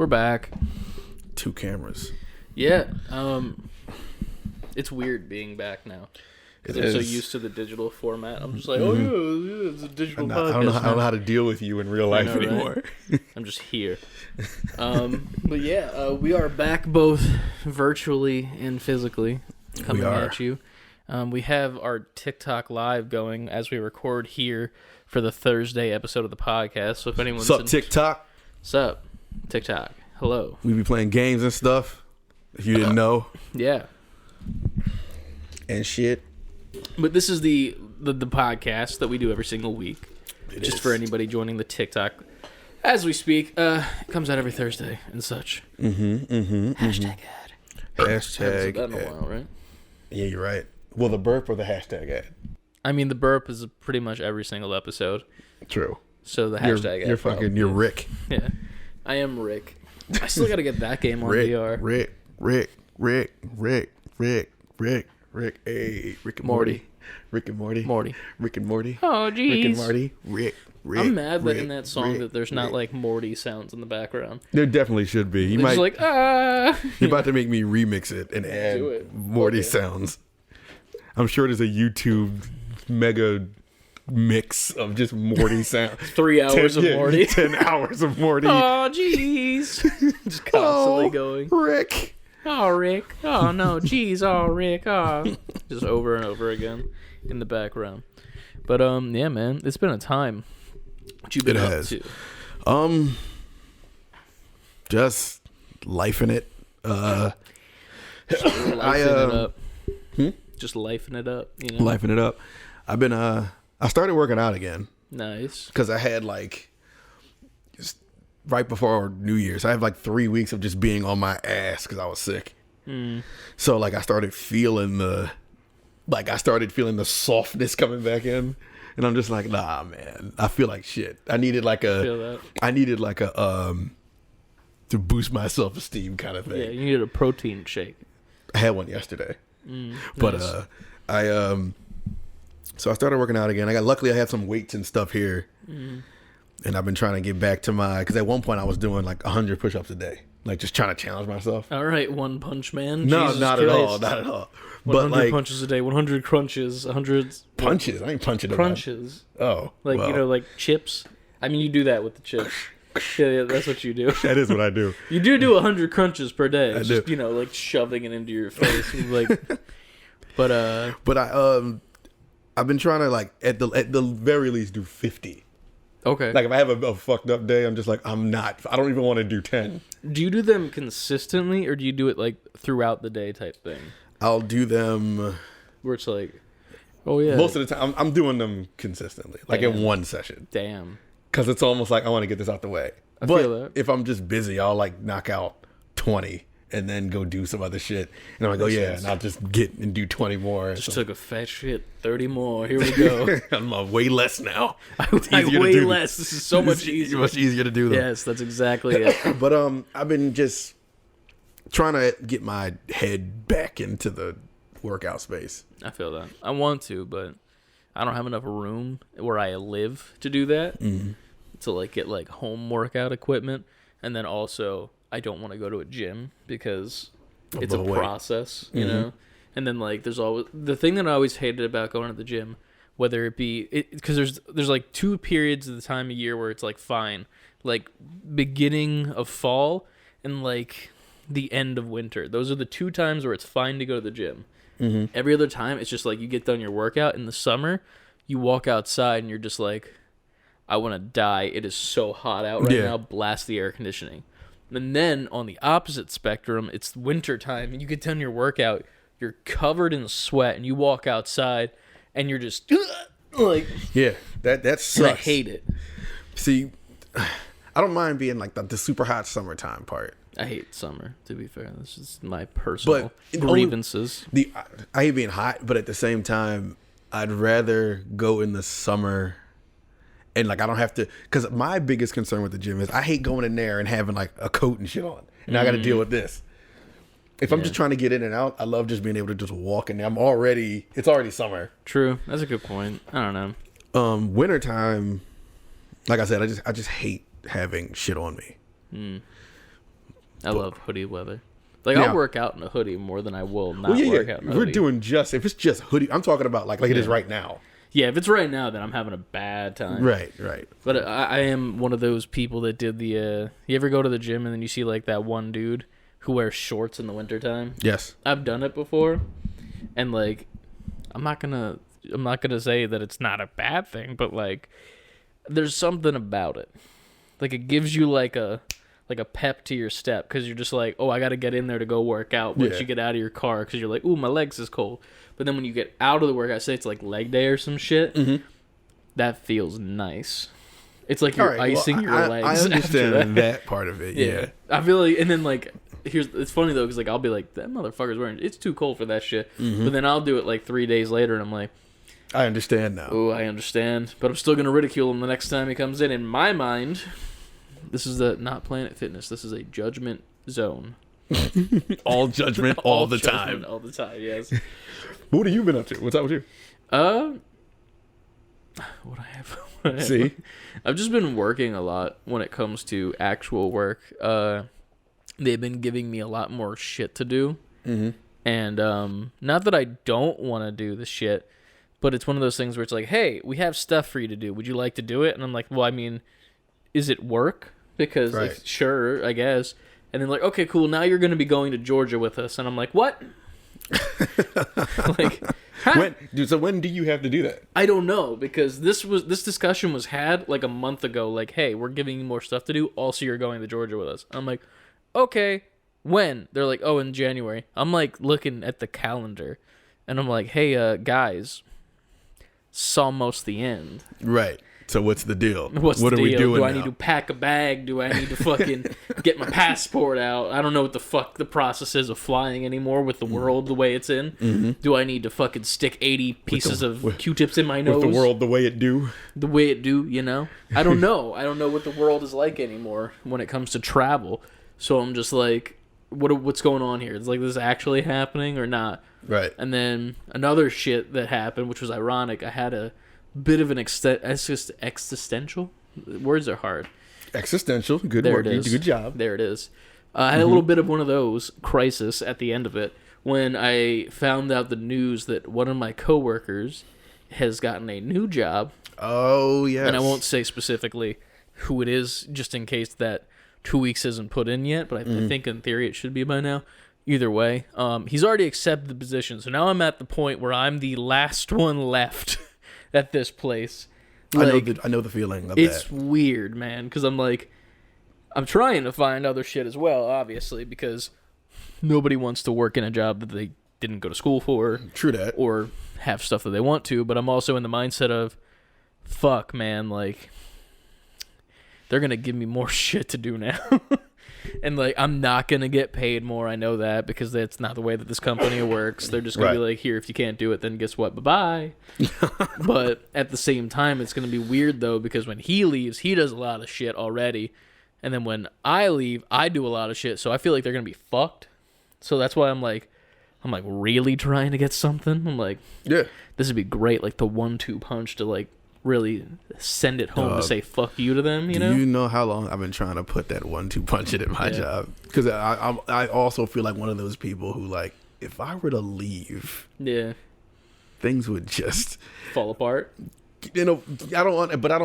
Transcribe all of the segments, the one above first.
We're back. 2 cameras. Yeah. It's weird being back now. Because I'm so used to the digital format. I'm just like, oh, yeah, it's a digital podcast. I don't know how to deal with you in real life anymore. Right? I'm just here. But yeah, we are back both virtually and physically coming at you. We have our TikTok live going as we record here for the Thursday episode of the podcast. So if anyone's... Sup, TikTok? Sup, TikTok. Hello. We be playing games and stuff, if you didn't know. Yeah. And shit. But this is the podcast that we do every single week. Just for anybody joining the TikTok. As we speak, it comes out every Thursday and such. Hashtag ad. Hashtag That's been a while, right? Yeah, you're right. Well, the burp or the hashtag ad? I mean, the burp is pretty much every single episode. True. So the hashtag ad. You're Rick. Yeah. I am Rick. I still got to get that game on VR. Rick. Hey, Rick and Morty. Rick and Morty. Rick and Morty. Oh, jeez. Rick and Morty. Rick. I'm mad that in that song that there's not like Morty sounds in the background. There definitely should be. You're like, You're about to make me remix it and add Morty sounds. I'm sure there's a YouTube mega mix of just Morty sounds. 3 hours of Morty. 10 hours of Morty. Oh, jeez. Just constantly going. Rick. Oh, Rick. Oh, no. Jeez. Oh, Rick. Oh. Just over and over again in the background. But, yeah, man. It's been a time. What you been up to? Just lifing it. Just lifing it up, you know? Lifing it up. I've been, I started working out again. Nice. Because I had, just right before New Year's, I had, 3 weeks of just being on my ass because I was sick. So, I started feeling the softness coming back in. And I'm just like, nah, man. I feel like shit. I needed to boost my self-esteem kind of thing. Yeah, you needed a protein shake. I had one yesterday. But nice. So I started working out again. Luckily I had some weights and stuff here. And I've been trying to get back to because at one point I was doing 100 push-ups a day. Just trying to challenge myself. All right, One Punch Man. No, Jesus not Christ. at all. 100 punches a day, 100 crunches, 100 punches. I ain't punching them. Crunches. Oh, chips. I mean, you do that with the chips. Yeah, that's what you do. That is what I do. You do 100 crunches per day. It's I just, do. Shoving it into your face. But I've been trying to at the very least do 50. Okay. If I have a fucked up day, I'm just I don't even want to do 10. Do you do them consistently, or do you do it throughout the day type thing? I'll do them where it's oh yeah. Most of the time, I'm doing them consistently, in one session. Damn. Because it's almost I want to get this out the way. I feel that. If I'm just busy, I'll knock out 20 and then go do some other shit. And I'm and I'll just get and do 20 more. Just took a fat shit. 30 more. Here we go. I'm way less now. I way less. This is so much easier. Much easier to do them. Yes, that's exactly it. But I've been just trying to get my head back into the workout space. I feel that. I want to, but I don't have enough room where I live to do that. To get home workout equipment, and then also I don't want to go to a gym because it's a process, you know. And then there's always the thing that I always hated about going to the gym, whether it be because there's 2 periods of the time of year where it's fine, beginning of fall and the end of winter. Those are the 2 times where it's fine to go to the gym. Every other time it's just you get done your workout. In the summer you walk outside and you're just I want to die. It is so hot out right now. Blast the air conditioning. And then on the opposite spectrum, it's winter time and you get done your workout, you're covered in sweat, and you walk outside and you're just yeah, that sucks. And I hate it. See, I don't mind being the super hot summertime part. I hate summer, to be fair. This is my personal grievances. I hate being hot, but at the same time, I'd rather go in the summer. And I don't have to, because my biggest concern with the gym is I hate going in there and having a coat and shit on, and I got to deal with this. If I'm just trying to get in and out, I love just being able to just walk in there. It's already summer. True, that's a good point. I don't know. Wintertime, like I said, I just hate having shit on me. I love hoodie weather. Like, I'll work out in a hoodie more than I will not work out in a hoodie. We're doing if it's just hoodie, I'm talking about like it is right now. Yeah, if it's right now, then I'm having a bad time. Right. But I am one of those people that did the, you ever go to the gym and then you see like that one dude who wears shorts in the wintertime? Yes. I've done it before. And like, I'm not gonna say that it's not a bad thing, but like, there's something about it. Like, it gives you like a pep to your step, because you're just like, oh, I got to get in there to go work out once you get out of your car, because you're like, ooh, my legs is cold. But then when you get out of the workout, say it's like leg day or some shit, that feels nice. It's like you're icing your legs. I understand that part of it. Yeah. I feel like, and then like, it's funny though, because like I'll be like, that motherfucker's wearing, it's too cold for that shit. But then I'll do it like 3 days later, and I'm like, I understand now. Oh, I understand, but I'm still gonna ridicule him the next time he comes in. In my mind, this is not Planet Fitness. This is a judgment zone. All judgment all the time. All the time, yes. What have you been up to? What's up with you? What I have? See? I've just been working a lot when it comes to actual work. They've been giving me a lot more shit to do. And not that I don't want to do the shit, but it's one of those things where it's like, hey, we have stuff for you to do. Would you like to do it? And I'm like, well, I mean, is it work? Because, like, sure, I guess. And then, like, okay, cool, now you're going to be going to Georgia with us. And I'm like, what? Like, huh? When do you have to do that? I don't know, because this discussion was had, like, a month ago. Like, hey, we're giving you more stuff to do. Also, you're going to Georgia with us. I'm like, okay, when? They're like, oh, in January. I'm, like, looking at the calendar. And I'm like, hey, guys, it's almost the end. Right. So what's the deal? What are we doing Do I need to pack a bag? Do I need to fucking get my passport out? I don't know what the fuck the process is of flying anymore with the world the way it's in. Do I need to fucking stick 80 pieces of Q-tips in my nose? With the world the way it do? The way it do, you know? I don't know. I don't know what the world is like anymore when it comes to travel. So I'm just like, what's going on here? It's like, this is actually happening or not? Right. And then another shit that happened, which was ironic, I had a bit of an existential. Words are hard. Existential. Good there work. It is. Good job. There it is. I had a little bit of one of those crisis at the end of it when I found out the news that one of my coworkers has gotten a new job. Oh, yes. And I won't say specifically who it is, just in case that 2 weeks isn't put in yet, but I think in theory it should be by now. Either way, he's already accepted the position, so now I'm at the point where I'm the last one left at this place. Like, I know the feeling of it's that. weird, man, because I'm like, I'm trying to find other shit as well, obviously, because nobody wants to work in a job that they didn't go to school for. True that. Or have stuff that they want to, but I'm also in the mindset of, fuck, man, like, they're going to give me more shit to do now. And, like, I'm not going to get paid more. I know that, because that's not the way that this company works. They're just going to be like, here, if you can't do it, then guess what? Bye-bye. But at the same time, it's going to be weird, though, because when he leaves, he does a lot of shit already. And then when I leave, I do a lot of shit. So I feel like they're going to be fucked. So that's why I'm like, really trying to get something? I'm like, yeah, this would be great. Like, the 1-2 punch to, like, really send it home to say fuck you to them, you know? Do you know how long I've been trying to put that 1-2 punch in at my job? Because I also feel like one of those people who, like, if I were to leave, things would just fall apart. You know, I don't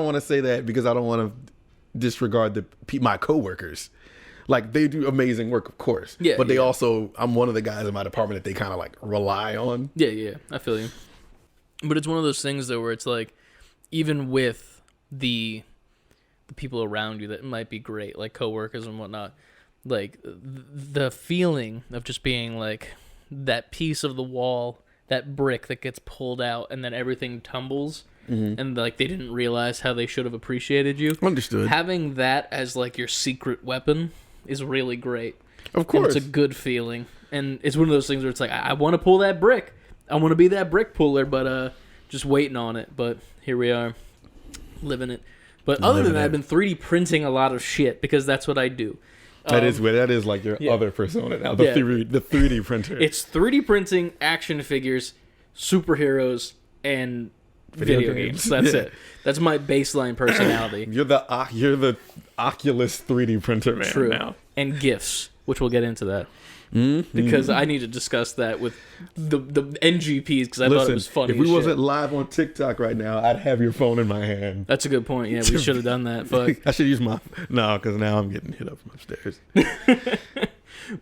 want to say that because I don't want to disregard my coworkers. Like, they do amazing work, of course. Yeah. But they also, I'm one of the guys in my department that they kind of like rely on. Yeah, I feel you. But it's one of those things though where it's like, even with the people around you that might be great, like coworkers and whatnot, like the feeling of just being like that piece of the wall, that brick that gets pulled out and then everything tumbles, and like they didn't realize how they should have appreciated you. Understood. Having that as like your secret weapon is really great. Of course. And it's a good feeling. And it's one of those things where it's like, I want to pull that brick. I want to be that brick puller, but just waiting on it. But here we are, living it. But other than that, I've been 3D printing a lot of shit because that's what I do. That is like your other persona now, the 3D printer. It's 3D printing action figures, superheroes, and video games. That's it. That's my baseline personality. You're the Oculus 3D printer man. True. Now. And GIFs. which we'll get into that. Because I need to discuss that with the NGPs because I thought it was funny. If we wasn't live on TikTok right now, I'd have your phone in my hand. That's a good point. Yeah, we should have done that. Fuck. I should use my because now I'm getting hit up from upstairs.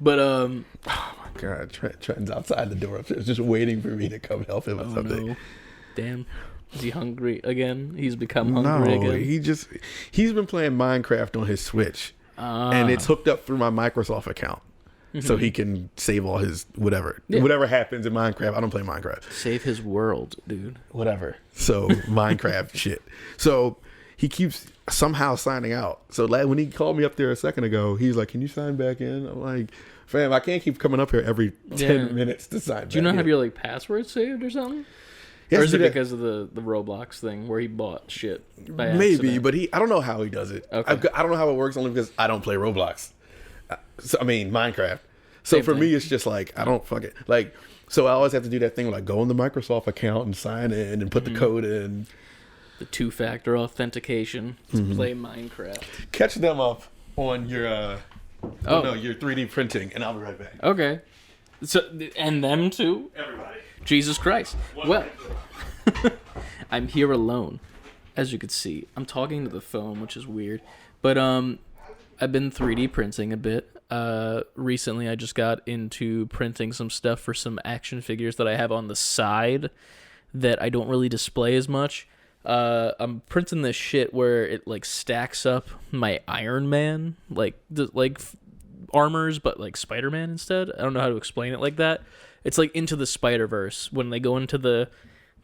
But oh my god, Trenton's outside the door upstairs, just waiting for me to come help him with something. No. Damn. Is he hungry again? He's become hungry again. He's been playing Minecraft on his Switch, and it's hooked up through my Microsoft account. So he can save all his whatever. Yeah. Whatever happens in Minecraft. I don't play Minecraft. Save his world, dude. Whatever. So Minecraft shit. So he keeps somehow signing out. So when he called me up there a second ago, he's like, "Can you sign back in?" I'm like, "Fam, I can't keep coming up here every 10 minutes to sign back in." Do you not have your password saved or something? Or is it because of the Roblox thing where he bought shit by accident? Maybe, but I don't know how he does it. Okay. I don't know how it works only because I don't play Roblox. So, Minecraft. So for me, it's just I don't fucking so I always have to do that thing go on the Microsoft account and sign in and put the code in. The 2-factor authentication to play Minecraft. Catch them up on your your 3D printing, and I'll be right back. Okay. So and them too. Everybody. Jesus Christ. Well, I'm here alone, as you could see. I'm talking to the phone, which is weird, but I've been 3D printing a bit. Recently I just got into printing some stuff for some action figures that I have on the side that I don't really display as much. I'm printing this shit where it stacks up my Iron Man armors, but Spider-Man instead. I don't know how to explain it like that. It's Into the Spider-Verse when they go into the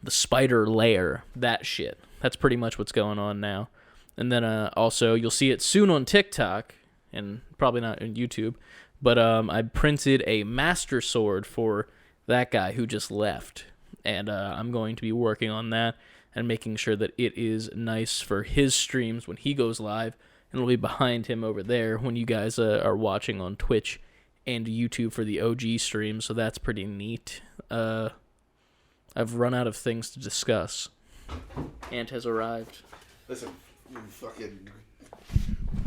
spider lair, that shit. That's pretty much what's going on now. And then also you'll see it soon on TikTok and probably not on YouTube, but I printed a Master Sword for that guy who just left, and I'm going to be working on that and making sure that it is nice for his streams when he goes live, and it'll be behind him over there when you guys are watching on Twitch and YouTube for the OG stream, so that's pretty neat. I've run out of things to discuss. Ant has arrived. Listen,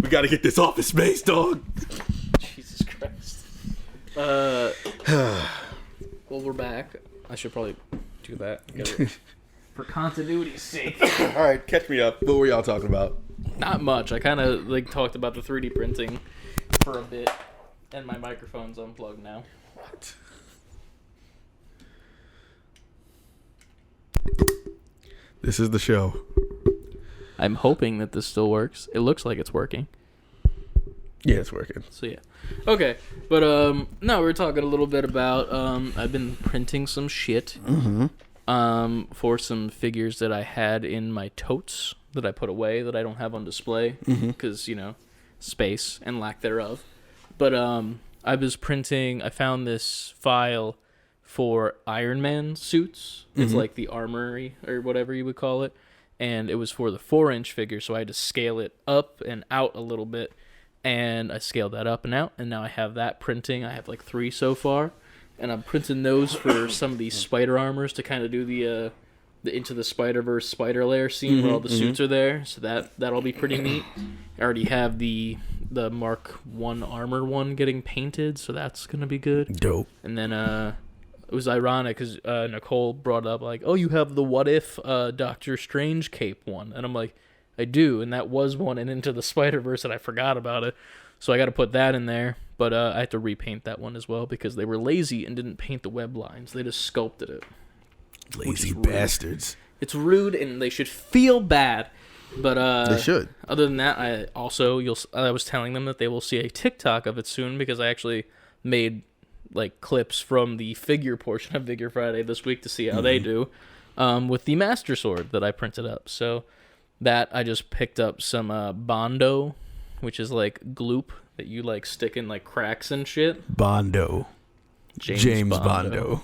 we gotta get this office space, dog. Jesus Christ. Well, we're back. I should probably do that. For continuity's sake. All right, catch me up. What were y'all talking about? Not much. I kind of talked about the 3D printing for a bit, and my microphone's unplugged now. What? This is the show. I'm hoping that this still works. It looks like it's working. Yeah, it's working. So yeah. Okay. But no, we were talking a little bit about I've been printing some shit for some figures that I had in my totes that I put away that I don't have on display because, space and lack thereof. But I was printing, I found this file for Iron Man suits. It's the armory or whatever you would call it. And it was for the 4-inch figure, so I had to scale it up and out a little bit. And I scaled that up and out, and now I have that printing. I have 3 so far. And I'm printing those for some of these spider armors to kind of do the Into the Spider-Verse spider lair scene where all the suits are there. So that'll be pretty neat. I already have the Mark 1 armor one getting painted, so that's going to be good. Dope. And then it was ironic because Nicole brought up oh, you have the What If Doctor Strange cape one, and I'm like, I do, and that was one in Into the Spider-Verse, and I forgot about it, so I got to put that in there. But I had to repaint that one as well because they were lazy and didn't paint the web lines; they just sculpted it. Lazy bastards. It's rude, and they should feel bad. But they should. Other than that, I was telling them that they will see a TikTok of it soon because I actually made clips from the figure portion of Figure Friday this week to see how they do with the Master Sword that I printed up. So that I just picked up some Bondo, which is gloop that you stick in cracks and shit. Bondo. James Bondo.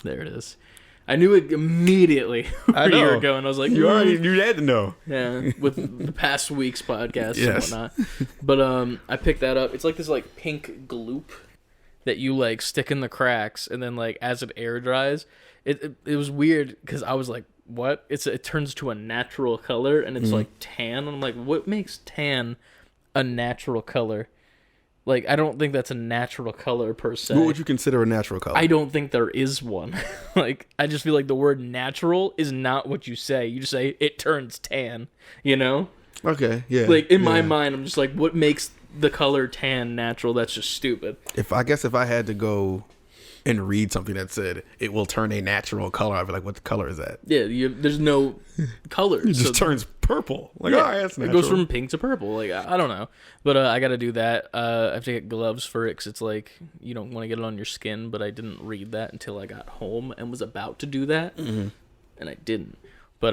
There it is. I knew it immediately where you were going. I was like, you had to know. Yeah, with the past week's podcast and whatnot. But I picked that up. It's this pink gloop that you stick in the cracks, and then as it air dries, it was weird because I was like, what? It turns to a natural color, and it's tan. And I'm like, what makes tan a natural color? Like, I don't think that's a natural color per se. What would you consider a natural color? I don't think there is one. Like, I just feel like the word natural is not what you say. You just say, it turns tan, you know? Okay, yeah. Like, in my mind, I'm just like, what makes the color tan natural? That's just stupid. If I had to go and read something that said it will turn a natural color, I'd be like, what the color is that? Yeah, there's no color. It just turns purple. Like, all right, that's natural. It goes from pink to purple. Like, I don't know. But I got to do that. I have to get gloves for it because it's like, you don't want to get it on your skin. But I didn't read that until I got home and was about to do that. Mm-hmm. And I didn't. But,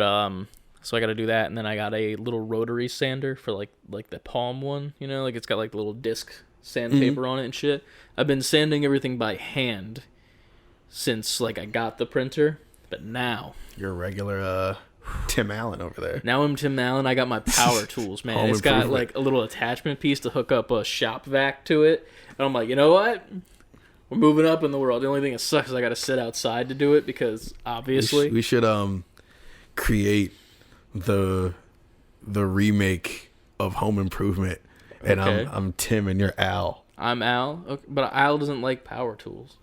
so I got to do that. And then I got a little rotary sander for like the palm one, you know, like it's got like little disc sandpaper on it and shit. I've been sanding everything by hand since like I got the printer, but now you're a regular Tim Allen over there. Now I'm Tim Allen. I got my power tools, man. It's got like a little attachment piece to hook up a shop vac to it, and I'm like, you know what? We're moving up in the world. The only thing that sucks is I got to sit outside to do it because obviously we should create the remake of Home Improvement, and okay. I'm Tim and you're Al. I'm Al, okay, but Al doesn't like power tools.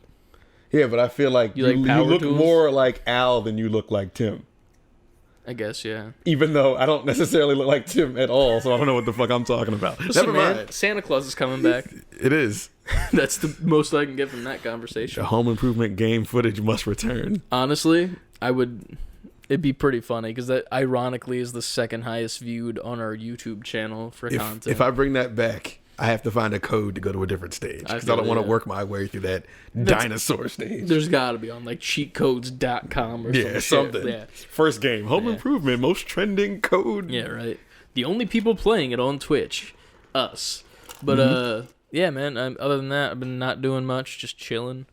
Yeah, but I feel like you look tools? More like Al than you look like Tim. I guess, yeah. Even though I don't necessarily look like Tim at all, so I don't know what the fuck I'm talking about. Listen, never mind. Man, Santa Claus is coming back. It is. That's the most I can get from that conversation. The Home Improvement game footage must return. Honestly, it'd be pretty funny because that ironically is the second highest viewed on our YouTube channel for content. If I bring that back, I have to find a code to go to a different stage because I don't want to work my way through that dinosaur stage. There's got to be on like cheatcodes.com or something. Yeah. First game, Home Improvement, most trending code. Yeah, right. The only people playing it on Twitch, us. But yeah, man. Other than that, I've been not doing much, just chilling,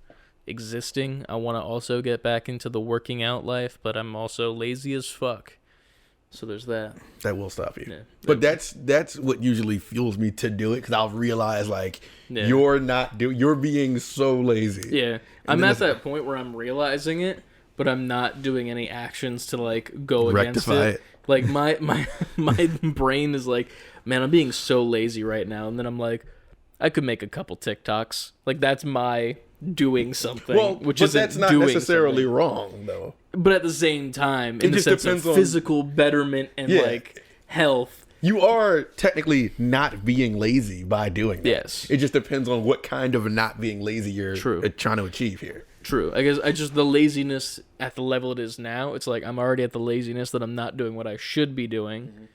existing. I want to also get back into the working out life, but I'm also lazy as fuck. So there's that. That will stop you. Yeah. But that's what usually fuels me to do it because I'll realize like you're being so lazy. Yeah, I'm at that point where I'm realizing it, but I'm not doing any actions to like go against it. Like my brain is like, man, I'm being so lazy right now, and then I'm like, I could make a couple TikToks. Like that's my doing something, which is that's not necessarily wrong though. But at the same time, in the sense of physical betterment and like health, you are technically not being lazy by doing that. Yes, it just depends on what kind of not being lazy you're trying to achieve here. True. I guess the laziness at the level it is now, it's like I'm already at the laziness that I'm not doing what I should be doing. Mm-hmm.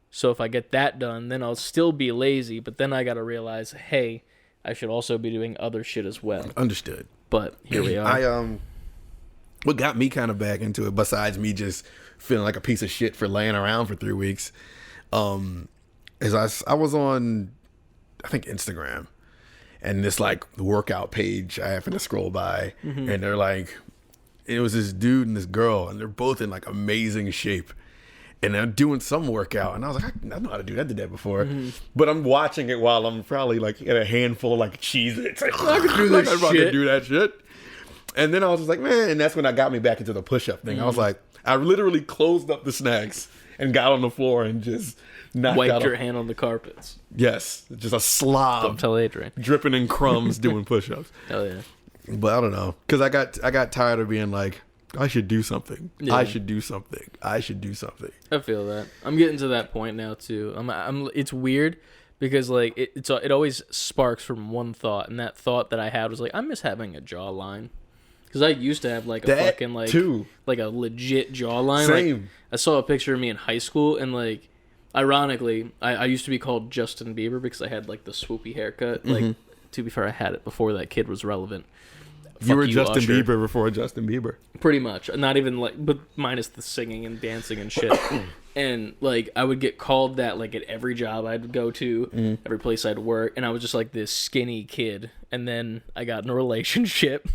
So if I get that done, then I'll still be lazy. But then I got to realize, hey, I should also be doing other shit as well. Understood. But here we are. What got me kind of back into it, besides me just feeling like a piece of shit for laying around for 3 weeks, is I was on, I think, Instagram, and this like workout page I happened to scroll by, and they're like, it was this dude and this girl, and they're both in like amazing shape. And they're doing some workout, and I was like, I know how to do that. I did that before, but I'm watching it while I'm probably like at a handful of like Cheez-Its. Like, I can do this shit. I can do that shit. And then I was just like, man, and that's when I got me back into the push-up thing. I was like, I literally closed up the snacks and got on the floor and just wiped your hand on the carpets. Yes, just a slob. Don't tell Adrian. Dripping in crumbs doing push-ups. Hell yeah. But I don't know, because I got tired of being like, I should do something. Yeah. I should do something. I should do something. I feel that. I'm getting to that point now too. It's weird because like it always sparks from one thought, and that thought that I had was like, I miss having a jawline. Because I used to have like a fucking like like a legit jawline. Same. Like, I saw a picture of me in high school, and like, ironically, I used to be called Justin Bieber because I had like the swoopy haircut. Like, to be fair, I had it before that kid was relevant. You were Justin Bieber before Justin Bieber. Pretty much. Not even like, but minus the singing and dancing and shit. And like, I would get called that like at every job I'd go to, every place I'd work, and I was just like this skinny kid. And then I got in a relationship.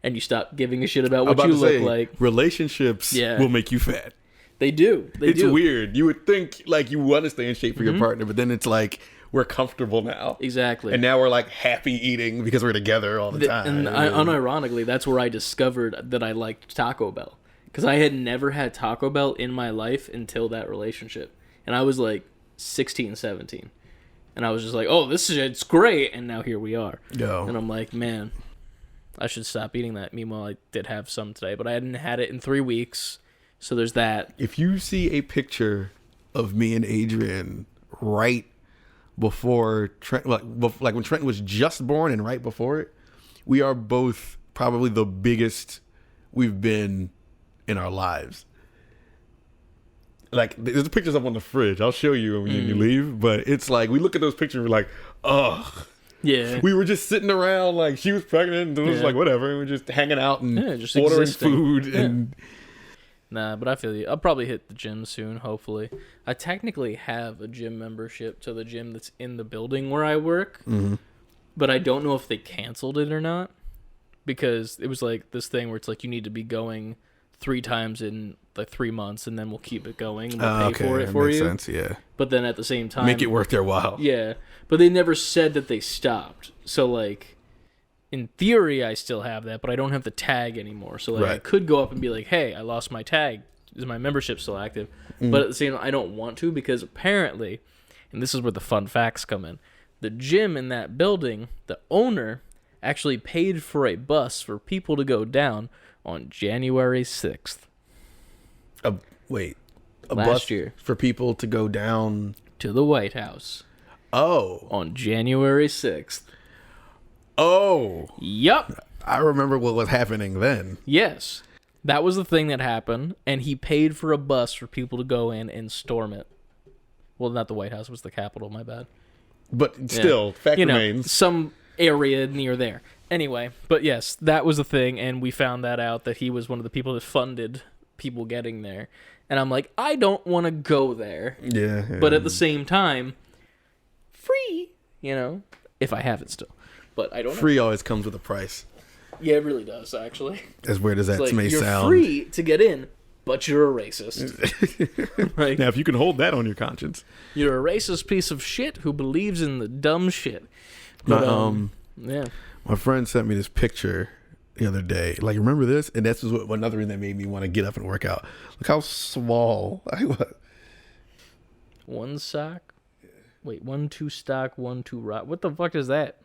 And you stop giving a shit about what you look like. Relationships will make you fat. They do. It's weird. You would think like you want to stay in shape for your partner, but then it's like we're comfortable now. Exactly. And now we're like happy eating because we're together all the time. And unironically, that's where I discovered that I liked Taco Bell. Because I had never had Taco Bell in my life until that relationship. And I was like 16, 17. And I was just like, oh, this shit's great. And now here we are. Yo. And I'm like, man, I should stop eating that. Meanwhile, I did have some today, but I hadn't had it in 3 weeks. So there's that. If you see a picture of me and Adrian right before Trent, like when Trent was just born and right before it, we are both probably the biggest we've been in our lives. Like, there's pictures up on the fridge. I'll show you when you leave. But it's like, we look at those pictures and we're like, ugh. Yeah. We were just sitting around, like, she was pregnant and it was like, whatever. And we're just hanging out and just ordering existing. food. And Nah, but I feel you. I'll probably hit the gym soon, hopefully. I technically have a gym membership to the gym that's in the building where I work. Mm-hmm. But I don't know if they canceled it or not. Because it was like this thing where it's like you need to be going 3 times in like 3 months, and then we'll keep it going and we'll pay for it for makes you. sense, yeah. But then at the same time, Make it worth their while. Yeah, but they never said that they stopped. So like, in theory, I still have that, but I don't have the tag anymore. So like, I could go up and be like, "Hey, I lost my tag. Is my membership still active?" But at the same time, I don't want to, because apparently, and this is where the fun facts come in, the gym in that building, the owner actually paid for a bus for people to go down on January 6th. A Last bus year. for people to go down To the White House. Oh. On January 6th. Oh. Yup. I remember what was happening then. Yes. That was the thing that happened, and he paid for a bus for people to go in and storm it. Well, not the White House, it was the Capitol, my bad. But still, fact remains. Some area near there. Anyway, but yes, that was the thing, and we found that out, that he was one of the people that funded people getting there. And I'm like, I don't want to go there. Yeah. But at the same time, free, if I have it still. But I don't know. Free always comes with a price. Yeah, it really does, actually. As weird as that It's like, may you're sound. free to get in, but you're a racist. Like, now, if you can hold that on your conscience. You're a racist piece of shit who believes in the dumb shit. But, yeah. My friend sent me this picture the other day. Like, remember this? And this was another thing that made me want to get up and work out. Look how small I was. 1 sock? Wait, 1, 2 stock, 1, 2 rock. What the fuck is that?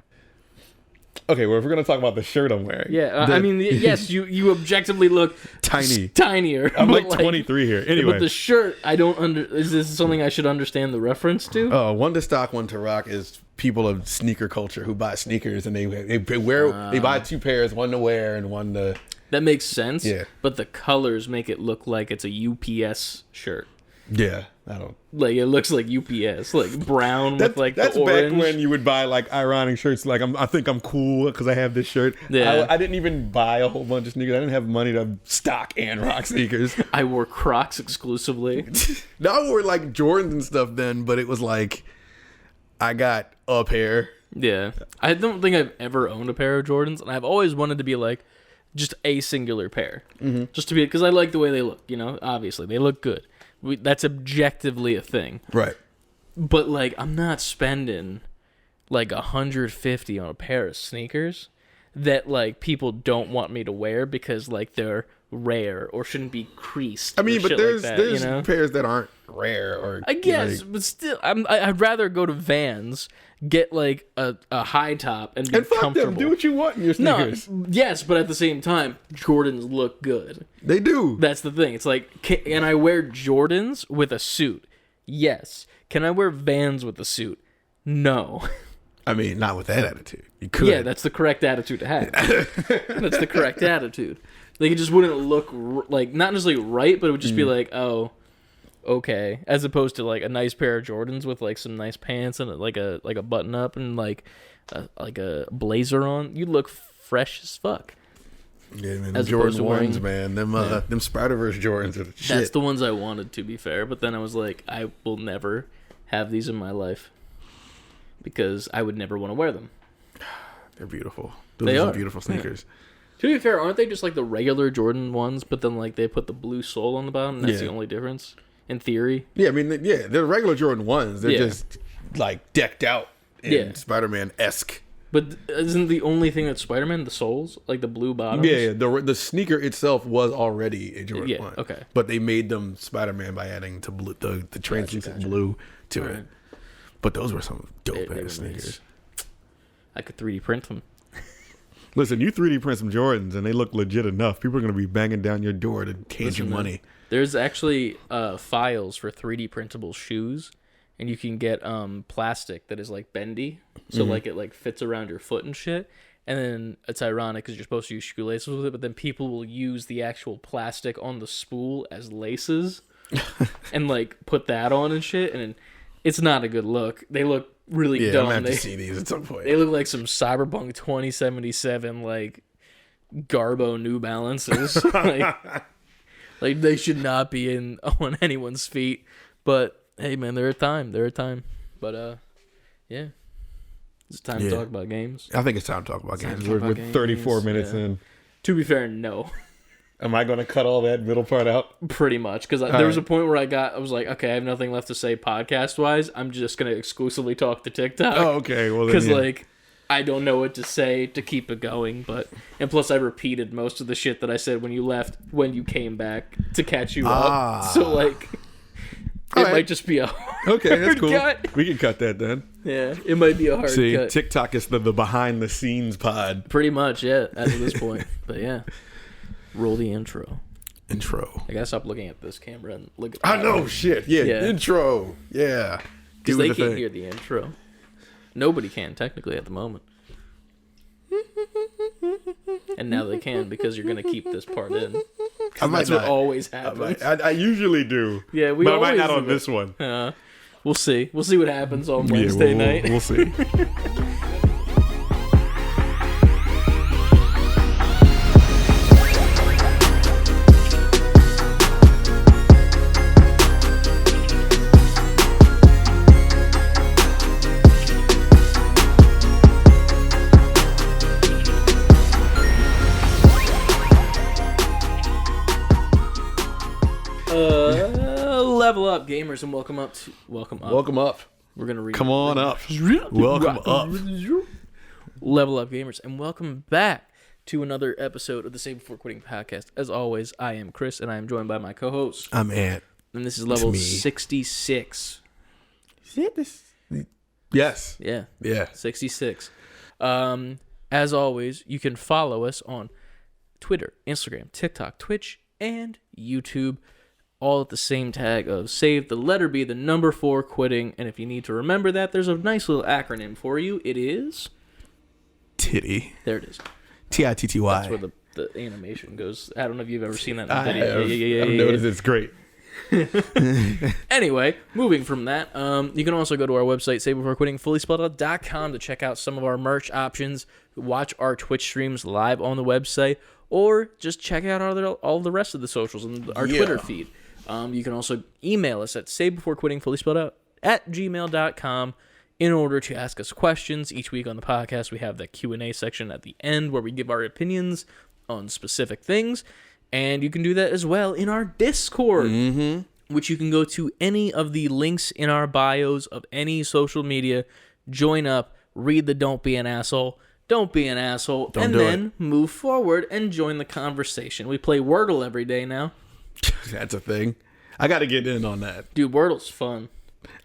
Okay, well, if we're going to talk about the shirt I'm wearing. Yeah, I mean, yes, you objectively look tinier. I'm like 23 here. Anyway. But the shirt, is this something I should understand the reference to? 1 to stock, 1 to rock is people of sneaker culture who buy sneakers and they buy 2 pairs, 1 to wear and 1 to... That makes sense. Yeah. But the colors make it look like it's a UPS shirt. Yeah, I don't... Like, it looks like UPS, like brown with like that's the orange. back when you would buy like ironic shirts. Like I think I'm cool because I have this shirt. Yeah. I didn't even buy a whole bunch of sneakers. I didn't have money to stock and rock sneakers. I wore Crocs exclusively. No, I wore like Jordans and stuff then, but it was like I got a pair. Yeah, I don't think I've ever owned a pair of Jordans, and I've always wanted to be like just a singular pair, just to be, because I like the way they look. Obviously they look good. That's objectively a thing, right? But like, I'm not spending like $150 on a pair of sneakers that like people don't want me to wear because like they're rare or shouldn't be creased. I mean, but there's pairs that aren't rare, or I guess, but still, I'd rather go to Vans, get like a high top and be fuck comfortable. them. Do what you want in your sneakers. No, yes, but at the same time, Jordans look good. They do. That's the thing. It's like, can I wear Jordans with a suit? Yes. Can I wear Vans with a suit? No. I mean, not with that attitude. You could. Yeah, that's the correct attitude to have. That's the correct attitude. Like, it just wouldn't look like, not necessarily right, but it would just be like, oh, okay. As opposed to like a nice pair of Jordans with like some nice pants and like a button up and like a blazer on. You look fresh as fuck. Yeah, man. Them Jordan ones, man. Them Spider-Verse Jordans are the shit. That's the ones I wanted, to be fair. But then I was like, I will never have these in my life because I would never want to wear them. They're beautiful. Those are beautiful sneakers. Yeah. To be fair, aren't they just like the regular Jordan ones, but then like they put the blue sole on the bottom? That's the only difference, in theory. Yeah, I mean, they're regular Jordan ones. They're just like decked out in Spider-Man-esque. But isn't the only thing that's Spider-Man the soles, like the blue bottoms? Yeah. The sneaker itself was already a Jordan one. Okay. But they made them Spider-Man by adding to blue, the translucent blue to it. But those were some dope They ass were sneakers. nice. I could 3D print them. Listen, you 3D print some Jordans and they look legit enough. People are going to be banging down your door to hand you Man, money. there's actually files for 3D printable shoes, and you can get plastic that is like bendy, so like it like fits around your foot and shit. And then it's ironic because you're supposed to use shoelaces with it, but then people will use the actual plastic on the spool as laces and like put that on and shit, and it's not a good look. They look really dumb. I'm going to have to see these at some point. They look like some Cyberpunk 2077 like Garbo New Balances. like they should not be on anyone's feet. But hey, man, they're a time. But yeah, it's time to talk about games. I think it's time to talk about games. We're 34 minutes in. To be fair, no. Am I going to cut all that middle part out? Pretty much, because there was a point where I was like, okay, I have nothing left to say podcast-wise. I'm just going to exclusively talk to TikTok. Oh, okay. Well, because like I don't know what to say to keep it going, and plus I repeated most of the shit that I said when you left, when you came back to catch you up. So like, it might just be a okay. That's cool. cut. We can cut that then. Yeah, it might be a hard cut. TikTok is the behind the scenes pod. Pretty much, yeah. As of this point, but yeah. Roll the intro. I gotta stop looking at this camera and look at I know, shit. Yeah, intro. Yeah. Because they can't hear the intro. Nobody can, technically, at the moment. And now they can, because you're gonna keep this part in. That's what always happens. I usually do. Yeah, but I might not on this one. We'll see. We'll see what happens on Wednesday night. We'll see. Level up, gamers, and welcome up. We're gonna read. Come on up. Welcome up. Level up, gamers, and welcome back to another episode of the Save Before Quitting podcast. As always, I am Chris, and I am joined by my co-host. I'm Ant, and this is level 66. Yes. Yeah. 66. As always, you can follow us on Twitter, Instagram, TikTok, Twitch, and YouTube. All at the same tag of save the letter B, the number 4 quitting. And if you need to remember that, there's a nice little acronym for you. It is Titty. There it is. TITTY. That's where the animation goes. I don't know if you've ever seen that in video. I've noticed it's great. Anyway, moving from that, you can also go to our website, savebeforequitting.com, to check out some of our merch options, watch our Twitch streams live on the website, or just check out all the rest of the socials and our Twitter feed. You can also email us at savebeforequitting, at gmail.com, in order to ask us questions. Each week on the podcast, we have the Q&A section at the end where we give our opinions on specific things. And you can do that as well in our Discord, which you can go to any of the links in our bios of any social media, join up, read the Don't Be an Asshole, and then move forward and join the conversation. We play Wordle every day now. That's a thing. I got to get in on that. Dude, Wordle's fun.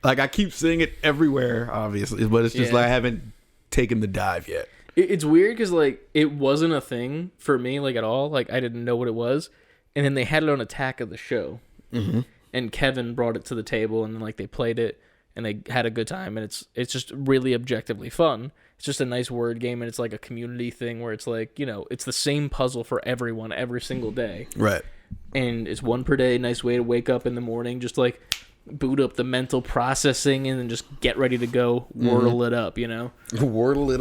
Like, I keep seeing it everywhere, obviously, but it's just like I haven't taken the dive yet. It's weird because, like, it wasn't a thing for me, like, at all. Like, I didn't know what it was. And then they had it on Attack of the Show. And Kevin brought it to the table, and then, like, they played it, and they had a good time. And it's just really objectively fun. It's just a nice word game, and it's, like, a community thing where it's, like, you know, it's the same puzzle for everyone every single day. Right. And it's one per day. Nice way to wake up in the morning. Just, like, boot up the mental processing and then just get ready to go. Wordle it up, you know? Wordle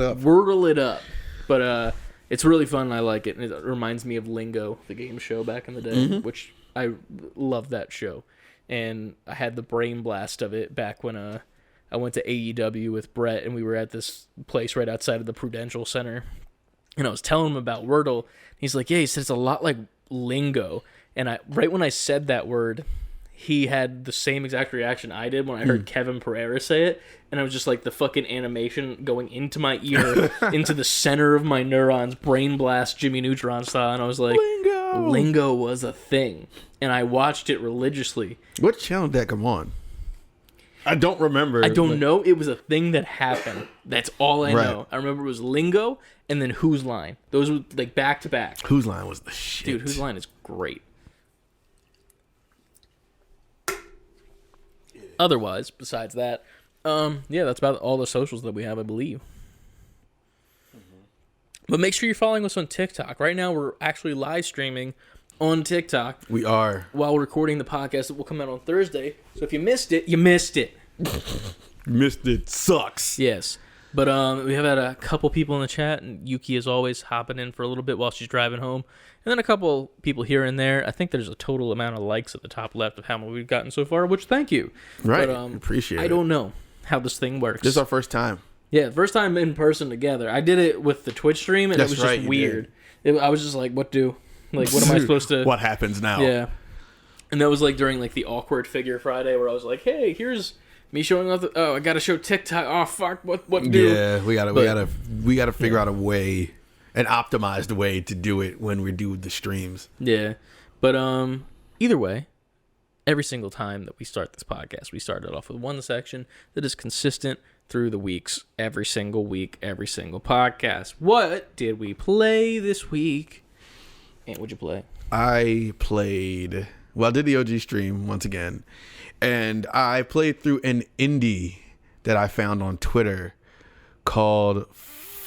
it up. But it's really fun. I like it. And it reminds me of Lingo, the game show back in the day, which I love that show. And I had the brain blast of it back when I went to AEW with Brett, and we were at this place right outside of the Prudential Center. And I was telling him about Wordle. He's like, yeah, he said it's a lot like Lingo. And right when I said that word, he had the same exact reaction I did when I heard Kevin Pereira say it. And I was just like the fucking animation going into my ear, into the center of my neurons, brain blast Jimmy Neutron style. And I was like, Lingo was a thing. And I watched it religiously. What channel did that come on? I don't remember. I don't know. It was a thing that happened. That's all I know. I remember it was Lingo and then Whose Line. Those were like back to back. Whose Line was the shit. Dude, Whose Line is great. Otherwise, besides that, yeah, that's about all the socials that we have, I believe. But make sure you're following us on TikTok. Right now, we're actually live streaming on TikTok. We are. While recording the podcast that will come out on Thursday. So if you missed it, you missed it. Missed it. Sucks. Yes. But we have had a couple people in the chat, and Yuki is always hopping in for a little bit while she's driving home. And then a couple people here and there. I think there's a total amount of likes at the top left of how many we've gotten so far, which thank you. Right. But, appreciate it. I don't know how this thing works. This is our first time. Yeah, first time in person together. I did it with the Twitch stream, and That's it was just weird. I was just like, what am I supposed to... What happens now? Yeah. And that was like during like the awkward figure Friday where I was like, hey, here's me showing off I gotta show TikTok. Oh fuck, what do? Yeah, we gotta figure out a way, an optimized way to do it when we do the streams. Yeah. But either way, every single time that we start this podcast, we start it off with one section that is consistent through the weeks, every single week, every single podcast. What did we play this week? And what'd you play? I did the OG stream once again, and I played through an indie that I found on Twitter called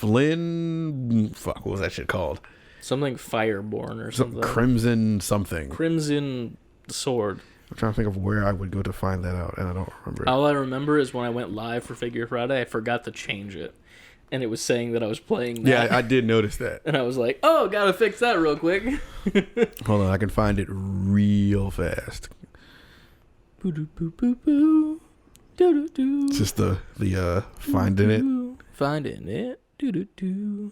what was that shit called? Something Fireborn or something. Crimson something. Crimson Sword. I'm trying to think of where I would go to find that out, and I don't remember. All I remember is when I went live for Figure Friday, I forgot to change it. And it was saying that I was playing that. Yeah, I did notice that. And I was like, oh, gotta fix that real quick. Hold on, I can find it real fast. Boo-doo-boo-boo-boo. Do-do-do. It's just the finding it. Finding it. Do-do-do.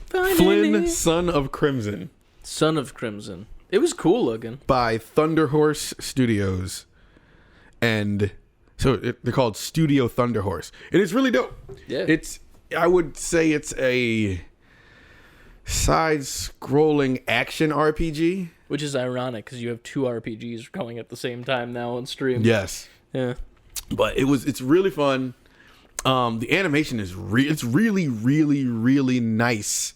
Flynn, it. Son of Crimson. Son of Crimson. It was cool looking. By Thunderhorse Studios. And so they're called Studio Thunderhorse. And it's really dope. Yeah. I would say it's a side-scrolling action RPG. Which is ironic because you have two RPGs going at the same time now on stream. Yes. Yeah. But it's really fun. The animation is it's really, really, really nice.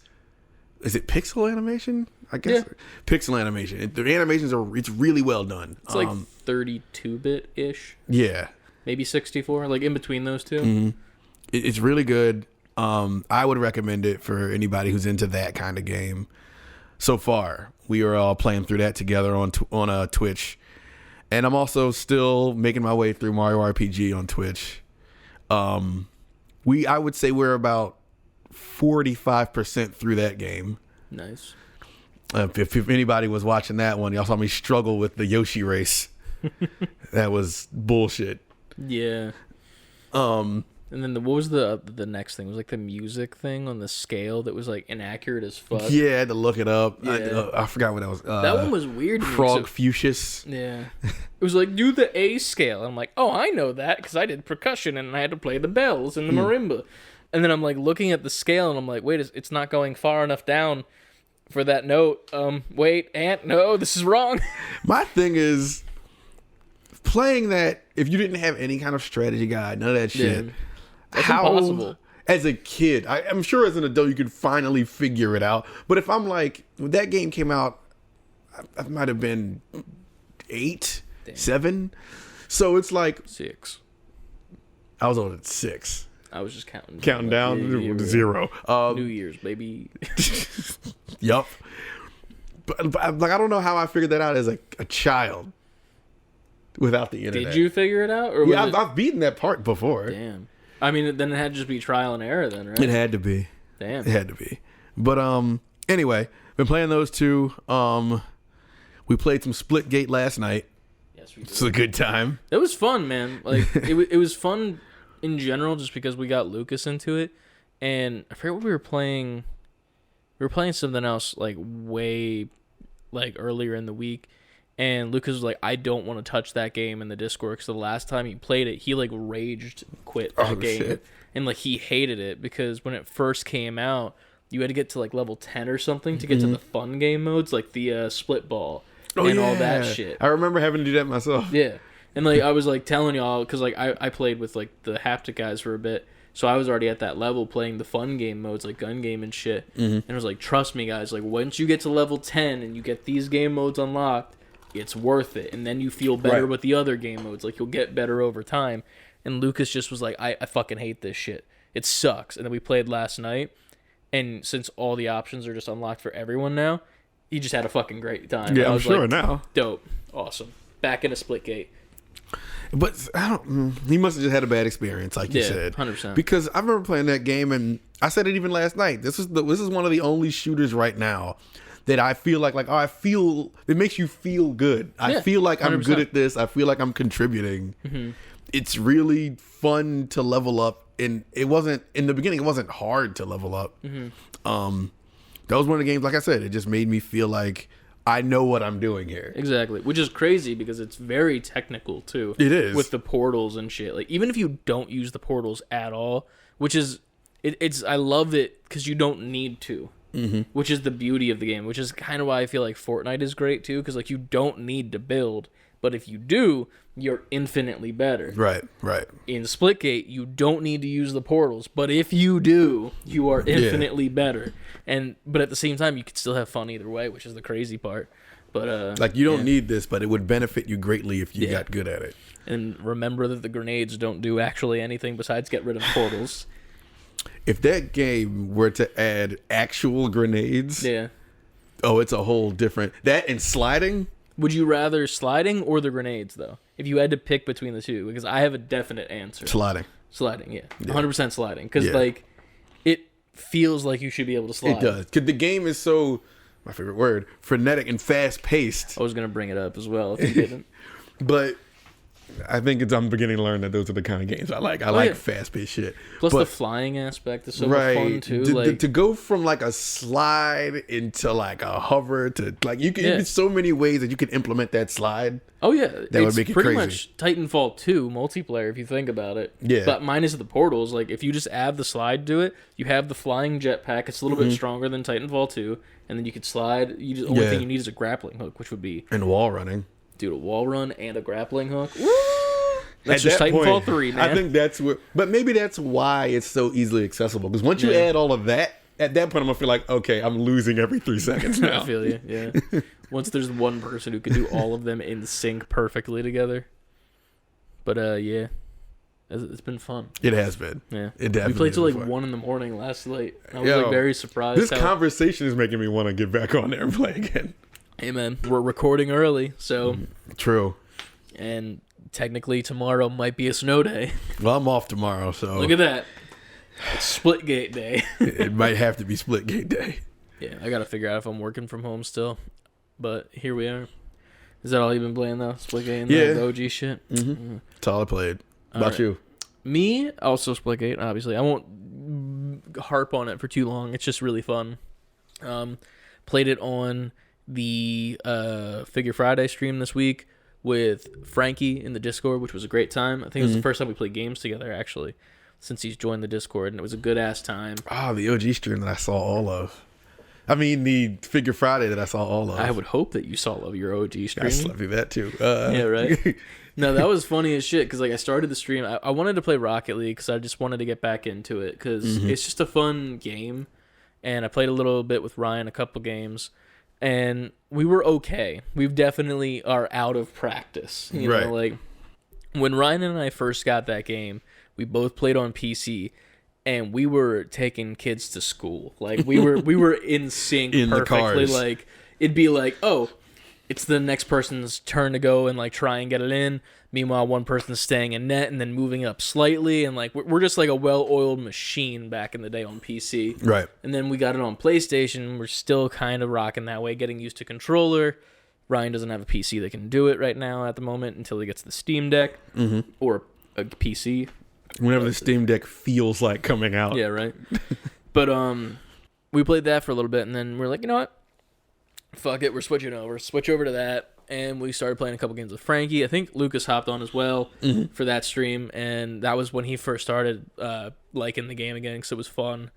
Is it pixel animation? I guess pixel animation. The animations it's really well done. It's like 32-bit ish. Yeah, maybe 64, like in between those two. Mm-hmm. It's really good. I would recommend it for anybody who's into that kind of game. So far, we are all playing through that together on Twitch, and I'm also still making my way through Mario RPG on Twitch. I would say we're about 45% through that game. Nice. If anybody was watching that one, y'all saw me struggle with the Yoshi race. That was bullshit. Yeah. And then what was the next thing? It was like the music thing on the scale that was like inaccurate as fuck. Yeah, I had to look it up. Yeah. I forgot what that was. That one was weird. Frog Fuchsius. Yeah. It was like, do the A scale. I'm like, oh, I know that because I did percussion and I had to play the bells and the marimba. And then I'm like looking at the scale and I'm like, wait, it's not going far enough down for that note. Wait, Ant, no, this is wrong. My thing is playing that, if you didn't have any kind of strategy guide, none of that shit. Yeah. That's impossible. As a kid, I'm sure as an adult you could finally figure it out. But if I'm like, when that game came out, I might have been 8, 7. So it's like 6. I was on at 6. I was just counting down to 0. New Year's, baby. Yup. But like, I don't know how I figured that out as a child without the internet. Did you figure it out? Or yeah, I've beaten that part before. Damn. I mean, then it had to just be trial and error then, right? It had to be. Damn. It had to be. But anyway, been playing those two. We played some Splitgate last night. Yes, we did. It's a good time. It was fun, man. Like it was fun in general just because we got Lucas into it. And I forget what we were playing. We were playing something else like way like earlier in the week. And Lucas was like, I don't want to touch that game in the Discord because the last time he played it, he like raged quit that game. Shit. And like he hated it because when it first came out, you had to get to like level 10 or something to get to the fun game modes, like the split ball and all that shit. I remember having to do that myself. Yeah. And like I was like telling y'all, because like I played with like the haptic guys for a bit, so I was already at that level playing the fun game modes like gun game and shit. And I was like, trust me guys, like once you get to level 10 and you get these game modes unlocked, it's worth it. And then you feel better with the other game modes, like you'll get better over time. And Lucas just was like, I fucking hate this shit. It sucks. And then we played last night, and since all the options are just unlocked for everyone now, he just had a fucking great time. Yeah, I'm sure now. Dope. Awesome. Back in a Splitgate. But he must have just had a bad experience, like you said. 100%. Because I remember playing that game, and I said it even last night. This is one of the only shooters right now that I feel like it makes you feel good. I feel like I'm 100%. Good at this. I feel like I'm contributing. It's really fun to level up, and it wasn't in the beginning. It wasn't hard to level up. That was one of the games. Like I said, it just made me feel like I know what I'm doing here. Exactly, which is crazy because it's very technical too. It is with the portals and shit. Like even if you don't use the portals at all, which is it's I love it because you don't need to. Which is the beauty of the game. Which is kind of why I feel like Fortnite is great too, because like you don't need to build, but if you do, you're infinitely better. Right. In Splitgate, you don't need to use the portals, but if you do, you are infinitely better. But at the same time, you can still have fun either way, which is the crazy part. But like you don't need this, but it would benefit you greatly if you got good at it. And remember that the grenades don't do actually anything besides get rid of portals. If that game were to add actual grenades, it's a whole different that and sliding. Would you rather sliding or the grenades though? If you had to pick between the two, because I have a definite answer. Sliding, 100% sliding, because like it feels like you should be able to slide. It does, because the game is so, my favorite word, frenetic and fast paced. I was gonna bring it up as well if you didn't. But I think I'm beginning to learn that those are the kind of games I like. I like fast paced shit. Plus the flying aspect is so much fun too. To go from like a slide into like a hover to like you can there's so many ways that you can implement that slide. Oh yeah, that would make it pretty crazy. Much Titanfall 2 multiplayer if you think about it. Yeah. But minus the portals, like if you just add the slide to it, you have the flying jetpack. It's a little bit stronger than Titanfall 2, and then you could slide. The only thing you need is a grappling hook, which would be wall running. Dude, a wall run and a grappling hook. Woo! That's just Titanfall 3, man. I think that's where, but maybe that's why it's so easily accessible. Because once you add all of that, at that point I'm gonna feel like, okay, I'm losing every 3 seconds now. I feel you. Yeah. Once there's one person who can do all of them in sync perfectly together. But it's been fun. It has been. Yeah, it definitely. We played till like fun. 1 a.m. last night. I was like very surprised. This conversation is making me want to get back on there and play again. Hey man, we're recording early, so true. And technically tomorrow might be a snow day. Well, I'm off tomorrow, so look at that. It's Splitgate day. It might have to be Splitgate day. Yeah, I gotta figure out if I'm working from home still. But here we are. Is that all you've been playing though? Splitgate and the OG shit? That's all I played. How about you? Me, also Splitgate, obviously. I won't harp on it for too long. It's just really fun. Played it on the Figure Friday stream this week with Frankie in the Discord, which was a great time. I think it was the first time we played games together, actually, since he's joined the Discord, and it was a good-ass time. The OG stream that I saw all of. I mean, the Figure Friday that I saw all of. I would hope that you saw all of your OG stream. I slept through that, too. Yeah, right? No, that was funny as shit, because like I started the stream. I wanted to play Rocket League, because I just wanted to get back into it, because it's just a fun game, and I played a little bit with Ryan, a couple games, and we were okay. We definitely are out of practice. You know, like when Ryan and I first got that game, we both played on PC, and we were taking kids to school. Like we were in sync in perfectly. The cars. Like it'd be like, oh, it's the next person's turn to go and like try and get it in. Meanwhile, one person's staying in net and then moving up slightly, and like we're just like a well-oiled machine back in the day on PC. Right. And then we got it on PlayStation. We're still kind of rocking that way, getting used to controller. Ryan doesn't have a PC that can do it right now at the moment until he gets the Steam Deck or a PC. Whenever the Steam Deck feels like coming out. Yeah, right. But we played that for a little bit, and then we're like, you know what? Fuck it, we're switching over. Switch over to that. And we started playing a couple games with Frankie. I think Lucas hopped on as well for that stream, and that was when he first started liking the game again, because it was fun.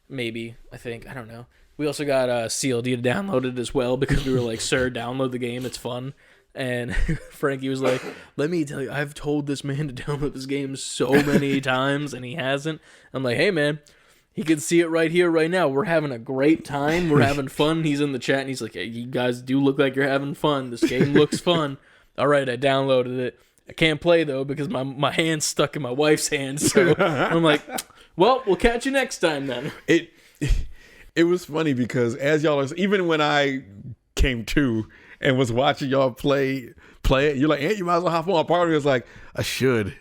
Maybe, I think. I don't know. We also got CLD to download it as well, because we were like, sir, download the game. It's fun. And Frankie was like, let me tell you, I've told this man to download this game so many times, and he hasn't. I'm like, hey, man, he can see it right here, right now. We're having a great time. We're having fun. He's in the chat, and he's like, hey, you guys do look like you're having fun. This game looks fun. All right, I downloaded it. I can't play, though, because my hand's stuck in my wife's hand. So I'm like, well, we'll catch you next time, then. It was funny because as y'all are, even when I came to and was watching y'all play it, you're like, Aunt, you might as well hop on. Part of me was like, I should.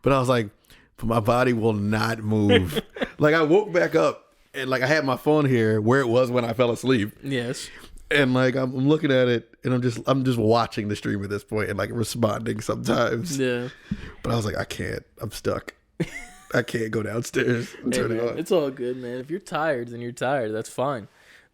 But I was like, but my body will not move. Like, I woke back up and like I had my phone here where it was when I fell asleep. Yes. And like I'm looking at it and I'm just watching the stream at this point and like responding sometimes. Yeah. But I was like, I can't. I'm stuck. I can't go downstairs and turn it on. It's all good, man. If you're tired, then you're tired. That's fine.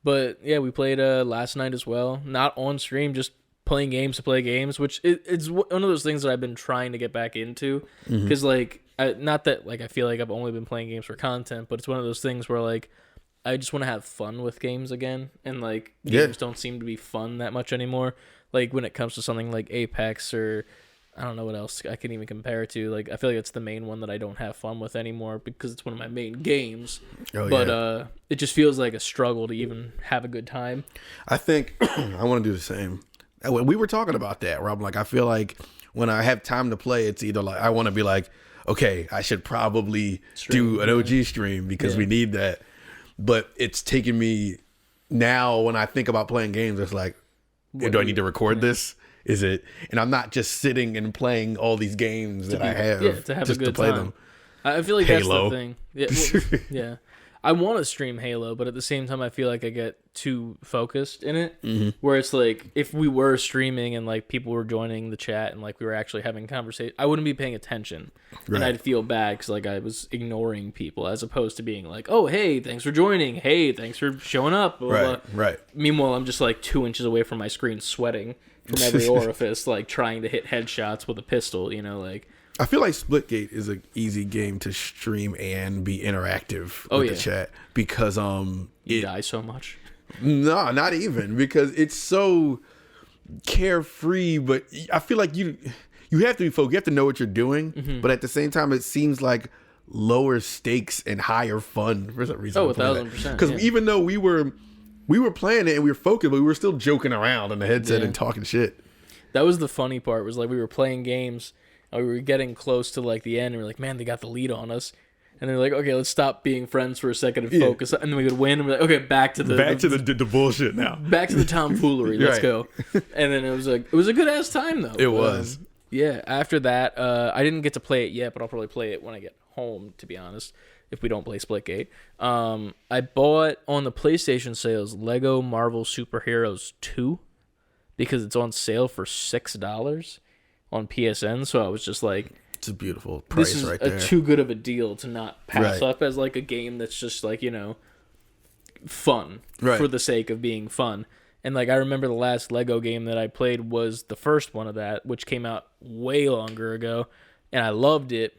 But yeah, we played last night as well. Not on stream, just playing games to play games, which it's one of those things that I've been trying to get back into. Because like, not that like I feel like I've only been playing games for content, but it's one of those things where like I just want to have fun with games again, and like games don't seem to be fun that much anymore. Like when it comes to something like Apex or I don't know what else I can even compare it to. Like I feel like it's the main one that I don't have fun with anymore because it's one of my main games. But it just feels like a struggle to even have a good time. I think I want to do the same. We were talking about that, Rob. Like I feel like when I have time to play, it's either like I want to be like, okay, I should probably do an OG stream because we need that. But it's taken me now when I think about playing games, it's like, do I need to record this? Is it? And I'm not just sitting and playing all these games that I have to have just a good to play time. them. I feel like Halo. that's the thing. Yeah, I want to stream Halo, but at the same time, I feel like I get too focused in it. Where it's like, if we were streaming and like people were joining the chat and like we were actually having conversation, I wouldn't be paying attention, and I'd feel bad because like I was ignoring people as opposed to being like, oh hey, thanks for joining, hey, thanks for showing up. Blah, blah. Right. Meanwhile, I'm just like 2 inches away from my screen, sweating from every orifice, like trying to hit headshots with a pistol. You know, like. I feel like Splitgate is an easy game to stream and be interactive with the chat because you die so much. No, not even because it's so carefree. But I feel like you have to be focused. You have to know what you're doing, but at the same time, it seems like lower stakes and higher fun for some reason. 1,000%. Because even though we were playing it and we were focused, but we were still joking around on the headset and talking shit. That was the funny part. Was like we were playing games. We were getting close to like the end, and we're like, man, they got the lead on us. And they're like, okay, let's stop being friends for a second and focus. And then we would win. And we're like, okay, back to the bullshit now. Back to the tomfoolery. Let's go. And then it was a good ass time though. It was. Yeah. After that, I didn't get to play it yet, but I'll probably play it when I get home. To be honest, if we don't play Splitgate, I bought on the PlayStation sales Lego Marvel Superheroes 2 because it's on sale for $6 on PSN. So I was just like, it's a beautiful price this is right there. Too good of a deal to not pass up as like a game that's just like, you know, fun for the sake of being fun. And like I remember the last Lego game that I played was the first one of that, which came out way longer ago, and I loved it.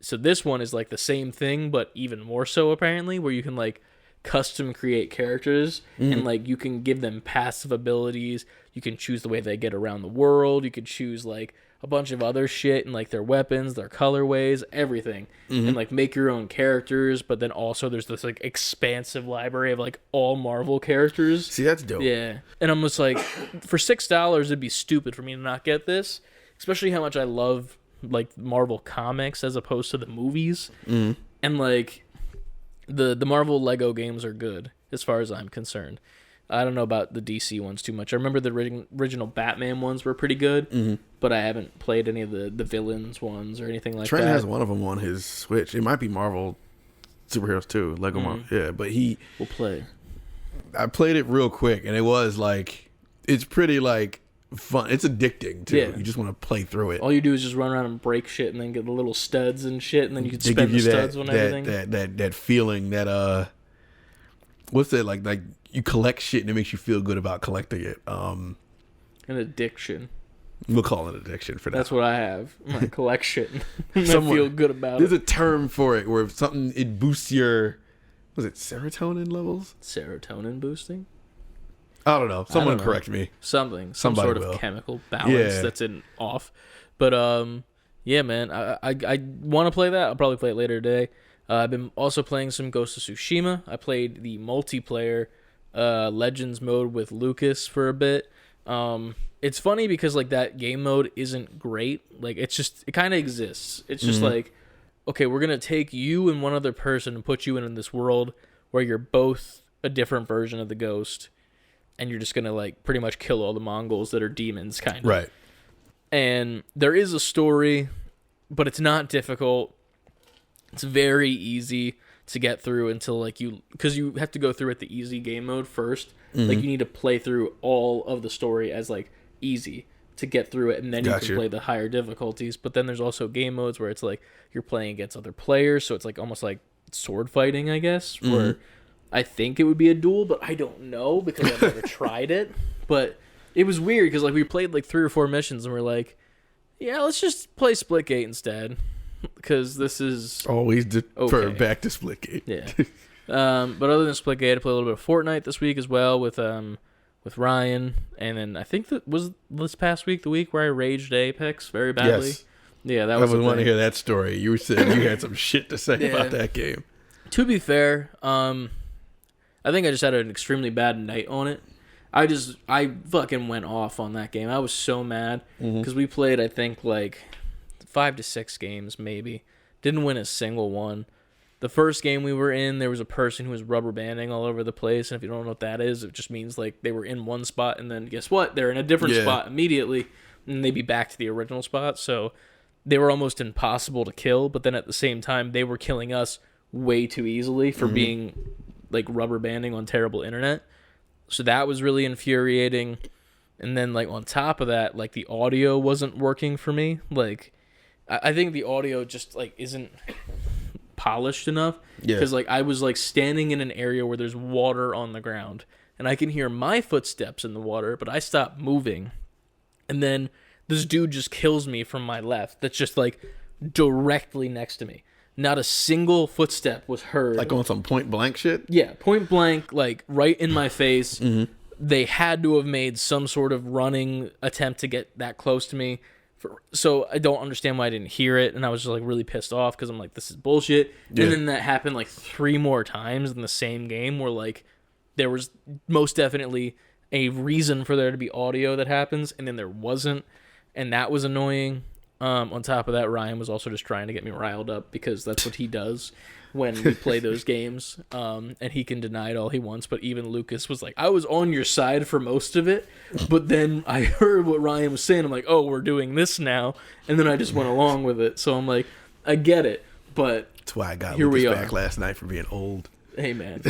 So this one is like the same thing, but even more so apparently, where you can like custom create characters and like you can give them passive abilities. You can choose the way they get around the world. You could choose like a bunch of other shit and like their weapons, their colorways, everything, and like make your own characters. But then also there's this like expansive library of like all Marvel characters. See, that's dope. Yeah, and I'm just like, for $6, it'd be stupid for me to not get this, especially how much I love like Marvel comics as opposed to the movies. And like the Marvel Lego games are good as far as I'm concerned. I don't know about the DC ones too much. I remember the original Batman ones were pretty good, but I haven't played any of the villains ones or anything like Trent that. has one of them on his Switch. It might be Marvel Superheroes 2, Lego Marvel. Yeah, but we'll play. I played it real quick, and it was like, it's pretty like fun. It's addicting too. Yeah. You just want to play through it. All you do is just run around and break shit, and then get the little studs and shit, and then you can spend the studs on everything. That feeling that what's that like you collect shit and it makes you feel good about collecting it. An addiction. We'll call it an addiction for that. That's what I have. I collect shit and I feel good about it. There's a term for it where if something, it boosts your, was it serotonin levels? Serotonin boosting? I don't know. Someone correct me. Some Somebody sort of will. chemical balance that's off. But yeah, man, I want to play that. I'll probably play it later today. I've been also playing some Ghost of Tsushima. I played the multiplayer Legends mode with Lucas for a bit. It's funny because like that game mode isn't great. Like it kind of exists. It's just like, okay, we're gonna take you and one other person and put you in this world where you're both a different version of the ghost, and you're just gonna like pretty much kill all the Mongols that are demons, kind of. Right. And there is a story, but it's not difficult. It's very easy to get through until like because you have to go through at the easy game mode first. Like you need to play through all of the story as like easy to get through it, and then you can play the higher difficulties. But then there's also game modes where it's like you're playing against other players, so it's like almost like sword fighting, I guess, where I think it would be a duel, but I don't know because I've never tried it. But it was weird because like we played like 3 or 4 missions and we're like, yeah, let's just play Splitgate instead because this is always defer back to Splitgate. Yeah. But other than Splitgate, I played a little bit of Fortnite this week as well with Ryan, and then I think that was this past week the week where I raged Apex very badly. Yes. Yeah, that was. I would want to hear that story. You were saying you had some shit to say about that game. To be fair, I think I just had an extremely bad night on it. I fucking went off on that game. I was so mad because we played, I think, like 5 to 6 games maybe. Didn't win a single one. The first game we were in, there was a person who was rubber banding all over the place, and if you don't know what that is, it just means like they were in one spot, and then guess what? They're in a different spot immediately, and they'd be back to the original spot. So they were almost impossible to kill, but then at the same time, they were killing us way too easily for being like rubber banding on terrible internet. So that was really infuriating. And then like on top of that, like the audio wasn't working for me. Like I think the audio just like isn't polished enough because like I was like standing in an area where there's water on the ground and I can hear my footsteps in the water, but I stop moving, and then this dude just kills me from my left that's just like directly next to me. Not a single footstep was heard. Like on some point blank shit? Yeah, point blank, like right in my face. They had to have made some sort of running attempt to get that close to me. So I don't understand why I didn't hear it, and I was just like really pissed off because I'm like, this is bullshit. Yeah. And then that happened like 3 more times in the same game where like there was most definitely a reason for there to be audio that happens, and then there wasn't, and that was annoying. On top of that, Ryan was also just trying to get me riled up because that's what he does when we play those games, and he can deny it all he wants. But even Lucas was like, I was on your side for most of it, but then I heard what Ryan was saying. I'm like, oh, we're doing this now, and then I just went along with it. So I'm like, I get it, but that's why I got here Lucas back last night for being old. Hey man,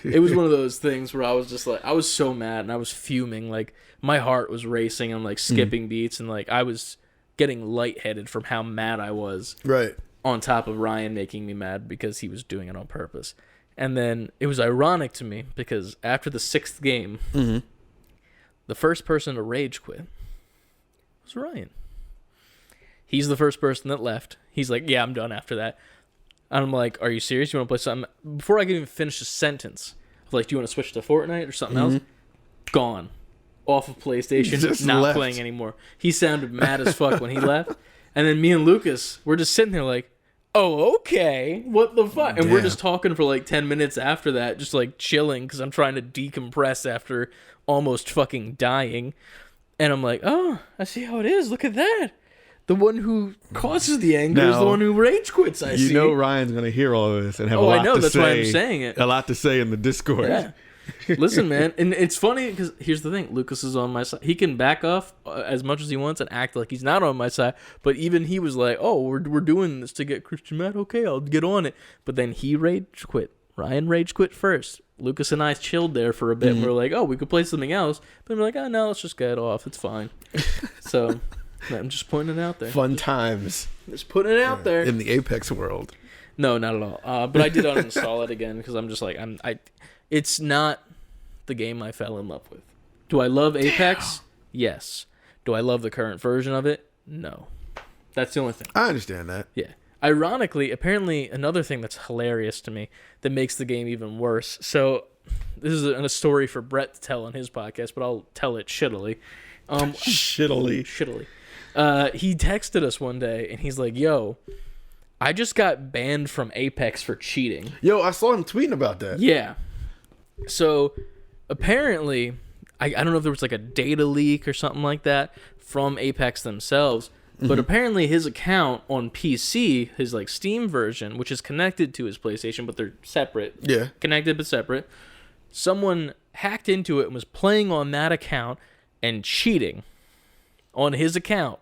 it was one of those things where I was just like, I was so mad and I was fuming. Like my heart was racing and like skipping beats, and like I was getting lightheaded from how mad I was. Right. On top of Ryan making me mad because he was doing it on purpose. And then it was ironic to me because after the 6th game, the first person to rage quit was Ryan. He's the first person that left. He's like, yeah, I'm done after that. And I'm like, are you serious? You want to play something? Before I could even finish a sentence, I was like, do you want to switch to Fortnite or something else? Gone. Off of PlayStation, just not left. Playing anymore. He sounded mad as fuck when he left. And then me and Lucas, we're just sitting there like, oh, okay, what the fuck? And we're just talking for like 10 minutes after that, just like chilling because I'm trying to decompress after almost fucking dying. And I'm like, oh, I see how it is. Look at that. The one who causes the anger is the one who rage quits, I see. You know Ryan's going to hear all of this and have a lot to say. I know, that's why I'm saying it. A lot to say in the Discord. Yeah. Listen, man, and it's funny because here's the thing: Lucas is on my side. He can back off as much as he wants and act like he's not on my side. But even he was like, "Oh, we're doing this to get Christian mad. Okay, I'll get on it." But then he rage quit. Ryan rage quit first. Lucas and I chilled there for a bit. And we were like, "Oh, we could play something else." But we're like, "Oh no, let's just get it off. It's fine." So I'm just pointing it out there. Fun times. Just putting it out there in the Apex world. No, not at all. But I did uninstall it again because I'm just like It's not the game I fell in love with. Do I love Apex? Damn. Yes. Do I love the current version of it? No. That's the only thing. I understand that. Yeah. Ironically, apparently another thing that's hilarious to me that makes the game even worse. So this is a story for Brett to tell on his podcast, but I'll tell it shittily. Shittily. He texted us one day, and he's like, yo, I just got banned from Apex for cheating. Yo, I saw him tweeting about that. Yeah. So, apparently, I don't know if there was like a data leak or something like that from Apex themselves, but apparently his account on PC, his like Steam version, which is connected to his PlayStation, but they're separate. Yeah. Connected but separate. Someone hacked into it and was playing on that account and cheating on his account,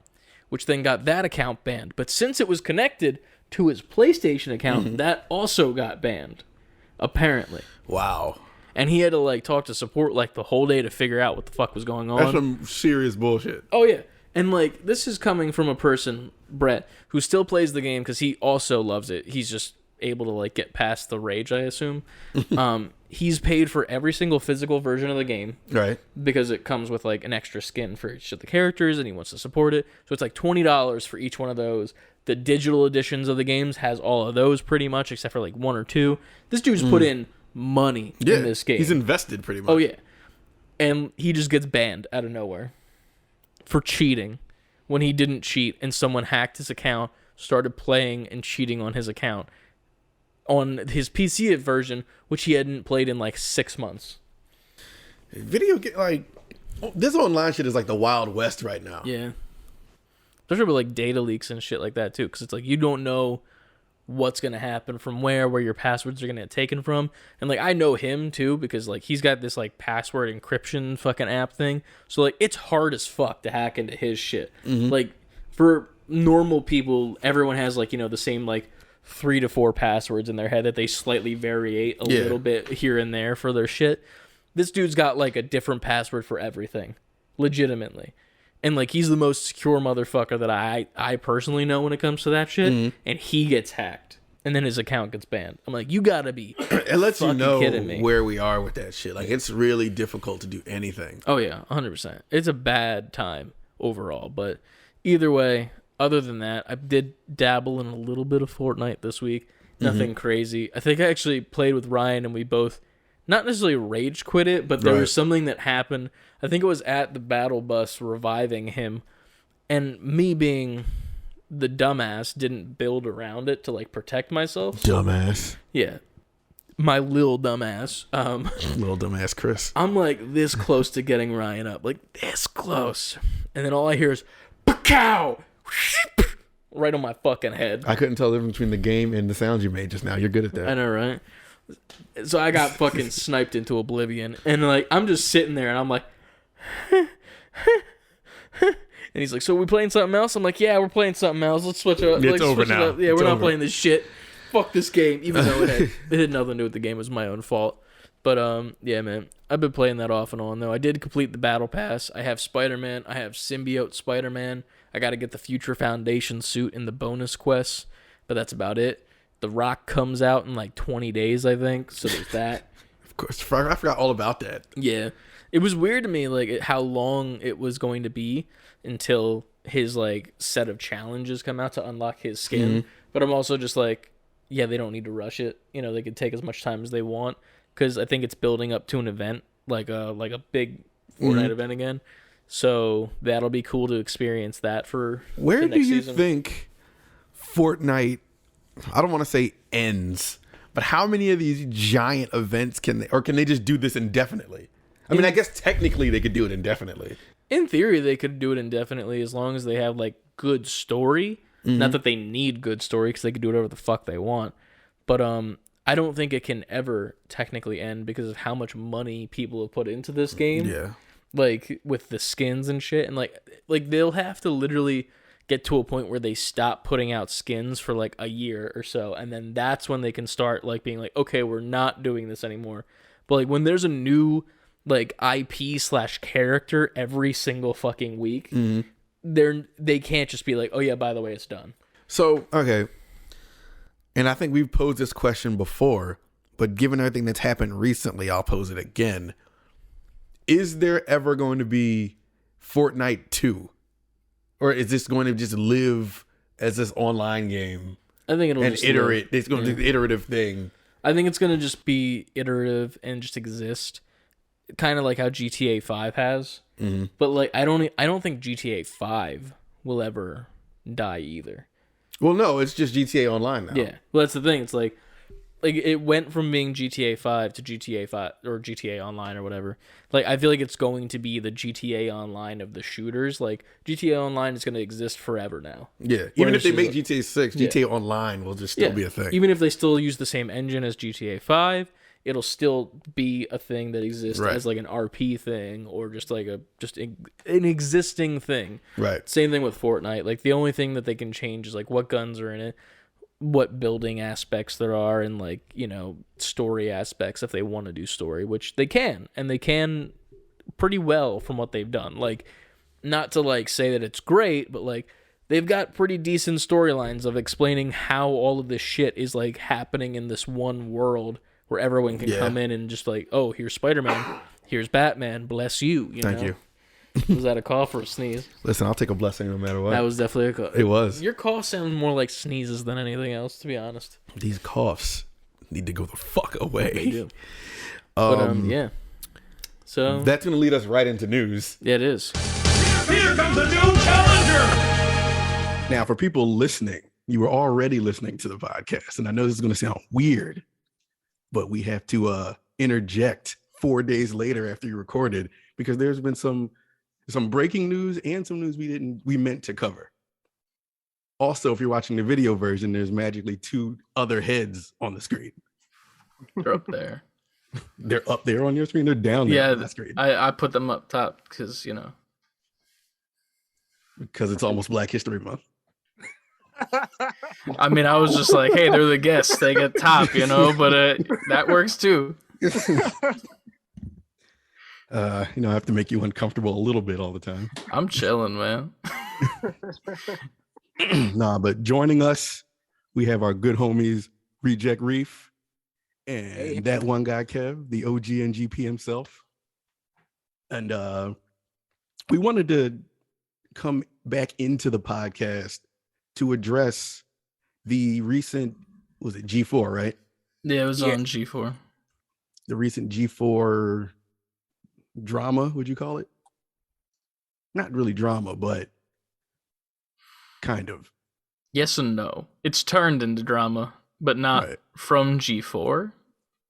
which then got that account banned. But since it was connected to his PlayStation account, that also got banned, apparently. Wow. And he had to like talk to support like the whole day to figure out what the fuck was going on. That's some serious bullshit. Oh yeah. And like this is coming from a person, Brett, who still plays the game because he also loves it. He's just able to like get past the rage, I assume. He's paid for every single physical version of the game. Right. Because it comes with like an extra skin for each of the characters and he wants to support it. So it's like $20 for each one of those. The digital editions of the games has all of those pretty much, except for like one or two. This dude's put in money in this game. He's invested pretty much. Oh yeah. And he just gets banned out of nowhere for cheating when he didn't cheat and someone hacked his account, started playing and cheating on his account on his PC version, which he hadn't played in like 6 months. Video game, like, this online shit is like the Wild West right now. Yeah. Especially with like data leaks and shit like that too, because it's like you don't know what's going to happen from where your passwords are going to get taken from. And like I know him too because like he's got this like password encryption fucking app thing. So like it's hard as fuck to hack into his shit. Like for normal people, everyone has like, you know, the same like 3 to 4 passwords in their head that they slightly variate a little bit here and there for their shit. This dude's got like a different password for everything. Legitimately. And like he's the most secure motherfucker that I personally know when it comes to that shit. And he gets hacked. And then his account gets banned. I'm like, you gotta be it lets you know kidding me. where we are with that shit. Like it's really difficult to do anything. Oh yeah, 100%. It's a bad time overall. But either way, other than that, I did dabble in a little bit of Fortnite this week. Nothing crazy. I think I actually played with Ryan and we both not necessarily rage quit it, but there was something that happened. I think it was at the battle bus reviving him, and me being the dumbass didn't build around it to like protect myself. Dumbass. Yeah. My little dumbass. Little dumbass Chris. I'm like this close to getting Ryan up. Like this close. And then all I hear is "Pacow!" right on my fucking head. I couldn't tell the difference between the game and the sounds you made just now. You're good at that. I know, right? So I got fucking sniped into oblivion. And like I'm just sitting there and I'm like and he's like, so we playing something else? I'm like, yeah, we're playing something else. Let's switch it up. It's over now. Yeah, we're not playing this shit. Fuck this game. Even though it had nothing to do with the game. It was my own fault. But yeah, man. I've been playing that off and on though. I did complete the battle pass. I have Spider-Man. I have Symbiote Spider-Man. I got to get the Future Foundation suit in the bonus quests. But that's about it. The Rock comes out in like 20 days, I think. So there's that. Of course. I forgot all about that. Yeah. It was weird to me, like, how long it was going to be until his, like, set of challenges come out to unlock his skin. But I'm also just like, yeah, they don't need to rush it. You know, they could take as much time as they want. Because I think it's building up to an event, like a big Fortnite event again. So that'll be cool to experience that for Where the do next you season. think Fortnite, I don't want to say ends, but how many of these giant events can they just do this indefinitely? I mean, I guess technically they could do it indefinitely. In theory, they could do it indefinitely as long as they have, like, good story. Not that they need good story because they could do whatever the fuck they want. But I don't think it can ever technically end because of how much money people have put into this game. Yeah. Like, with the skins and shit. And, like they'll have to literally get to a point where they stop putting out skins for, like, a year or so. And then that's when they can start, like, being like, okay, we're not doing this anymore. But, like, when there's a new, like, IP/character every single fucking week, they can't just be like, oh, yeah, by the way, it's done. So, okay. And I think we've posed this question before, but given everything that's happened recently, I'll pose it again. Is there ever going to be Fortnite 2? Or is this going to just live as this online game? I think it'll and just iterate. It's going to do the iterative thing I think it's going to just be iterative and just exist, kind of like how GTA 5 has. Mm-hmm. But like I don't think GTA 5 will ever die either. Well, no, it's just GTA Online now. Yeah. Well, that's the thing. It's like it went from being GTA 5 to GTA 5 or GTA Online or whatever. Like I feel like it's going to be the GTA Online of the shooters. Like GTA Online is going to exist forever now. Yeah. Even if they make GTA 6, GTA Online will just still be a thing. Even if they still use the same engine as GTA 5, it'll still be a thing that exists as like an RP thing or just like an existing thing. Right. Same thing with Fortnite. Like the only thing that they can change is like what guns are in it, what building aspects there are, and like, you know, story aspects if they want to do story, which they can, and they can pretty well from what they've done. Like, not to like say that it's great, but like they've got pretty decent storylines of explaining how all of this shit is like happening in this one world where everyone can come in and just like, oh, here's Spider-Man, here's Batman, bless you. Thank you. Was that a cough or a sneeze? Listen, I'll take a blessing no matter what. That was definitely a cough. It was. Your cough sounds more like sneezes than anything else, to be honest. These coughs need to go the fuck away. They do. But, yeah. So that's going to lead us right into news. Yeah, it is. Here comes the new challenger. Now, for people listening, you were already listening to the podcast, and I know this is going to sound weird, but we have to interject 4 days later after you recorded because there's been some breaking news and some news we meant to cover. Also, if you're watching the video version, there's magically 2 other heads on the screen. They're up there. They're up there on your screen? They're down there on the screen. I put them up top because, you know. Because it's almost Black History Month. I mean, I was just like, hey, they're the guests. They get top, you know, but that works too. I have to make you uncomfortable a little bit all the time. I'm chilling, man. Nah, but joining us, we have our good homies, Reject Reef, and that one guy, Kev, the OG and GP himself. And we wanted to come back into the podcast to address the recent, was it G4, right? Yeah, it was on G4. The recent G4 drama, would you call it? Not really drama, but kind of. Yes and no. It's turned into drama, but not from G4.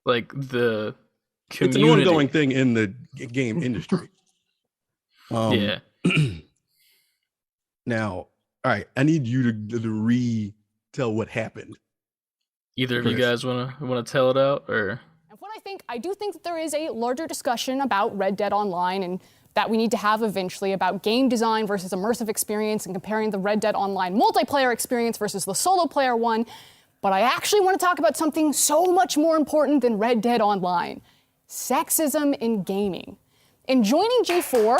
Like the community. It's an ongoing thing in the game industry. Yeah. Now, all right, I need you to retell what happened. Either of you guys want to tell it out, or? I do think that there is a larger discussion about Red Dead Online and that we need to have eventually about game design versus immersive experience and comparing the Red Dead Online multiplayer experience versus the solo player one. But I actually want to talk about something so much more important than Red Dead Online: sexism in gaming. In joining G4,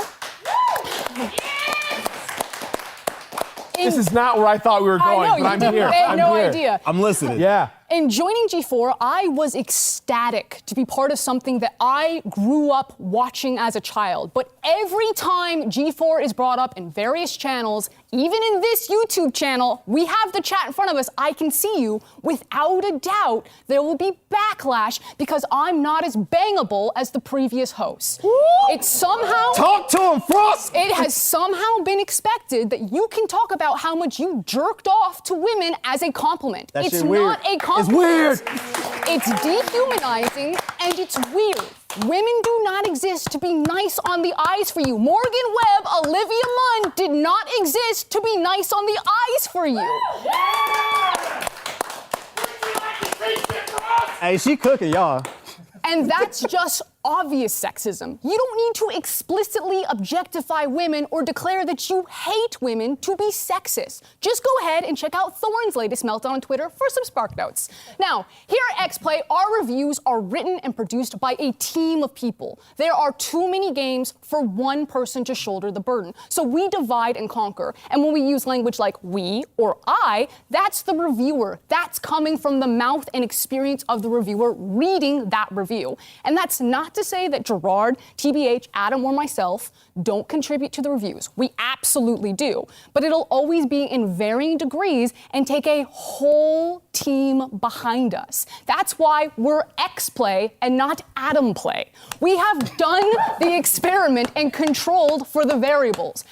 this is not where I thought we were going, but I'm here. I had no idea. I'm listening. Yeah. In joining G4, I was ecstatic to be part of something that I grew up watching as a child. But every time G4 is brought up in various channels, even in this YouTube channel, we have the chat in front of us. I can see you. Without a doubt, there will be backlash because I'm not as bangable as the previous hosts. It's somehow... Talk to him, Frost! It has somehow been expected that you can talk about how much you jerked off to women as a compliment. It's not a compliment. It's weird. It's dehumanizing and it's weird. Women do not exist to be nice on the eyes for you. Morgan Webb, Olivia Munn did not exist to be nice on the eyes for you. Hey, she cooking, y'all. And that's just obvious sexism. You don't need to explicitly objectify women or declare that you hate women to be sexist. Just go ahead and check out Thorne's latest meltdown on Twitter for some spark notes. Now, here at XPlay, our reviews are written and produced by a team of people. There are too many games for one person to shoulder the burden. So we divide and conquer. And when we use language like we or I, that's the reviewer. That's coming from the mouth and experience of the reviewer reading that review. And that's not not to say that Gerard, TBH, Adam, or myself don't contribute to the reviews. We absolutely do. But it'll always be in varying degrees and take a whole team behind us. That's why we're X-Play and not Adam Play. We have done the experiment and controlled for the variables.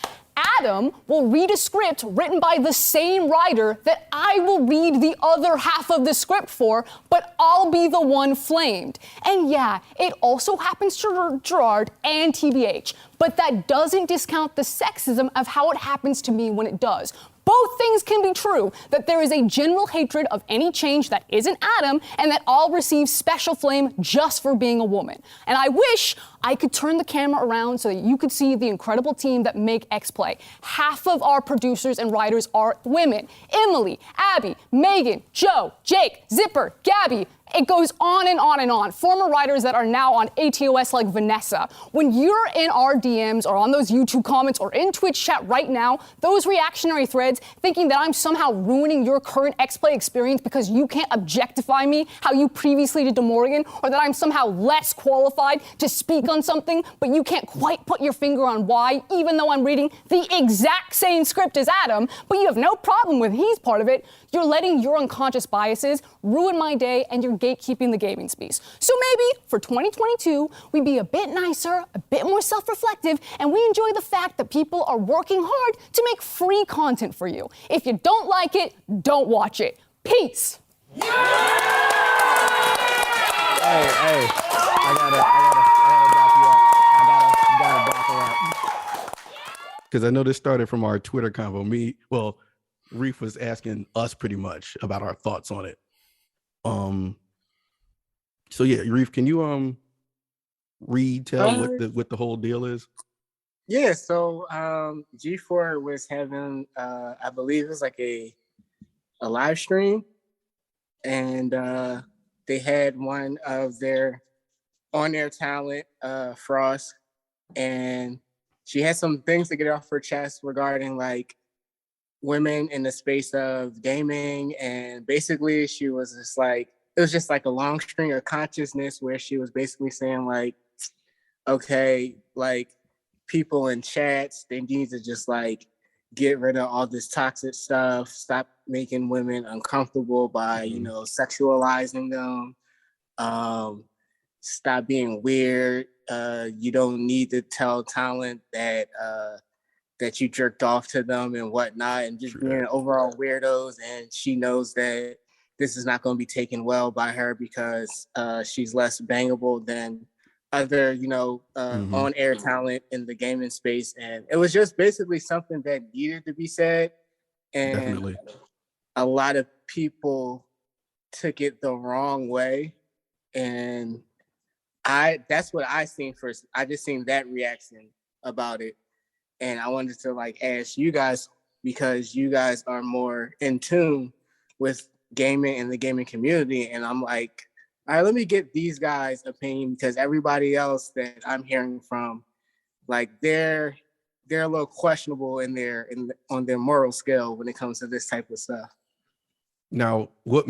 Adam will read a script written by the same writer that I will read the other half of the script for, but I'll be the one flamed. And yeah, it also happens to Gerard and TBH, but that doesn't discount the sexism of how it happens to me when it does. Both things can be true, that there is a general hatred of any change that isn't Adam, and that I'll receive special flame just for being a woman. And I wish I could turn the camera around so that you could see the incredible team that make X-Play. Half of our producers and writers are women. Emily, Abby, Megan, Joe, Jake, Zipper, Gabby. It goes on and on and on. Former writers that are now on ATOS like Vanessa. When you're in our DMs or on those YouTube comments or in Twitch chat right now, those reactionary threads thinking that I'm somehow ruining your current X-Play experience because you can't objectify me how you previously did to Morgan, or that I'm somehow less qualified to speak on something, but you can't quite put your finger on why, even though I'm reading the exact same script as Adam, but you have no problem with he's part of it. You're letting your unconscious biases ruin my day, and you're gatekeeping the gaming space. So maybe for 2022, we be a bit nicer, a bit more self-reflective, and we enjoy the fact that people are working hard to make free content for you. If you don't like it, don't watch it. Peace. Hey, I gotta back you up. Because I know this started from our Twitter convo. Reef was asking us pretty much about our thoughts on it. So yeah, Reef, can you tell what the whole deal is? Yeah, so G4 was having I believe it was like a live stream, and they had one of their on-air talent, Frost, and she had some things to get off her chest regarding like women in the space of gaming, and basically she was just like, it was just like a long string of consciousness where she was basically saying like, okay, like people in chats, they need to just like get rid of all this toxic stuff, stop making women uncomfortable by, you know, sexualizing them, stop being weird. You don't need to tell talent that you jerked off to them and whatnot, and just being overall weirdos. And she knows that this is not going to be taken well by her because she's less bangable than other, on-air talent in the gaming space. And it was just basically something that needed to be said. And definitely, a lot of people took it the wrong way. And that's what I seen first. I just seen that reaction about it. And I wanted to like ask you guys, because you guys are more in tune with gaming and the gaming community. And I'm like, all right, let me get these guys' opinion, because everybody else that I'm hearing from, like they're a little questionable on their moral scale when it comes to this type of stuff. Now, we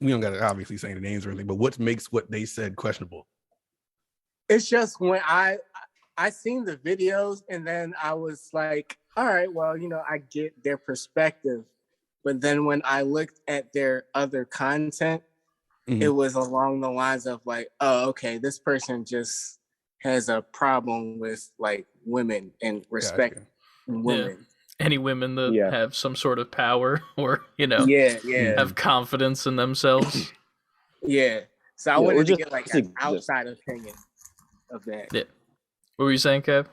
don't got to obviously say the names or anything, but what makes what they said questionable? It's just when I seen the videos, and then I was like, all right, well, I get their perspective. But then when I looked at their other content, it was along the lines of like, oh, okay, this person just has a problem with like women and respect women. Yeah. Any women that have some sort of power or, have confidence in themselves. Yeah. So I wanted to get like an outside opinion of that. Yeah. What were you saying, Kev?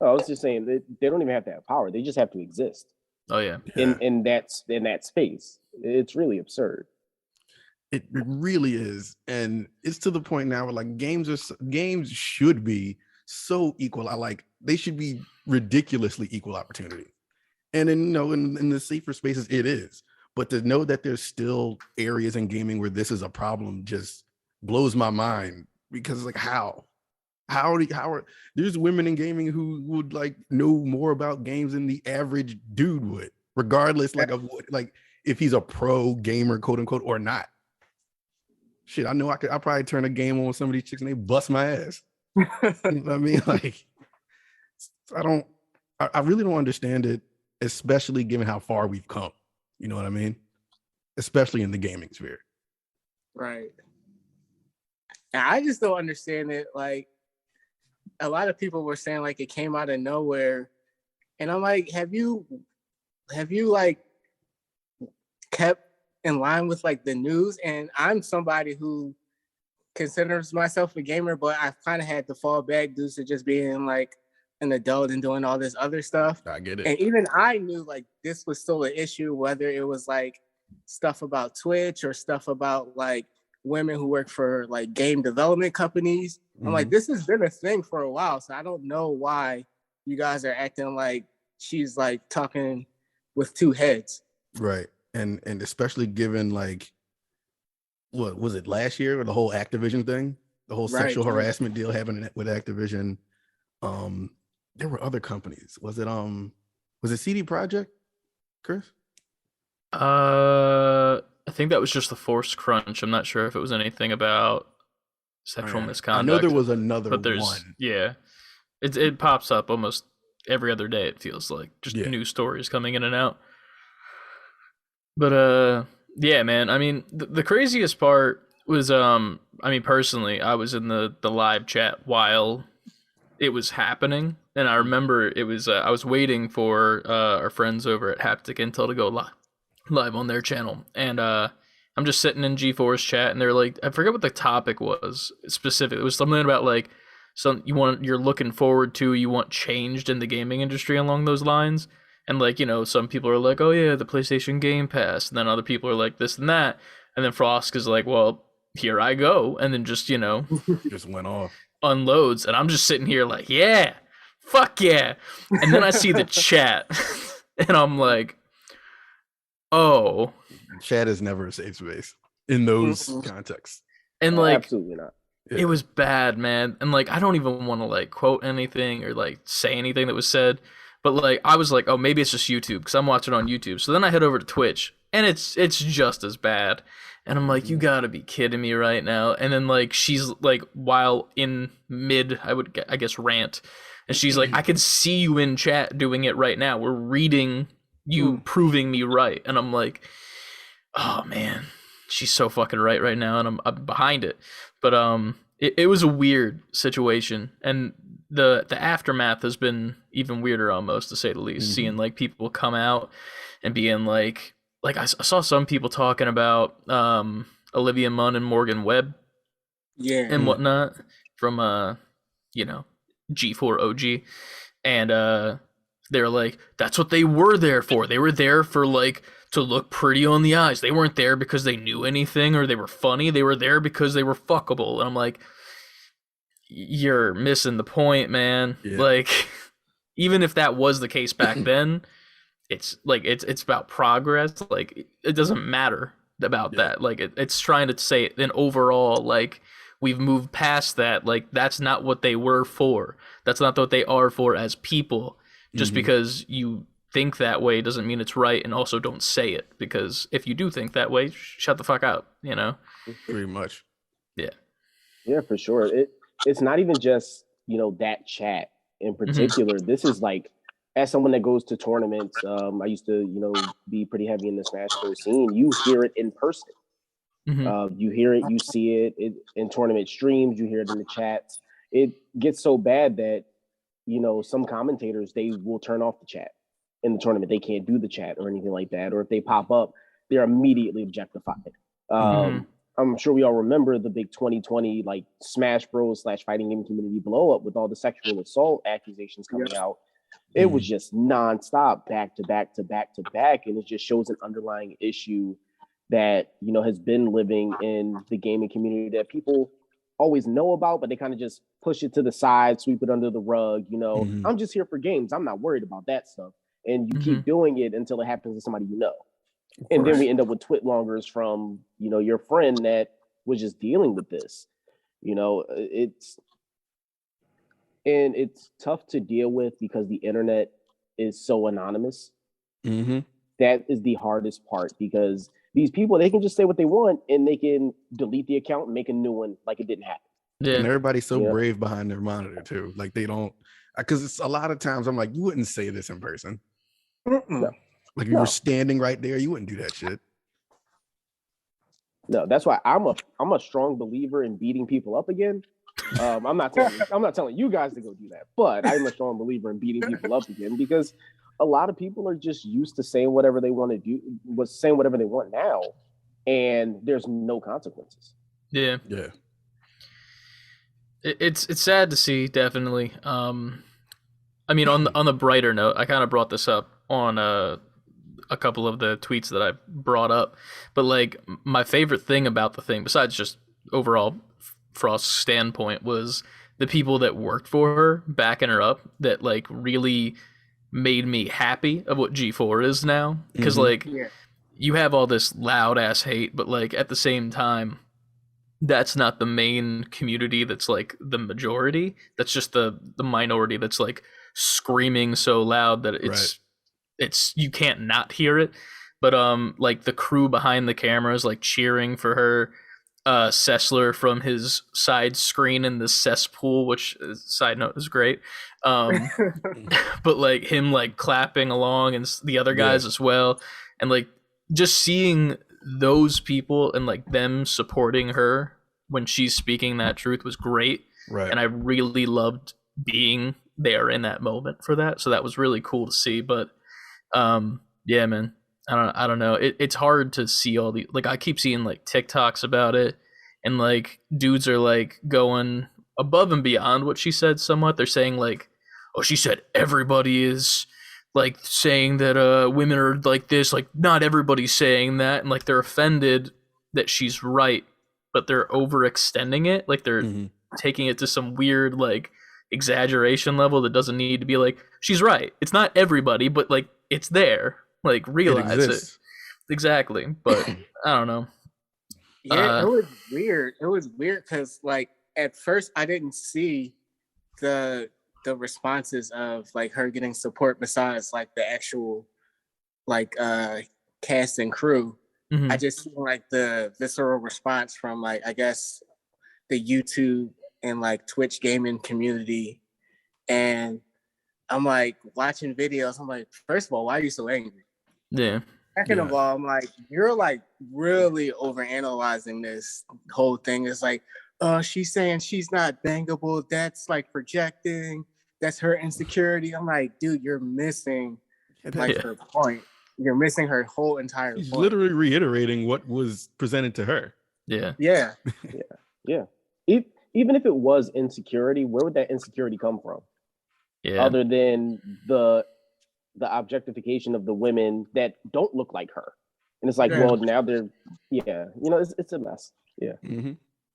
I was just saying they don't even have to have power. They just have to exist. Oh yeah. In that space. It's really absurd. It really is. And it's to the point now where like games should be so equal. They should be ridiculously equal opportunity. And then in the safer spaces it is. But to know that there's still areas in gaming where this is a problem just blows my mind, because like how are there's women in gaming who would like know more about games than the average dude would, regardless of what, like if he's a pro gamer, quote unquote, or not. Shit, I know I probably turn a game on with some of these chicks and they bust my ass. You know what I mean? Like, I really don't understand it, especially given how far we've come. You know what I mean? Especially in the gaming sphere. Right. And I just don't understand it. Like, a lot of people were saying like it came out of nowhere, and I'm like, have you like kept in line with like the news? And I'm somebody who considers myself a gamer, but I've kind of had to fall back due to just being like an adult and doing all this other stuff. I get it. And even I knew like this was still an issue, whether it was like stuff about Twitch or stuff about like women who work for like game development companies. I'm like, this has been a thing for a while, so I don't know why you guys are acting like she's like talking with two heads. Right. And especially given like, what was it last year, or the whole Activision thing, the whole sexual harassment deal happening with Activision. There were other companies. Was it CD Projekt, Chris? I think that was just the Forced Crunch. I'm not sure if it was anything about sexual misconduct. I know there was another but there's one. Yeah, it pops up almost every other day. It feels like just news stories coming in and out. But yeah, man. I mean, the craziest part was I mean, personally, I was in the live chat while it was happening, and I remember it was I was waiting for our friends over at Haptic Intel to go live on their channel, and I'm just sitting in G4's chat, and they're like, I forget what the topic was specifically. It was something about like you're looking forward to, you want changed in the gaming industry along those lines. And like, you know, some people are like, oh yeah, the PlayStation Game Pass, and then other people are like this and that, and then Frost is like, well, here I go, and then just, you know, just went off, unloads, and I'm just sitting here like, yeah, fuck yeah, and then I see the chat, and I'm like, oh, chat is never a safe space in those contexts, and like, absolutely not. It was bad, man, and like, I don't even want to like quote anything or like say anything that was said. But like, I was like, oh, maybe it's just YouTube because I'm watching on YouTube. So then I head over to Twitch, and it's just as bad. And I'm like, you gotta be kidding me right now. And then like, she's like, while in mid, I guess rant, and she's like, I can see you in chat doing it right now. We're reading you proving me right. And I'm like, oh man, she's so fucking right now, and I'm behind it. But it was a weird situation, and the aftermath has been even weirder, almost, to say the least. Seeing like people come out and being like I saw some people talking about Olivia Munn and Morgan Webb, and whatnot from you know, G4 OG, and they're like, that's what they were there for. They were there for like to look pretty on the eyes. They weren't there because they knew anything or they were funny. They were there because they were fuckable. And I'm like, you're missing the point, man. Like, even if that was the case back then, it's like it's about progress. Like, it doesn't matter about that. Like, it's trying to say an overall, like, we've moved past that. Like, that's not what they were for. That's not what they are for as people. Just because you think that way doesn't mean it's right, and also don't say it, because if you do think that way, shut the fuck up, you know? Pretty much. Yeah, for sure. It's not even just, you know, that chat in particular. This is like, as someone that goes to tournaments, I used to, you know, be pretty heavy in the Smash Bros. Scene. You hear it in person. You hear it, you see it in tournament streams, you hear it in the chats. It gets so bad that, you know, some commentators, they will turn off the chat in the tournament. They can't do the chat or anything like that. Or if they pop up, they're immediately objectified. I'm sure we all remember the big 2020 like Smash Bros / fighting game community blow up with all the sexual assault accusations coming out. It was just nonstop, back to back to back to back, and it just shows an underlying issue that, you know, has been living in the gaming community that people always know about, but they kind of just push it to the side, sweep it under the rug. You know, I'm just here for games. I'm not worried about that stuff. And you keep doing it until it happens to somebody you know. And then we end up with twitlongers from, you know, your friend that was just dealing with this. You know, it's tough to deal with because the internet is so anonymous. that is the hardest part, because these people, they can just say what they want and they can delete the account and make a new one like it didn't happen. Yeah. And everybody's so Yeah. brave behind their monitor too. Like they don't, because it's a lot of times I'm like, you wouldn't say this in person. No. Like you were standing right there, you wouldn't do that shit. No, that's why I'm a strong believer in beating people up again. I'm not telling you guys to go do that, but I'm a strong believer in beating people up again, because a lot of people are just used to saying whatever they want to do, saying whatever they want now, and there's no consequences. Yeah. Yeah. It's sad to see, definitely. I mean, on the brighter note, I kind of brought this up on a couple of the tweets that I brought up, but like my favorite thing about the thing, besides just overall Frost's standpoint, was the people that worked for her, backing her up, that like really made me happy of what G4 is now, because like you have all this loud ass hate, but like at the same time, that's not the main community that's like the majority. That's just the minority that's like screaming so loud that it's you can't not hear it. But like the crew behind the cameras like cheering for her, Sessler from his side screen in the cesspool, which side note is great. But like him like clapping along, and the other guys as well, and like just seeing those people and like them supporting her when she's speaking that truth was great. Right. And I really loved being there in that moment for that. So that was really cool to see. But yeah, man, I don't know. It's hard to see all the, like I keep seeing like TikToks about it, and like dudes are like going above and beyond what she said somewhat. They're saying like, oh, she said everybody is like saying that women are like this, like not everybody's saying that, and like they're offended that she's right, but they're overextending it, like they're taking it to some weird like exaggeration level that doesn't need to be. Like, she's right, it's not everybody, but like it's there, like realize it exactly. But I don't know. Yeah, it was weird. It was weird because like at first I didn't see the responses of like her getting support besides like the actual like cast and crew. I just seen like the visceral response from like, I guess, the YouTube and like Twitch gaming community. And I'm like watching videos, I'm like, first of all, why are you so angry? Yeah. Second of all, I'm like, you're like really overanalyzing this whole thing. It's like, she's saying she's not bangable. That's like projecting. That's her insecurity. I'm like, dude, you're missing like her point. You're missing her whole entire She's point. literally reiterating what was presented to her. Yeah. Even if it was insecurity, where would that insecurity come from? Yeah. Other than the objectification of the women that don't look like her. And it's like, well, now they're, it's a mess. Yeah.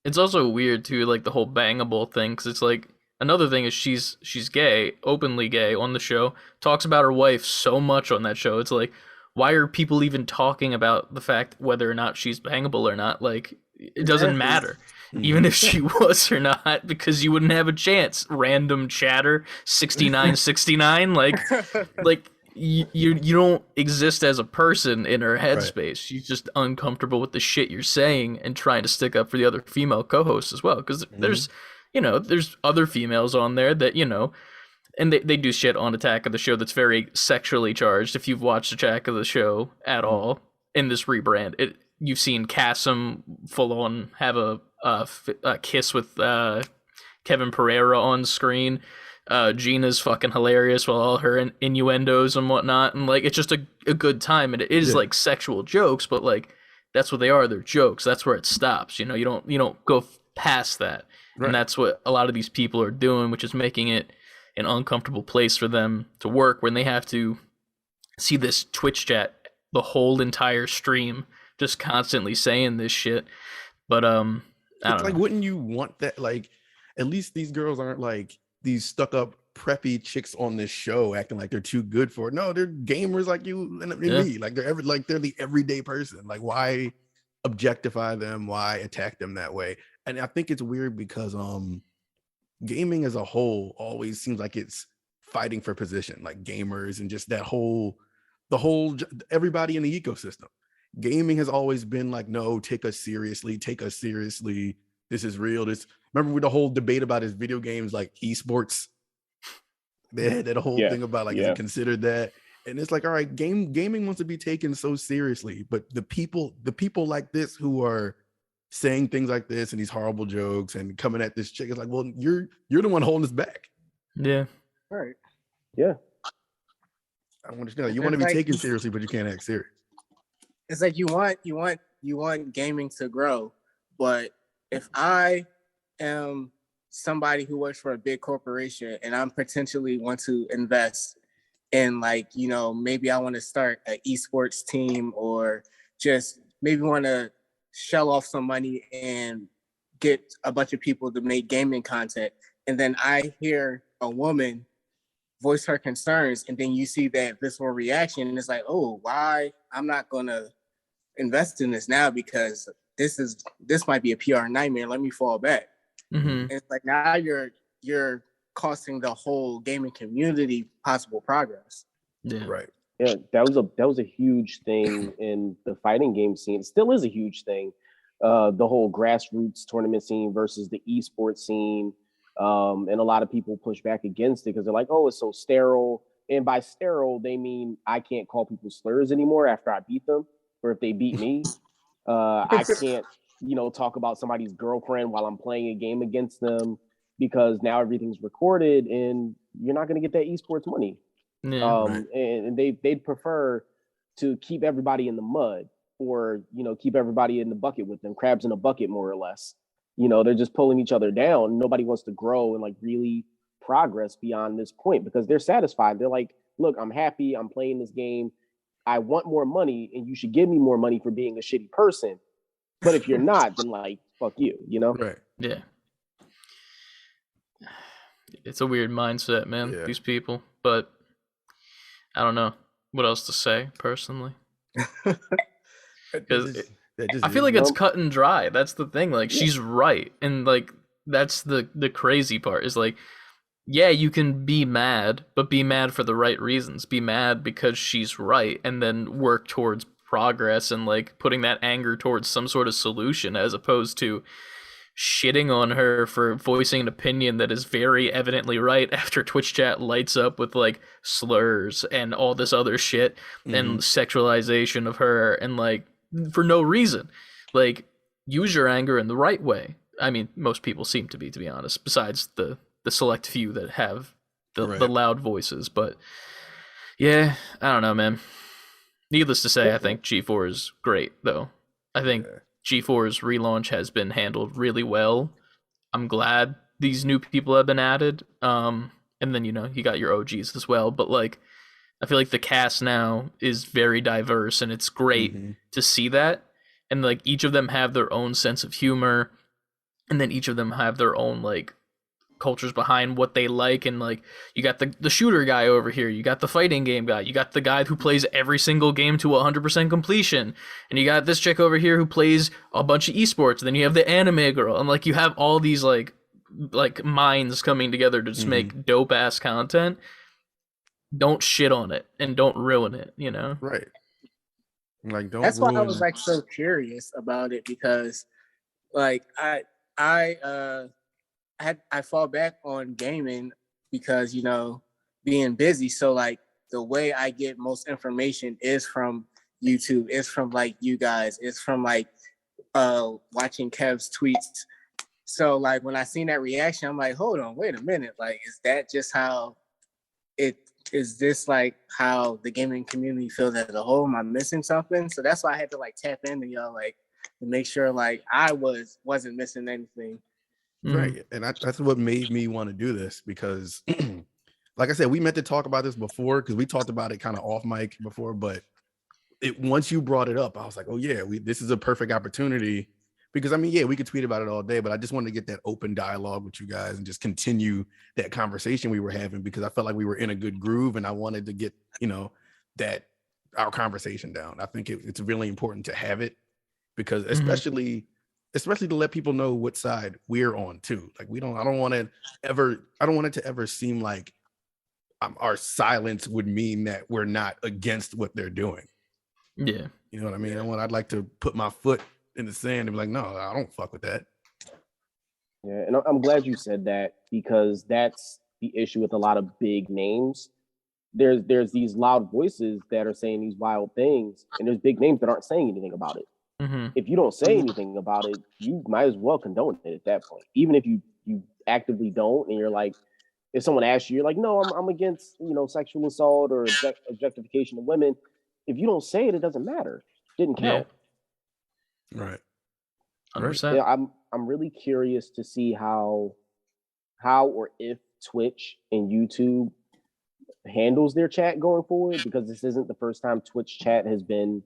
It's also weird too, like the whole bangable thing, because it's like, another thing is she's gay, openly gay on the show, talks about her wife so much on that show. It's like, why are people even talking about the fact whether or not she's bangable or not? Like, it doesn't matter, even if she was or not, because you wouldn't have a chance. Random chatter, 6969, like you don't exist as a person in her headspace. She's just uncomfortable with the shit you're saying and trying to stick up for the other female co-hosts as well, because there's other females on there that, and they do shit on Attack of the Show that's very sexually charged. If you've watched Attack of the Show at all in this rebrand, you've seen Cassim full on have a kiss with Kevin Pereira on screen. Gina's fucking hilarious with all her innuendos and whatnot, and like it's just a good time. And it is like sexual jokes, but like that's what they are. They're jokes. That's where it stops. You don't go past that. Right. And that's what a lot of these people are doing, which is making it an uncomfortable place for them to work when they have to see this Twitch chat the whole entire stream just constantly saying this shit. But I don't know. Wouldn't you want that? Like, at least these girls aren't like these stuck up preppy chicks on this show acting like they're too good for it. No, they're gamers like you and me. Like they're the everyday person. Like, why objectify them? Why attack them that way? And I think it's weird because gaming as a whole always seems like it's fighting for position, like gamers and just that whole everybody in the ecosystem. Gaming has always been like, no, take us seriously. This is real. Remember with the whole debate about his video games like esports? They had that whole thing about like, is it considered that? And it's like, all right, gaming wants to be taken so seriously, but the people like this who are saying things like this and these horrible jokes and coming at this chick, it's like, well, you're the one holding us back. Yeah. Right. Yeah. I don't understand. You want to be taken seriously, but you can't act serious. It's like you want gaming to grow, but if I am somebody who works for a big corporation and I'm potentially want to invest in, like, you know, maybe I want to start an esports team or just maybe want to shell off some money and get a bunch of people to make gaming content, and then I hear a woman voice her concerns, and then you see that visceral reaction, and it's like, oh, why? I'm not gonna invest in this now because this might be a PR nightmare. Let me fall back. And it's like now you're costing the whole gaming community possible progress. Yeah. Right. Yeah, that was a huge thing in the fighting game scene. It still is a huge thing. The whole grassroots tournament scene versus the esports scene. And a lot of people push back against it because they're like, oh, it's so sterile. And by sterile, they mean I can't call people slurs anymore after I beat them, or if they beat me. I can't, talk about somebody's girlfriend while I'm playing a game against them because now everything's recorded and you're not going to get that esports money. Yeah. And they'd prefer to keep everybody in the mud or, keep everybody in the bucket with them, crabs in a bucket, more or less. They're just pulling each other down. Nobody wants to grow and like really progress beyond this point because they're satisfied. They're like, look, I'm happy. I'm playing this game. I want more money and you should give me more money for being a shitty person. But if you're not, then like, fuck you, Right. Yeah. It's a weird mindset, man, these people. But I don't know what else to say personally. Because I feel like it's cut and dry. That's the thing. Like, she's right. And like, that's the crazy part is like, yeah, you can be mad, but be mad for the right reasons. Be mad because she's right, and then work towards progress and like putting that anger towards some sort of solution, as opposed to shitting on her for voicing an opinion that is very evidently right after Twitch chat lights up with like slurs and all this other shit and sexualization of her and like for no reason. Like, use your anger in the right way. I mean, most people seem to be honest, besides the select few that have the loud voices. But yeah, I don't know, man. Needless to say, I think G4 is great, though. I think G4's relaunch has been handled really well. I'm glad these new people have been added. And then, you got your OGs as well. But like, I feel like the cast now is very diverse, and it's great to see that. And like, each of them have their own sense of humor, and then each of them have their own like cultures behind what they like. And like, you got the shooter guy over here, you got the fighting game guy, you got the guy who plays every single game to 100% completion, and you got this chick over here who plays a bunch of esports, and then you have the anime girl, and like, you have all these like minds coming together to just make dope ass content. Don't shit on it and don't ruin it, Right. Like, don't. That's why I was like so curious about it, because like I fall back on gaming because being busy. So like, the way I get most information is from YouTube, is from like you guys, is from like watching Kev's tweets. So like, when I seen that reaction, I'm like, hold on, wait a minute, like, is that just how it is? This like how the gaming community feels as a whole? Am I missing something? So that's why I had to like tap into y'all, like, to make sure like I wasn't missing anything. Right. And that's what made me want to do this, because like I said, we meant to talk about this before, because we talked about it kind of off mic before, but once you brought it up, I was like, oh yeah, this is a perfect opportunity, because I mean, yeah, we could tweet about it all day, but I just wanted to get that open dialogue with you guys and just continue that conversation we were having, because I felt like we were in a good groove and I wanted to get, that our conversation down. I think it's really important to have it, because especially to let people know what side we're on too. Like, I don't want it to ever seem like our silence would mean that we're not against what they're doing. Yeah. You know what I mean? And I'd like to put my foot in the sand and be like, no, I don't fuck with that. Yeah, and I'm glad you said that, because that's the issue with a lot of big names. There's these loud voices that are saying these wild things, and there's big names that aren't saying anything about it. Mm-hmm. If you don't say anything about it, you might as well condone it at that point. Even if you actively don't, and you're like, if someone asks you, you're like, no, I'm against, sexual assault or objectification of women. If you don't say it, it doesn't matter. Didn't count. Yeah. Right. 100%. Yeah, I'm really curious to see how or if Twitch and YouTube handles their chat going forward, because this isn't the first time Twitch chat has been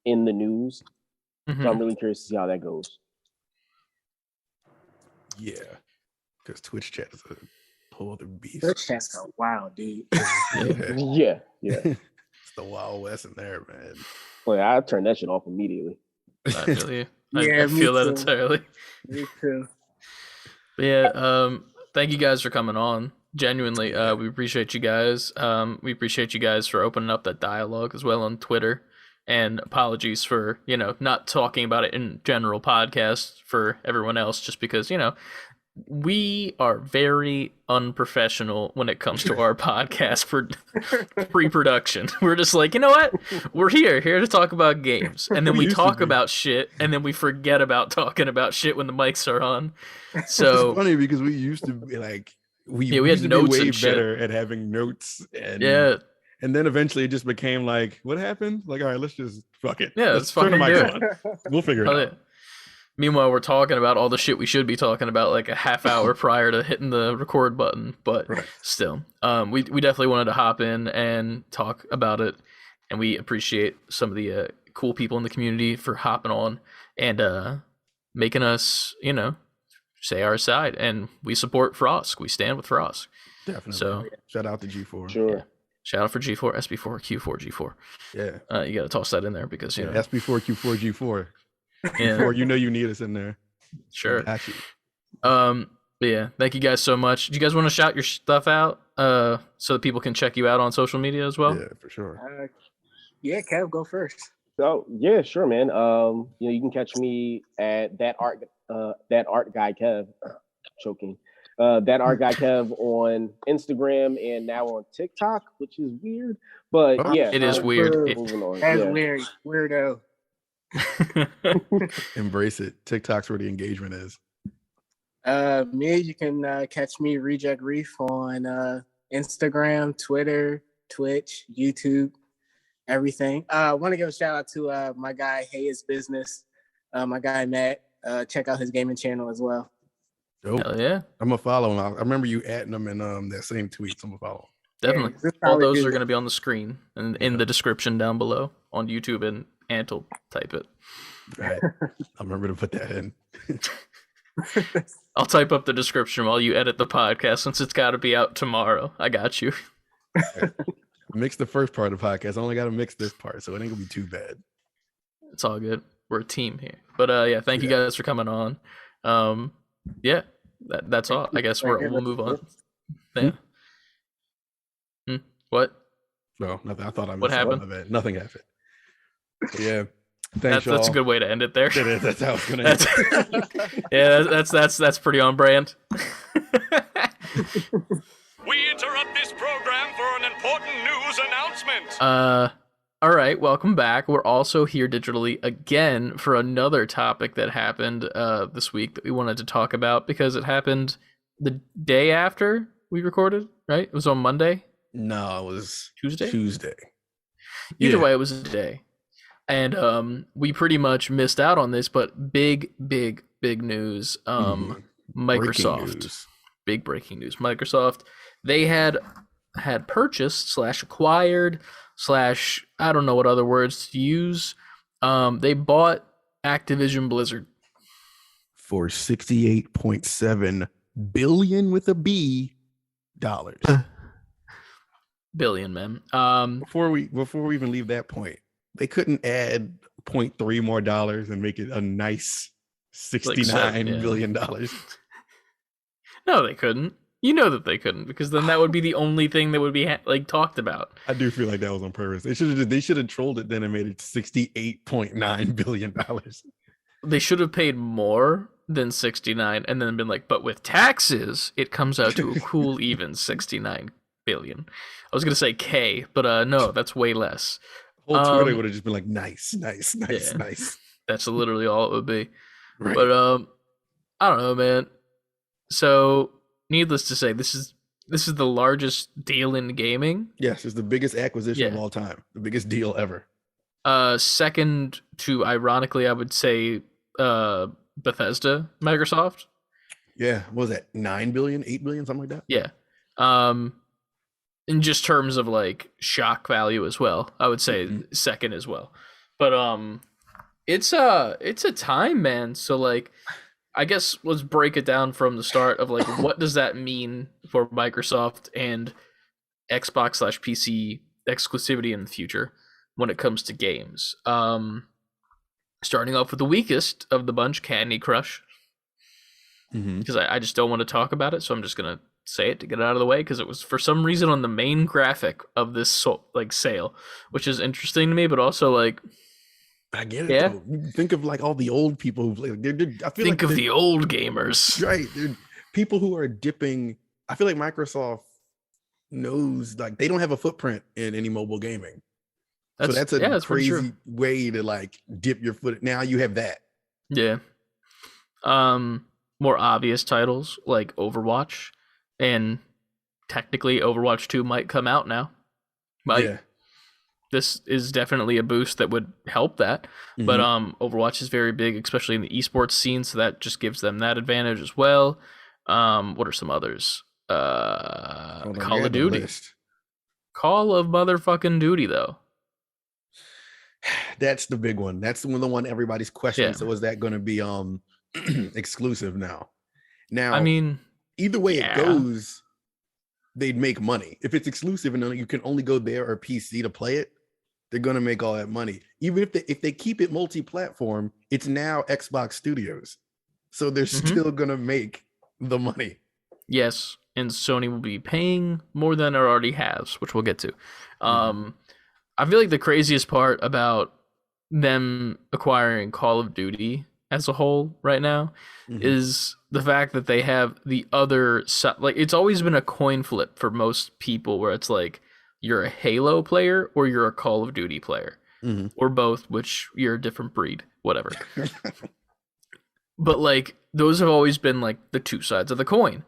in the news. Mm-hmm. So I'm really curious to see how that goes. Yeah, because Twitch chat is a whole other beast. Twitch chat's so wild, dude. Yeah. It's the Wild West in there, man. Well, I turned that shit off immediately. I feel you. Yeah, I feel that too. entirely. Me too. But yeah, thank you guys for coming on. Genuinely, we appreciate you guys. We appreciate you guys for opening up that dialogue as well on Twitter. And apologies for, not talking about it in general podcasts for everyone else, just because, we are very unprofessional when it comes to our podcast for pre-production. We're just like, you know what? We're here to talk about games. And then we talk about shit, and then we forget about talking about shit when the mics are on. So it's funny because we used to be like, we had notes way and shit. better at having notes. And And then eventually it just became like, what happened? Like, all right, let's just fuck it. Yeah, let's fucking turn the mics do it. on. We'll figure it out. Yeah. Meanwhile, we're talking about all the shit we should be talking about like a half hour prior to hitting the record button. But still, we definitely wanted to hop in and talk about it. And we appreciate some of the cool people in the community for hopping on and making us, say our side. And we support Frost. We stand with Frost. Definitely. So shout out to G4. Sure. Yeah. Shout out for G4, SB4, Q4, G4. Yeah. You got to toss that in there because, SB4, Q4, G4. Yeah. Or you need us in there. Sure. Actually. But yeah, thank you guys so much. Do you guys want to shout your stuff out so that people can check you out on social media as well? Yeah, for sure. Yeah, Kev, go first. So yeah, sure, man. You can catch me at that art guy Kev, choking. That art guy Kev on Instagram and now on TikTok, which is weird, but yeah, it is weird. Moving on. That's weird, weirdo. Embrace it. TikTok's where the engagement is. Me, you can catch me Reject Reef on Instagram, Twitter, Twitch, YouTube, everything. I want to give a shout out to my guy Hayes Business, my guy Matt. Check out his gaming channel as well. Dope. Hell yeah. I'm gonna follow him. I remember you adding him in that same tweet. So I'm gonna follow him. Definitely. Yeah, all those are going to be on the screen and in the description down below on YouTube, and Antle type it. Right. I'll remember to put that in. I'll type up the description while you edit the podcast since it's got to be out tomorrow. I got you. Mix the first part of the podcast. I only got to mix this part, so it ain't gonna be too bad. It's all good. We're a team here. But yeah, thank you guys for coming on. Yeah, that's all. I guess we'll move on. Yeah. What? No, nothing. I thought I missed what happened? Nothing happened. Yeah. Thanks, that's a good way to end it there. It is. That's how it's gonna end. Yeah, that's pretty on brand. We interrupt this program for an important news announcement. All right, welcome back. We're also here digitally again for another topic that happened this week that we wanted to talk about because it happened the day after we recorded, right? It was on Monday. No, it was Tuesday. Either way, it was a day. And we pretty much missed out on this, but big news. Microsoft. Big breaking news. Microsoft, they had purchased / acquired / I don't know what other words to use. They bought Activision Blizzard for $68.7 billion with a B dollars. Billion, man. Before we even leave that point, they couldn't add 0.3 more dollars and make it a nice $69 billion. No, they couldn't. You know that they couldn't, because then that would be the only thing that would be like talked about. I do feel like that was on purpose. They should have trolled it then and made it $68.9 billion. They should have paid more than 69 and then been like, but with taxes, it comes out to a cool even 69 billion. I was gonna say K, but no, that's way less. Whole Twitter would have just been like, nice. That's literally all it would be. Right. But I don't know, man. So, needless to say, this is the largest deal in gaming. Yes, it's the biggest acquisition of all time. The biggest deal ever. Second to, ironically, I would say Bethesda, Microsoft. Yeah, what was that? 9 billion, 8 billion, something like that? Yeah. In just terms of like shock value as well, I would say second as well. But it's a time, man. So like, I guess let's break it down from the start of like, what does that mean for Microsoft and Xbox/PC exclusivity in the future when it comes to games? Starting off with the weakest of the bunch, Candy Crush. Because I just don't want to talk about it, so I'm just gonna say it to get it out of the way, because it was for some reason on the main graphic of this sale, which is interesting to me, but also like, I get it. Yeah. Though. Think of like all the old people who play. Think of the old gamers, right? They're people who are dipping. I feel like Microsoft knows like they don't have a footprint in any mobile gaming. That's a crazy way to like dip your foot. Now you have that. Yeah. More obvious titles like Overwatch, and technically Overwatch 2 might come out now. This is definitely a boost that would help that. But Overwatch is very big, especially in the esports scene, so that just gives them that advantage as well. What are some others? Call of Duty. Call of motherfucking Duty, though. That's the big one. That's the one everybody's questioning. Yeah. So is that going to be exclusive now? Now, I mean, either way it goes, they'd make money. If it's exclusive and you can only go there or PC to play it, they're going to make all that money. Even if they keep it multi-platform, it's now Xbox Studios. So they're still going to make the money. Yes, and Sony will be paying more than it already has, which we'll get to. I feel like the craziest part about them acquiring Call of Duty as a whole right now is the fact that they have the other side. Like, it's always been a coin flip for most people where it's like you're a Halo player or you're a Call of Duty player or both, which you're a different breed, whatever. But like, those have always been like the two sides of the coin.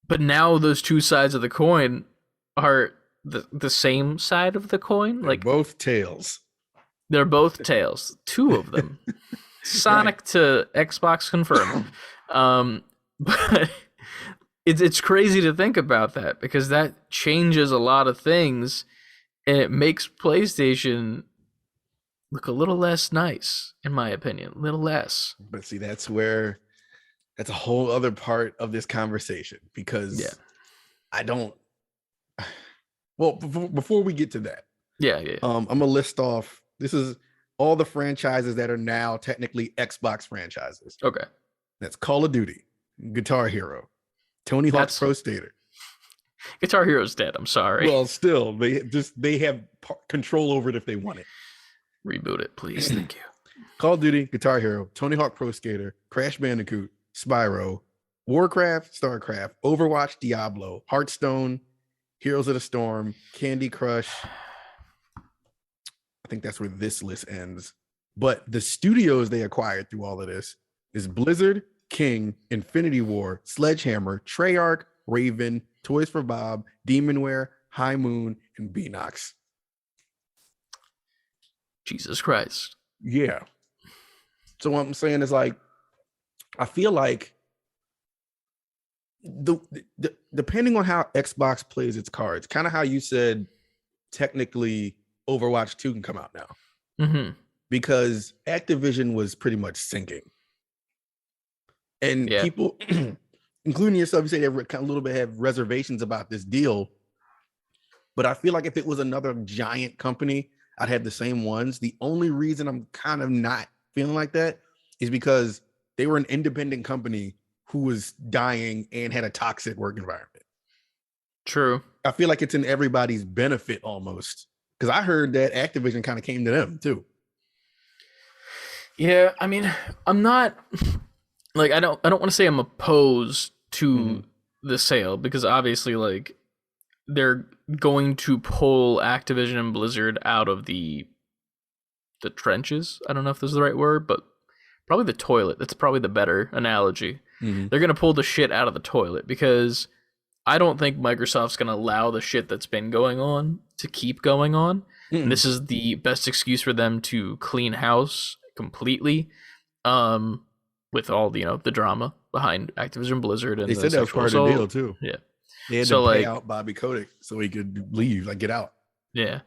But now those two sides of the coin are the same side of the coin. They're like both tails. They're both tails. Two of them. Sonic to Xbox confirmed. But it's crazy to think about that, because that changes a lot of things and it makes PlayStation look a little less nice, in my opinion. A little less. But see, that's a whole other part of this conversation, because I don't. Well, before we get to that, I'm gonna list off. This is all the franchises that are now technically Xbox franchises. Okay, that's Call of Duty, Guitar Hero, Tony Hawk's Pro Skater. Guitar Hero's dead. I'm sorry. Well, still, they have control over it if they want it. Reboot it, please. Thank you. Call of Duty, Guitar Hero, Tony Hawk Pro Skater, Crash Bandicoot, Spyro, Warcraft, StarCraft, Overwatch, Diablo, Hearthstone, Heroes of the Storm, Candy Crush. I think that's where this list ends. But the studios they acquired through all of this is Blizzard, King, Infinity War, Sledgehammer, Treyarch, Raven, Toys for Bob, Demonware, High Moon, and Beanox. Jesus Christ. Yeah. So what I'm saying is, like, I feel like the depending on how Xbox plays its cards, kind of how you said, technically Overwatch 2 can come out now. Because Activision was pretty much sinking. And people, including yourself, you say they kind of a little bit have reservations about this deal. But I feel like if it was another giant company, I'd have the same ones. The only reason I'm kind of not feeling like that is because they were an independent company who was dying and had a toxic work environment. True. I feel like it's in everybody's benefit almost, because I heard that Activision kind of came to them too. Yeah, I mean, I'm not like I don't want to say I'm opposed to the sale, because obviously like they're going to pull Activision and Blizzard out of the trenches. I don't know if this is the right word, but probably the toilet. That's probably the better analogy. They're going to pull the shit out of the toilet, because I don't think Microsoft's going to allow the shit that's been going on to keep going on. And this is the best excuse for them to clean house completely, with all the drama behind Activision Blizzard. And they said that was part of the deal too. Yeah. They had to pay out Bobby Kotick so he could leave, like get out. Yeah.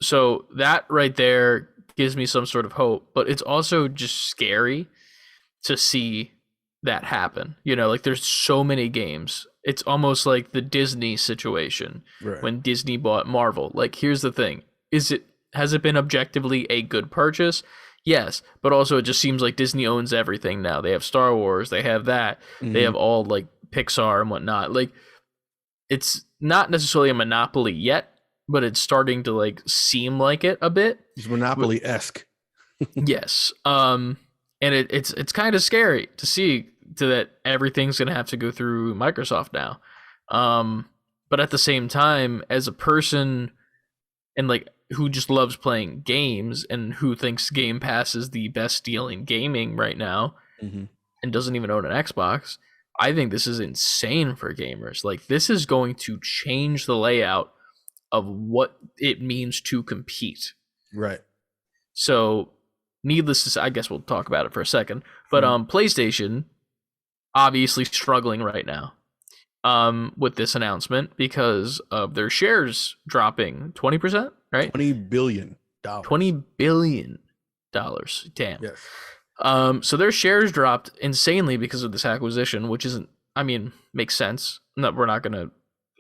So that right there gives me some sort of hope, but it's also just scary to see that happen. Like there's so many games. It's almost like the Disney situation when Disney bought Marvel. Like, here's the thing. Has it been objectively a good purchase? Yes, but also it just seems like Disney owns everything now. They have Star Wars, they have that, they have all like Pixar and whatnot. Like, it's not necessarily a monopoly yet, but it's starting to like seem like it a bit. It's Monopoly-esque. Yes. And it's kind of scary to see that everything's gonna have to go through Microsoft now. But at the same time, as a person and like who just loves playing games and who thinks Game Pass is the best deal in gaming right now, and doesn't even own an Xbox, I think this is insane for gamers. Like, this is going to change the layout of what it means to compete. Right. So, needless to say, I guess we'll talk about it for a second. But PlayStation, obviously struggling right now with this announcement because of their shares dropping 20%, right? $20 billion. $20 billion. Damn. Yes. So their shares dropped insanely because of this acquisition, which isn't, makes sense. No, we're not going to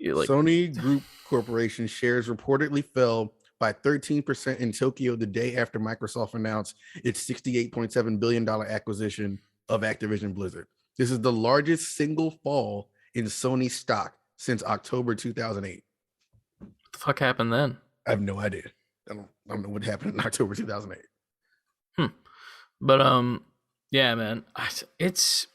Sony Group Corporation shares reportedly fell by 13% in Tokyo the day after Microsoft announced its $68.7 billion acquisition of Activision Blizzard. This is the largest single fall in Sony stock since October 2008. What the fuck happened then? I have no idea. I don't know what happened in October 2008. But yeah, man, it's,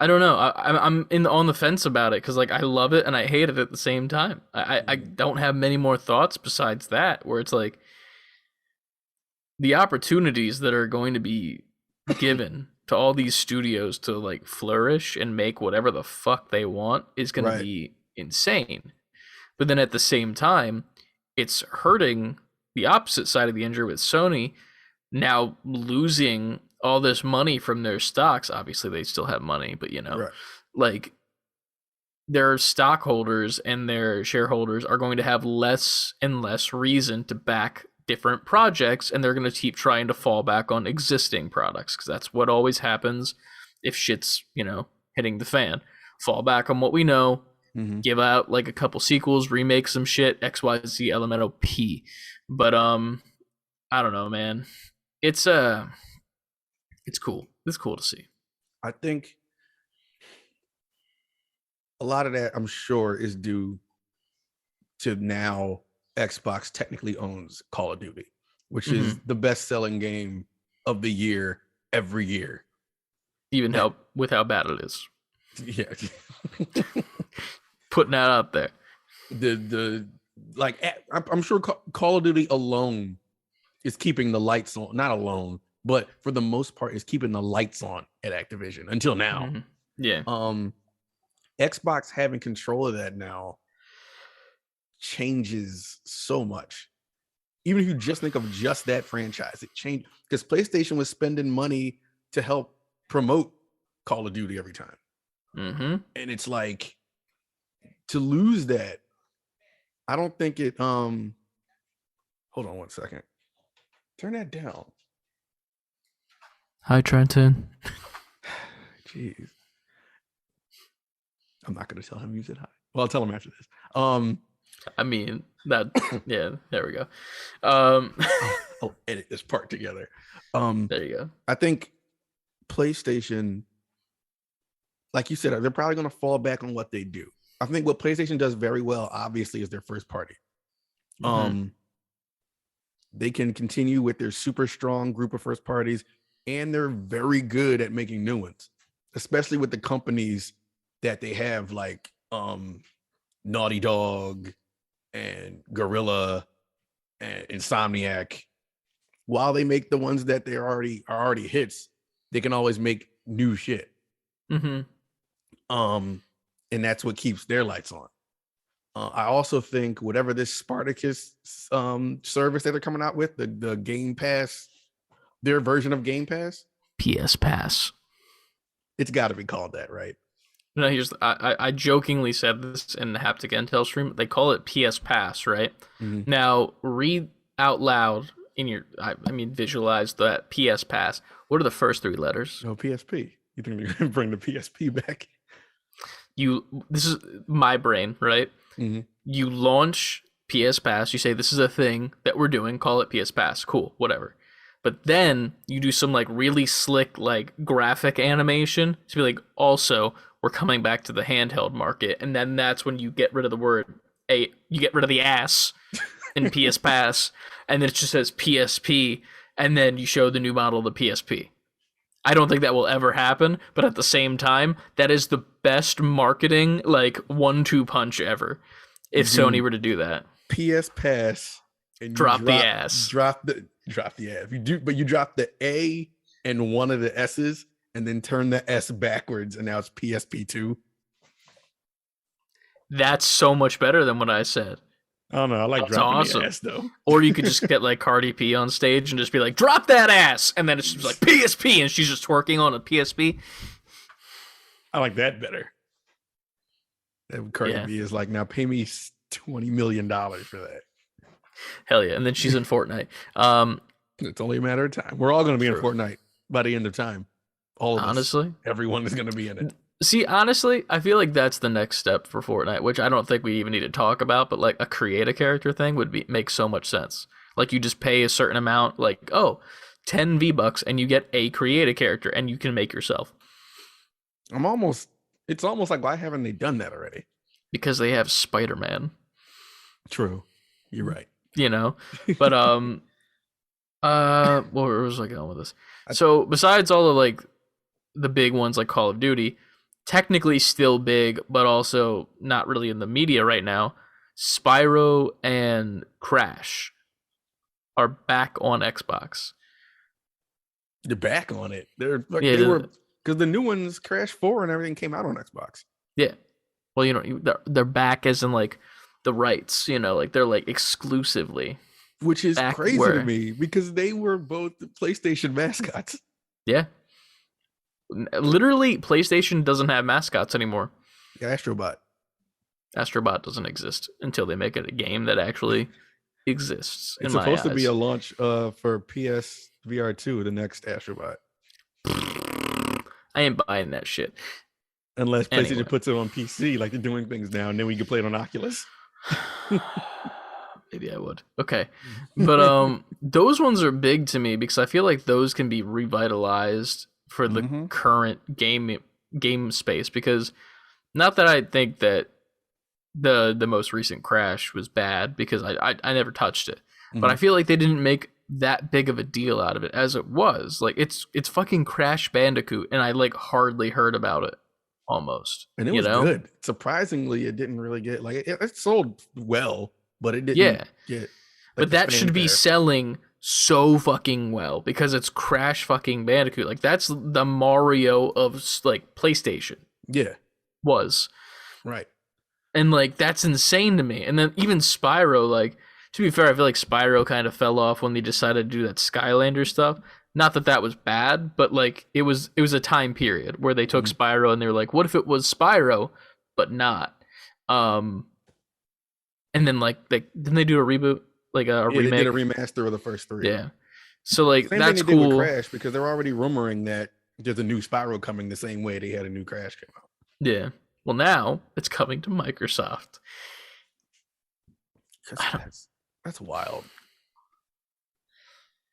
I don't know. I'm on the fence about it because like I love it and I hate it at the same time. I don't have many more thoughts besides that, where it's like the opportunities that are going to be given to all these studios to like flourish and make whatever the fuck they want is going to be insane. But then at the same time, it's hurting the opposite side of the injury with Sony now losing all this money from their stocks. Obviously they still have money, but like their stockholders and their shareholders are going to have less and less reason to back different projects, and they're going to keep trying to fall back on existing products because that's what always happens if shit's hitting the fan. Fall back on what we know, give out like a couple sequels, remake some shit, XYZ Elemental P. But I don't know, man. It's cool. It's cool to see. I think a lot of that, I'm sure, is due to now Xbox technically owns Call of Duty, which is the best-selling game of the year every year. Even with how bad it is. Yeah. Putting that out there. I'm sure Call of Duty alone is keeping the lights on. Not alone, but for the most part, is keeping the lights on at Activision until now. Yeah. Xbox having control of that now changes so much. Even if you just think of just that franchise, it changed because PlayStation was spending money to help promote Call of Duty every time. And it's like, to lose that, I don't think it hold on one second. Turn that down. Hi, Trenton. Jeez. I'm not gonna tell him you said hi. Well, I'll tell him after this. Yeah, there we go. I'll edit this part together. There you go. I think PlayStation, like you said, they're probably going to fall back on what they do. I think what PlayStation does very well, obviously, is their first party. They can continue with their super strong group of first parties, and they're very good at making new ones, especially with the companies that they have, like Naughty Dog and Gorilla and Insomniac. While they make the ones that they are already hits, they can always make new shit. And that's what keeps their lights on. I also think whatever this Spartacus service that they're coming out with, the Game Pass, their version of Game Pass, PS Pass. It's got to be called that, right? No, I jokingly said this in the Haptic Intel stream. They call it PS Pass, right? Now read out loud in your, visualize that PS Pass. What are the first three letters? No, PSP. You think they're going to bring the PSP back? This is my brain, right? You launch PS Pass. You say, this is a thing that we're doing. Call it PS Pass. Cool, whatever. But then you do some like really slick like graphic animation to be like, also, we're coming back to the handheld market. And then that's when you get rid of the word you get rid of the ass in PS Pass. And then it just says PSP. And then you show the new model of the PSP. I don't think that will ever happen, but at the same time, that is the best marketing, like, 1-2 punch ever. If Sony were to do that. PS Pass. And drop the ass. Drop the ass. You drop the A and one of the S's, and then turn the S backwards, and now it's PSP2. That's so much better than what I said. I don't know. I like dropping the ass, though. Or you could just get like Cardi B on stage and just be like, drop that ass! And then it's just like PSP, and she's just twerking on a PSP. I like that better. And Cardi B is like, now pay me $20 million for that. Hell yeah. And then she's in Fortnite. It's only a matter of time. We're all going to be in Fortnite by the end of time. All of us. Everyone is going to be in it. See, honestly, I feel like that's the next step for Fortnite, which I don't think we even need to talk about, but like a create a character thing would make so much sense. Like you just pay a certain amount, like, 10 V-Bucks, and you get a create a character, and you can make yourself. It's almost like, why haven't they done that already? Because they have Spider-Man. True. You're right. But, where was I going with this? So besides all of like the big ones like Call of Duty, technically still big, but also not really in the media right now, Spyro and Crash are back on Xbox. They're back on it. They were because the new ones, Crash 4 and everything, came out on Xbox. Yeah. Well, they're back as in like the rights, like they're like exclusively. Which is crazy to me because they were both the PlayStation mascots. Yeah. Literally, PlayStation doesn't have mascots anymore. Astrobot doesn't exist until they make it a game that actually exists. It's supposed to be a launch for PSVR 2, the next Astrobot. I ain't buying that shit. Unless PlayStation puts it on PC like they're doing things now, and then we can play it on Oculus. Maybe I would. Okay. But those ones are big to me because I feel like those can be revitalized for the current game space, because not that I think that the most recent Crash was bad, because I never touched it. But I feel like they didn't make that big of a deal out of it as it was. Like it's fucking Crash Bandicoot, and I like hardly heard about it almost. And it was good. Surprisingly, it didn't really get like it sold well. But it didn't get. Like, but that should be selling so fucking well because it's Crash fucking Bandicoot. Like that's the Mario of like PlayStation. Yeah. Was. Right. And like that's insane to me. And then even Spyro, like, to be fair, I feel like Spyro kind of fell off when they decided to do that Skylander stuff. Not that that was bad, but like it was a time period where they took Spyro and they were like, what if it was Spyro, but not? And then like didn't they do a reboot, like a remake? They did a remaster of the first three. Yeah. So like same that's thing they cool. did with Crash, because they're already rumoring that there's a new Spyro coming the same way they had a new Crash came out. Yeah. Well, now it's coming to Microsoft. That's wild.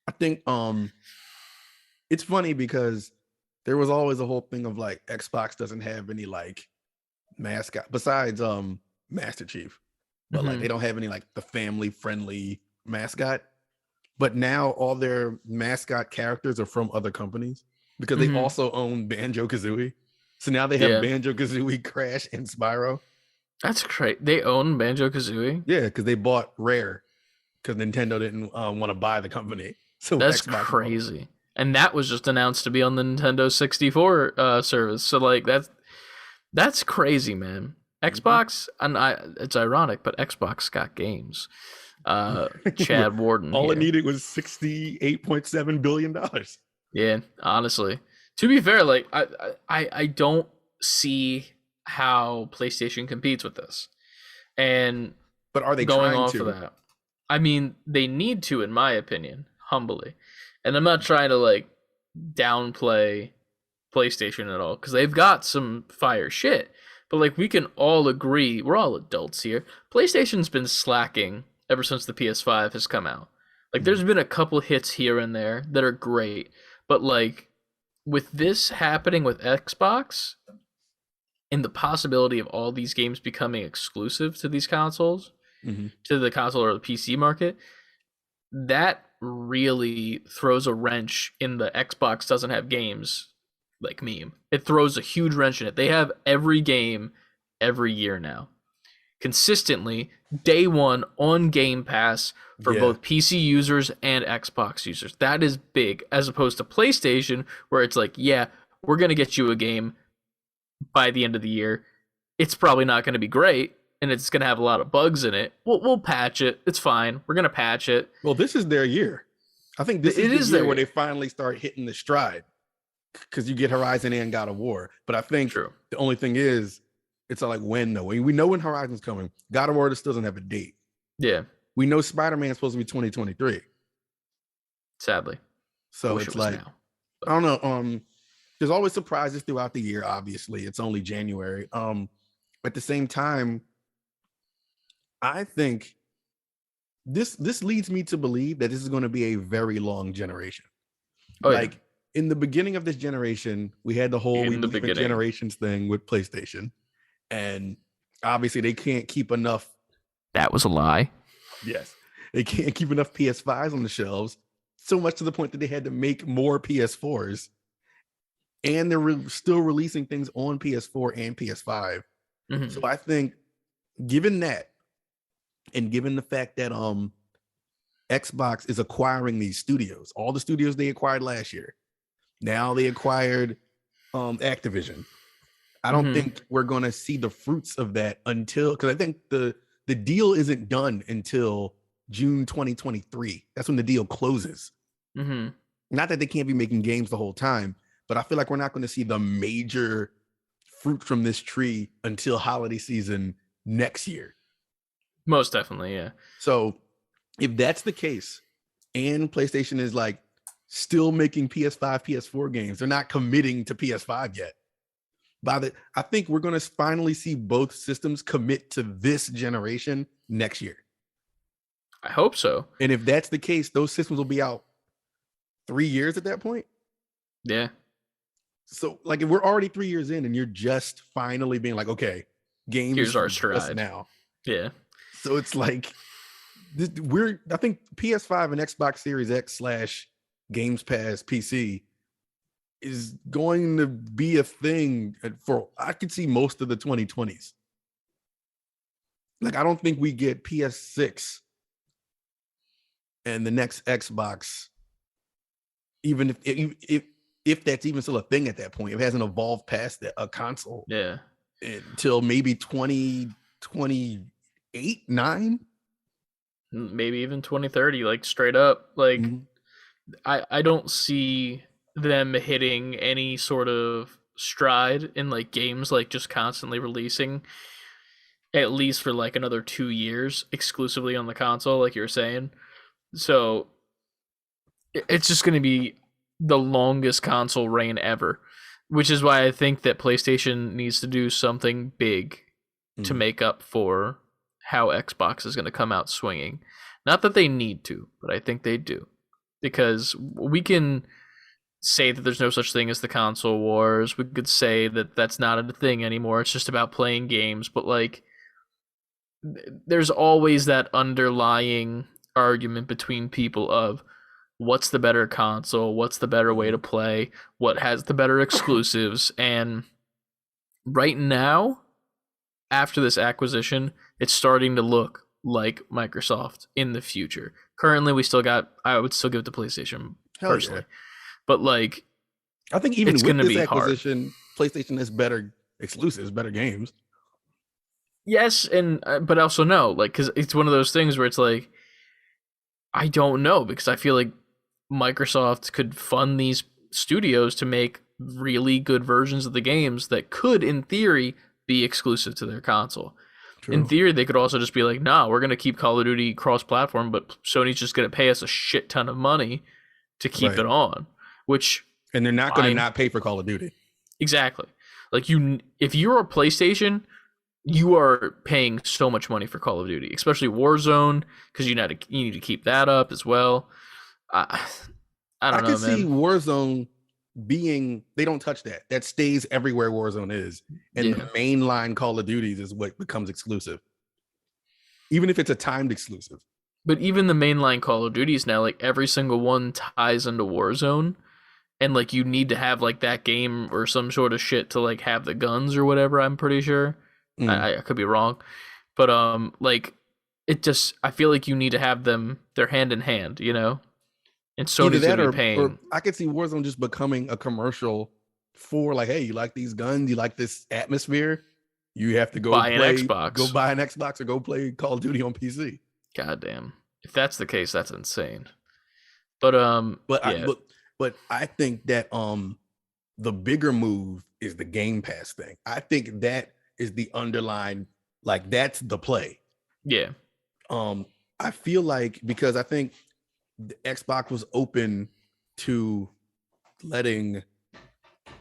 I think it's funny because there was always a whole thing of like Xbox doesn't have any like mascot besides Master Chief, but like they don't have any like the family friendly mascot. But now all their mascot characters are from other companies because they also own Banjo-Kazooie. So now they have Banjo-Kazooie, Crash, and Spyro. That's great. They own Banjo-Kazooie? Yeah, because they bought Rare because Nintendo didn't want to buy the company. So that's Xbox crazy. And that was just announced to be on the Nintendo 64 service. So like that's crazy, man. Xbox, and it's ironic, but Xbox got games. Chad Warden. All here. it needed was $68.7 billion. Yeah, honestly. To be fair, like I don't see how PlayStation competes with this. But are they going trying off to? of that? I mean, they need to, in my opinion, humbly. And I'm not trying to like downplay PlayStation at all, because they've got some fire shit. But like we can all agree, we're all adults here. PlayStation's been slacking ever since the PS5 has come out. Like there's been a couple hits here and there that are great, but like with this happening with Xbox and the possibility of all these games becoming exclusive to these consoles, to the console or the PC market, that really throws a wrench in the Xbox doesn't have games like meme. It throws a huge wrench in it. They have every game every year now. Consistently, day one on Game Pass for both PC users and Xbox users. That is big, as opposed to PlayStation, where it's like, yeah, we're going to get you a game by the end of the year. It's probably not going to be great, and it's going to have a lot of bugs in it. We'll patch it. It's fine. We're going to patch it. Well, this is their year. I think this is the year where they finally start hitting the stride, because you get Horizon and God of War. But I think the only thing is, it's like when though. We know when Horizon's coming. God of War still doesn't have a date. Yeah. We know Spider-Man is supposed to be 2023. Sadly. So it's like now. I don't know. There's always surprises throughout the year, obviously. It's only January. At the same time, I think this leads me to believe that this is going to be a very long generation. In the beginning of this generation, we had the whole generations thing with PlayStation. And obviously they can't keep enough. That was a lie. Yes. They can't keep enough PS5s on the shelves, so much to the point that they had to make more PS4s. And they're still releasing things on PS4 and PS5. So I think given that, and given the fact that Xbox is acquiring these studios, all the studios they acquired last year, now they acquired Activision. I don't think we're going to see the fruits of that until, because I think the deal isn't done until June 2023. That's when the deal closes. Not that they can't be making games the whole time, but I feel like we're not going to see the major fruit from this tree until holiday season next year. Most definitely, yeah. So if that's the case, and PlayStation is like still making PS5, PS4 games, they're not committing to PS5 yet. I think we're going to finally see both systems commit to this generation next year. I hope so. And if that's the case, those systems will be out 3 years at that point. Yeah. So like if we're already 3 years in and you're just finally being like, okay, games here's our stride now. Yeah. So it's like I think PS5 and Xbox Series X / Games Pass PC is going to be a thing for, I could see most of the 2020s. Like, I don't think we get PS6 and the next Xbox, even if that's even still a thing at that point. It hasn't evolved past a console. Yeah. Until maybe 2028, 9? Maybe even 2030, like straight up. Like, I don't see them hitting any sort of stride in like games, like just constantly releasing at least for like another 2 years exclusively on the console, like you were saying. So it's just going to be the longest console reign ever, which is why I think that PlayStation needs to do something big to make up for how Xbox is going to come out swinging. Not that they need to, but I think they do, because we can say that there's no such thing as the console wars. We could say that that's not a thing anymore. It's just about playing games. But like, there's always that underlying argument between people of what's the better console, what's the better way to play, what has the better exclusives. And right now, after this acquisition, it's starting to look like Microsoft in the future. Currently, I would still give it to PlayStation personally. Yeah. But like, I think even with this acquisition, PlayStation has better exclusives, better games. Yes, and but also no, like, because it's one of those things where it's like, I don't know, because I feel like Microsoft could fund these studios to make really good versions of the games that could, in theory, be exclusive to their console. True. In theory, they could also just be like, nah, we're going to keep Call of Duty cross-platform, but Sony's just going to pay us a shit ton of money to keep it on. And they're not going to not pay for Call of Duty. Exactly. Like, if you're a PlayStation, you are paying so much money for Call of Duty, especially Warzone, because you need to keep that up as well. I don't know, man. I can see Warzone being, they don't touch that. That stays everywhere Warzone is. And the mainline Call of Duties is what becomes exclusive. Even if it's a timed exclusive. But even the mainline Call of Duties now, like, every single one ties into Warzone. And like, you need to have like that game or some sort of shit to like have the guns or whatever, I'm pretty sure. I could be wrong. But like, it just, I feel like you need to have them, they're hand in hand, you know? And Sony's gonna be paying. Or I could see Warzone just becoming a commercial for like, hey, you like these guns, you like this atmosphere, you have to go buy an Xbox. Go buy an Xbox or go play Call of Duty on PC. Goddamn. If that's the case, that's insane. But I think that the bigger move is the Game Pass thing. I think that is the underlying, like, that's the play. Yeah. I feel like, because I think the Xbox was open to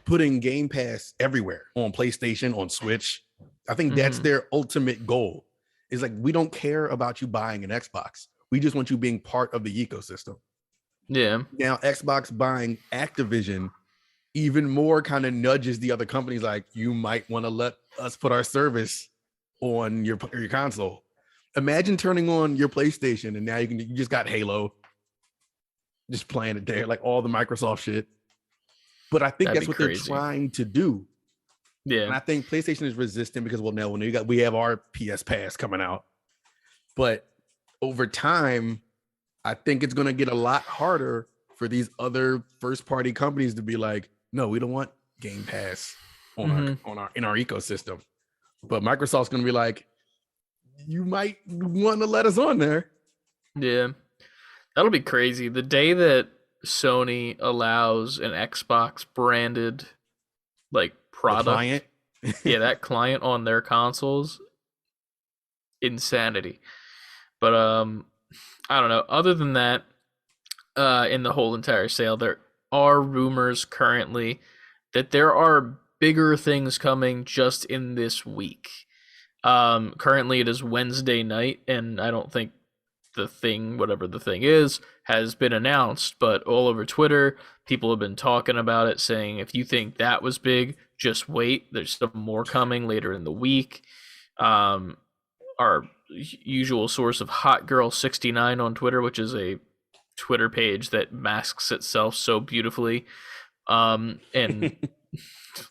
putting Game Pass everywhere, on PlayStation, on Switch. I think that's their ultimate goal. Is like, we don't care about you buying an Xbox. We just want you being part of the ecosystem. Yeah. Now Xbox buying Activision even more kind of nudges the other companies, like, you might want to let us put our service on your console. Imagine turning on your PlayStation and now you just got Halo, just playing it there, like all the Microsoft shit. But I think that's what they're trying to do. Yeah. And I think PlayStation is resistant because, well, now we have our PS Pass coming out. But over time, I think it's going to get a lot harder for these other first-party companies to be like, no, we don't want Game Pass in our ecosystem. But Microsoft's going to be like, you might want to let us on there. Yeah, that'll be crazy. The day that Sony allows an Xbox branded like product, that client on their consoles, insanity. But I don't know. Other than that, in the whole entire sale, there are rumors currently that there are bigger things coming just in this week. Currently it is Wednesday night, and I don't think the thing, whatever the thing is, has been announced, but all over Twitter, people have been talking about it, saying, if you think that was big, just wait. There's some more coming later in the week. Our usual source of Hot Girl 69 on Twitter, which is a Twitter page that masks itself so beautifully, and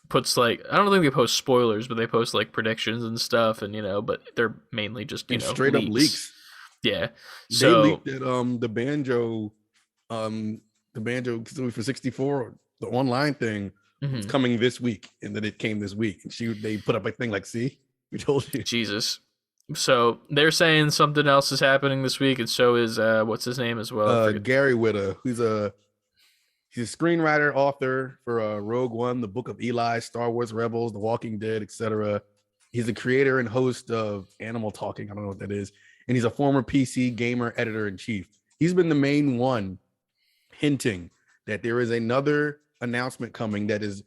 puts like, I don't think they post spoilers, but they post like predictions and stuff, and but they're mainly just straight up leaks. Yeah, so they leaked that the banjo for 64, the online thing, is coming this week, and then it came this week. And they put up a thing like, see, we told you. Jesus. So they're saying something else is happening this week, and so is what's his name as well? Gary Whitta, who's he's a screenwriter, author for Rogue One, The Book of Eli, Star Wars Rebels, The Walking Dead, etc. He's the creator and host of Animal Talking. I don't know what that is. And he's a former PC gamer editor-in-chief. He's been the main one hinting that there is another announcement coming that is,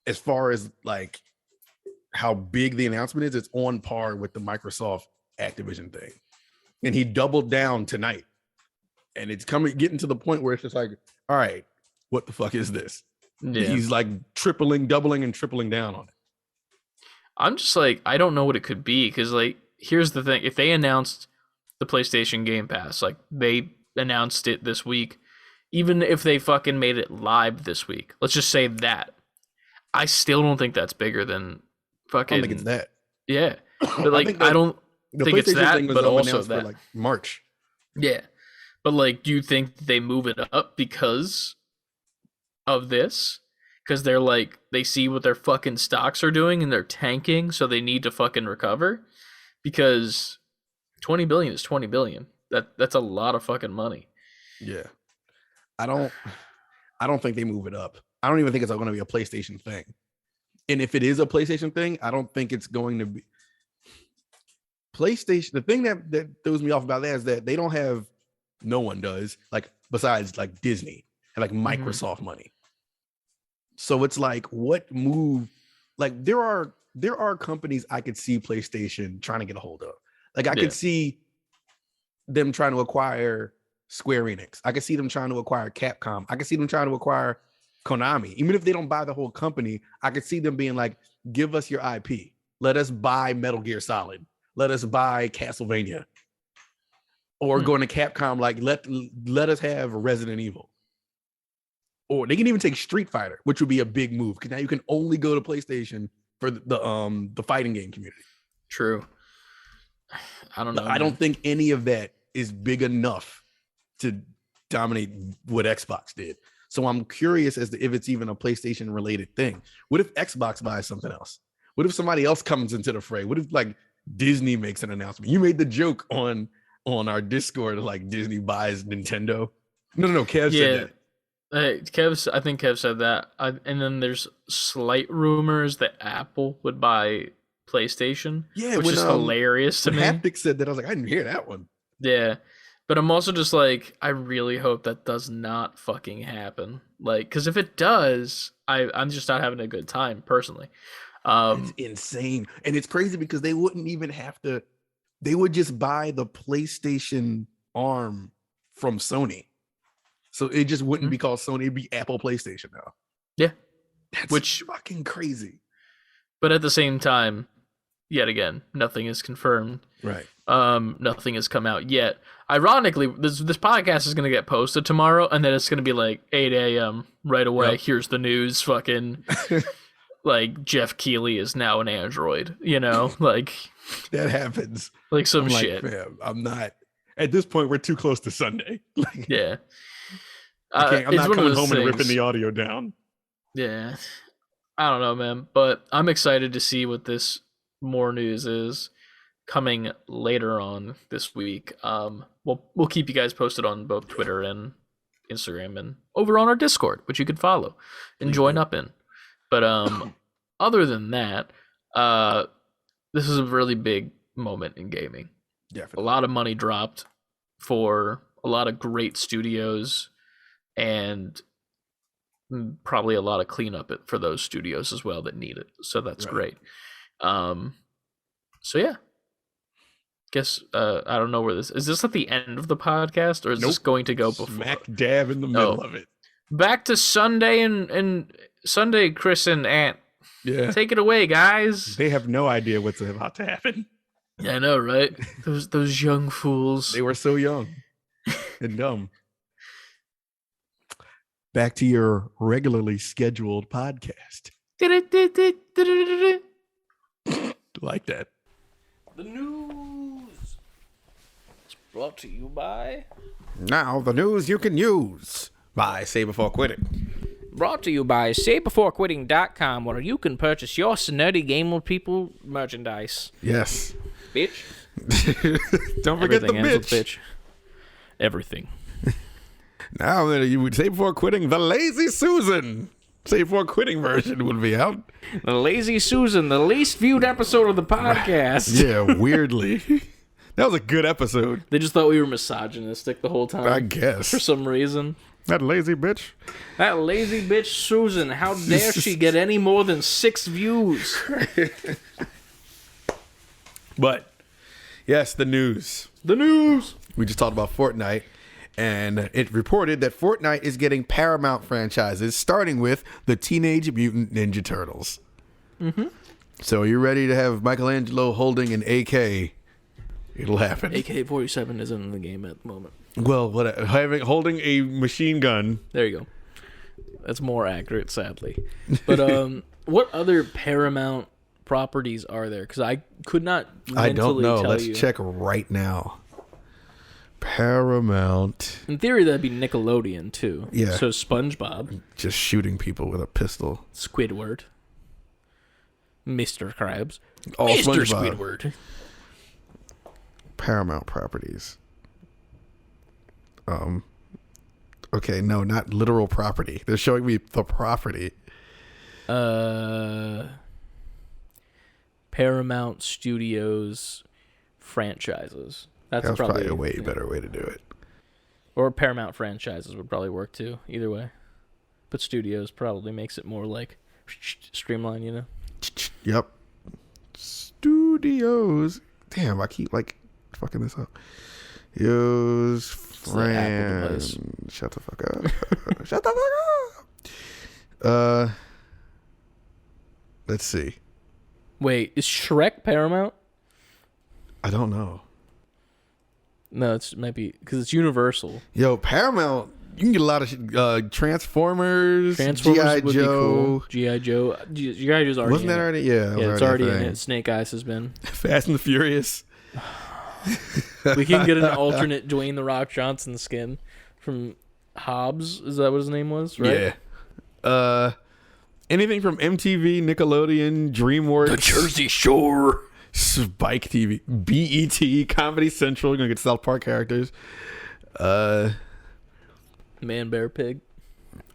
as far as like how big the announcement is, it's on par with the Microsoft Activision thing. And he doubled down tonight. And it's getting to the point where it's just like, all right, what the fuck is this? Yeah. He's like doubling and tripling down on it. I'm just like, I don't know what it could be, because like, here's the thing: if they announced the PlayStation Game Pass, like they announced it this week, even if they fucking made it live this week, let's just say that, I still don't think that's bigger than fucking. I don't think it's that. Yeah, but like I don't think it's that, but also that. For like March. Yeah, but like, do you think they move it up because of this? Because they're like, they see what their fucking stocks are doing and they're tanking, so they need to fucking recover? Because 20 billion is 20 billion. That's a lot of fucking money. Yeah. I don't think they move it up. I don't even think it's going to be a PlayStation thing. And if it is a PlayStation thing, I don't think it's going to be PlayStation. The thing that throws me off about that is that they don't have, no one does, like besides like Disney and like Microsoft money. So it's like, what move? Like there are companies I could see PlayStation trying to get a hold of. Like I could see them trying to acquire Square Enix. I could see them trying to acquire Capcom. I could see them trying to acquire Konami. Even if they don't buy the whole company, I could see them being like, give us your IP. Let us buy Metal Gear Solid. Let us buy Castlevania. Or going to Capcom, like let us have Resident Evil. Or they can even take Street Fighter, which would be a big move, because now you can only go to PlayStation for the fighting game community. True. I don't know. I don't think any of that is big enough to dominate what Xbox did. So I'm curious as to if it's even a PlayStation related thing. What if Xbox buys something else? What if somebody else comes into the fray? What if like Disney makes an announcement? You made the joke on our Discord, like Disney buys Nintendo. No, Kev said that. I think Kev said that. And then there's slight rumors that Apple would buy PlayStation, which is hilarious to me. Haptic said that, I was like, I didn't hear that one. Yeah, but I'm also just like, I really hope that does not fucking happen. Like, because if it does, I'm just not having a good time personally. It's insane, and it's crazy because they wouldn't even have to. They would just buy the PlayStation arm from Sony. So it just wouldn't be called Sony, it'd be Apple PlayStation now. Yeah. Which fucking crazy. But at the same time, yet again, nothing is confirmed. Right. Nothing has come out yet. Ironically, this podcast is going to get posted tomorrow, and then it's going to be like 8 a.m. right away. Yep. Here's the news. Fucking like Jeff Keighley is now an android, you know? Like that happens. Like some shit. Like, man, I'm not at this point, we're too close to Sunday. Like, yeah. I'm not coming home and ripping the audio down. Yeah. I don't know, man. But I'm excited to see what this more news is coming later on this week. We'll keep you guys posted on both Twitter and Instagram and over on our Discord, which you can follow and join up in. But other than that, this is a really big moment in gaming. Definitely. A lot of money dropped for a lot of great studios, and probably a lot of cleanup for those studios as well that need it. So that's great. So yeah, guess I don't know where this is. This at the end of the podcast, or is this going to go before? Smack dab in the middle of it. Back to Sunday and Sunday, Chris and Ant. Yeah, take it away, guys. They have no idea what's about to happen. I know, right? Those young fools. They were so young and dumb. Back to your regularly scheduled podcast. Like that. The news is brought to you by... Now the news you can use by Save Before Quitting. Brought to you by savebeforequitting.com, where you can purchase your Nerdy Gamer People merchandise. Yes. Bitch. Don't forget the bitch. Everything. Now that you would say before quitting, the Lazy Susan. Say before quitting version would be out. The Lazy Susan, the least viewed episode of the podcast. Yeah, weirdly. That was a good episode. They just thought we were misogynistic the whole time. I guess. For some reason. That lazy bitch. That lazy bitch Susan. How dare she get any more than 6 views? But, yes, the news. The news. We just talked about Fortnite. And it reported that Fortnite is getting Paramount franchises, starting with the Teenage Mutant Ninja Turtles. Mm-hmm. So are you ready to have Michelangelo holding an AK? It'll happen. AK-47 isn't in the game at the moment. Well, holding a machine gun. There you go. That's more accurate, sadly. But what other Paramount properties are there? Because I could not mentally I don't know. tell Let's you. check right now. Paramount. In theory, that'd be Nickelodeon, too. Yeah. So SpongeBob. Just shooting people with a pistol. Squidward. Mr. Krabs. All Mr. SpongeBob. Squidward. Paramount properties. Okay, no, not literal property. They're showing me the property. Paramount Studios franchises. That's probably a way better way to do it. Or Paramount franchises would probably work too. Either way, but Studios probably makes it more like streamlined. You know. Yep. Studios. Damn, I keep like fucking this up. Use friends. Shut the fuck up. Shut the fuck up. Let's see. Wait, is Shrek Paramount? I don't know. No, it might be because it's Universal. Yo, Paramount. You can get a lot of Transformers, G.I. would Joe. be cool. G.I. Joe. G.I. Joe's already Wasn't that in already? it. Yeah, Yeah, it's already in it. Snake Eyes has been. Fast and the Furious. We can get an alternate Dwayne The Rock Johnson skin from Hobbs. Is that what his name was? Right? Yeah. Anything from MTV, Nickelodeon, DreamWorks, The Jersey Shore, Spike TV, BET, Comedy Central. You're gonna get South Park characters. Man Bear Pig.